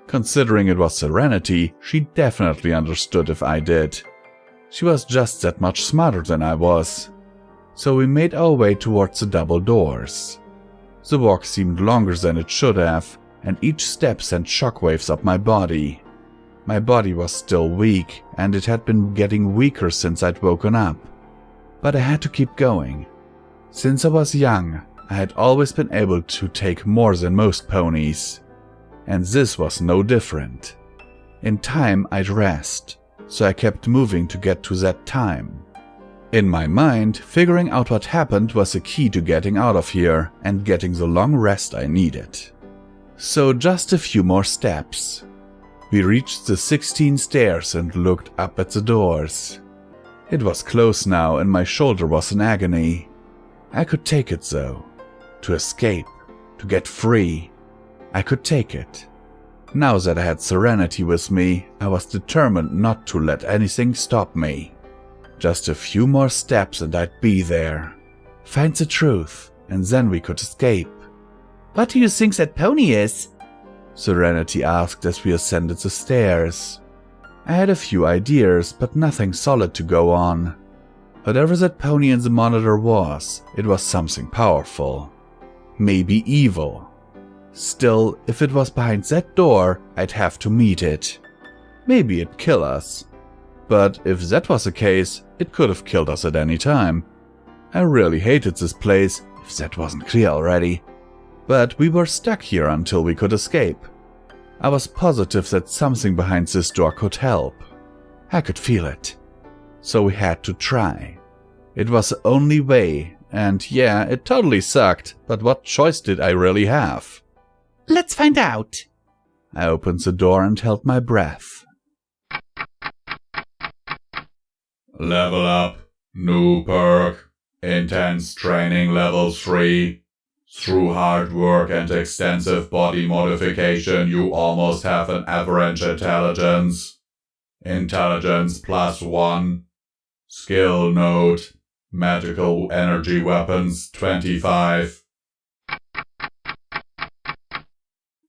Considering it was Serenity, she definitely understood if I did. She was just that much smarter than I was. So we made our way towards the double doors. The walk seemed longer than it should have, and each step sent shockwaves up my body. My body was still weak, and it had been getting weaker since I'd woken up. But I had to keep going. Since I was young, I had always been able to take more than most ponies. And this was no different. In time, I'd rest, so I kept moving to get to that time. In my mind, figuring out what happened was the key to getting out of here and getting the long rest I needed. So just a few more steps. We reached the 16 stairs and looked up at the doors. It was close now and my shoulder was in agony. I could take it though. To escape, to get free. I could take it. Now that I had Serenity with me, I was determined not to let anything stop me. Just a few more steps and I'd be there. Find the truth, and then we could escape. What do you think that pony is? Serenity asked as we ascended the stairs. I had a few ideas, but nothing solid to go on. Whatever that pony in the monitor was, it was something powerful. Maybe evil. Still, if it was behind that door, I'd have to meet it. Maybe it'd kill us. But if that was the case, it could have killed us at any time. I really hated this place, if that wasn't clear already. But we were stuck here until we could escape. I was positive that something behind this door could help. I could feel it. So we had to try. It was the only way, and yeah, it totally sucked, but what choice did I really have? Let's find out. I opened the door and held my breath. Level up. New perk. Intense training level 3. Through hard work and extensive body modification, you almost have an average intelligence. Intelligence +1. Skill node. Magical energy weapons 25.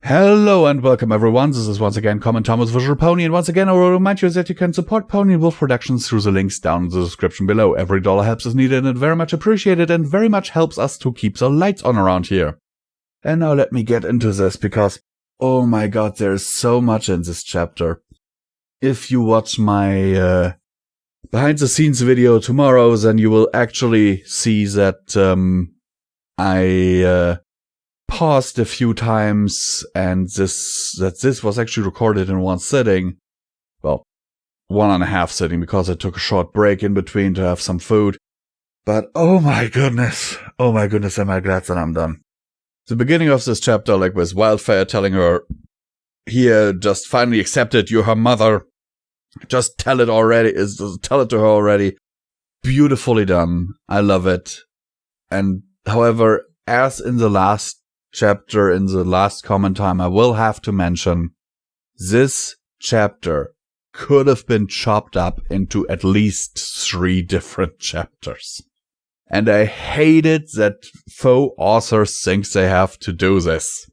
Hello and welcome everyone, this is once again Common Thomas Visual Pony, and once again I will remind you that you can support Pony&Wolf Productions through the links down in the description below. Every dollar helps is needed and very much appreciated and very much helps us to keep the lights on around here. And now let me get into this because, oh my god, there's so much in this chapter. If you watch my behind the scenes video tomorrow, then you will actually see that I paused a few times, and this was actually recorded in one sitting. Well, 1.5 sitting, because I took a short break in between to have some food. But oh my goodness, am I glad that I'm done. The beginning of this chapter, like with Wildfire telling her, here, just finally accept it, you're her mother. Just tell it to her already. Beautifully done. I love it. And however, as in the last chapter, in the last comment time, I will have to mention, this chapter could have been chopped up into at least 3 different chapters. And I hate it that faux authors think they have to do this.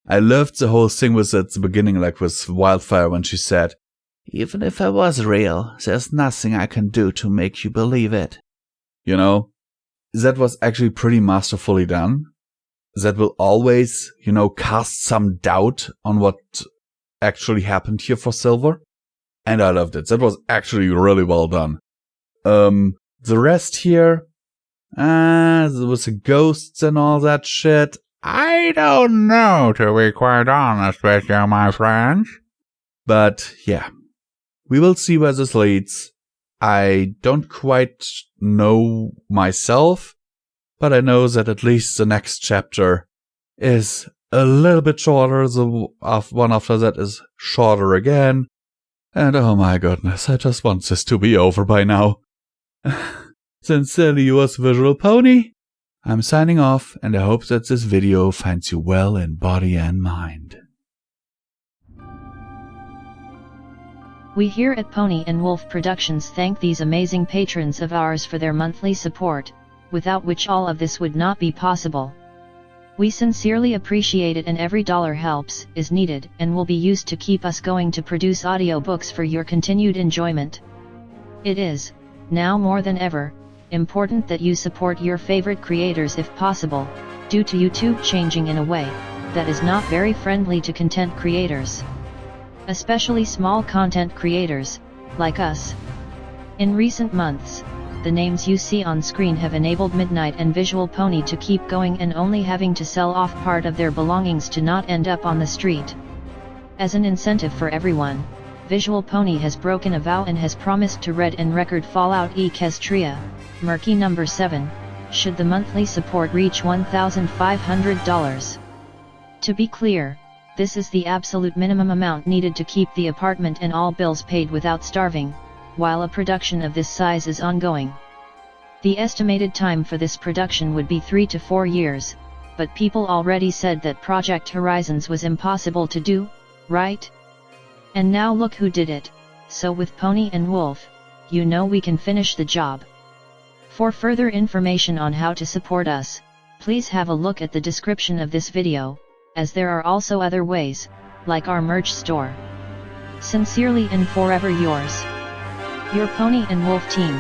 I loved the whole thing with at the beginning, like with Wildfire, when she said, "Even if I was real, there's nothing I can do to make you believe it." You know, that was actually pretty masterfully done. That will always, cast some doubt on what actually happened here for Silver. And I loved it. That was actually really well done. The rest here, there was the ghosts and all that shit. I don't know, to be quite honest with you, my friends. But yeah, we will see where this leads. I don't quite know myself, but I know that at least the next chapter is a little bit shorter. The one after that is shorter again. And oh my goodness, I just want this to be over by now. Sincerely yours, Visual Pony. I'm signing off, and I hope that this video finds you well in body and mind. We here at Pony&Wolf Productions thank these amazing patrons of ours for their monthly support, without which all of this would not be possible. We sincerely appreciate it, and every dollar helps, is needed, and will be used to keep us going to produce audiobooks for your continued enjoyment. It is, now more than ever, important that you support your favorite creators if possible, due to YouTube changing in a way that is not very friendly to content creators. Especially small content creators, like us. In recent months, the names you see on screen have enabled Midnight and Visual Pony to keep going and only having to sell off part of their belongings to not end up on the street. As an incentive for everyone, Visual Pony has broken a vow and has promised to read and record FalloutEquestria, Murky number 7, should the monthly support reach $1,500. To be clear, this is the absolute minimum amount needed to keep the apartment and all bills paid without starving, while a production of this size is ongoing. The estimated time for this production would be 3 to 4 years, but people already said that Project Horizons was impossible to do, right? And now look who did it, so with Pony&Wolf, you know we can finish the job. For further information on how to support us, please have a look at the description of this video, as there are also other ways, like our merch store. Sincerely and forever yours, your Pony&Wolf team.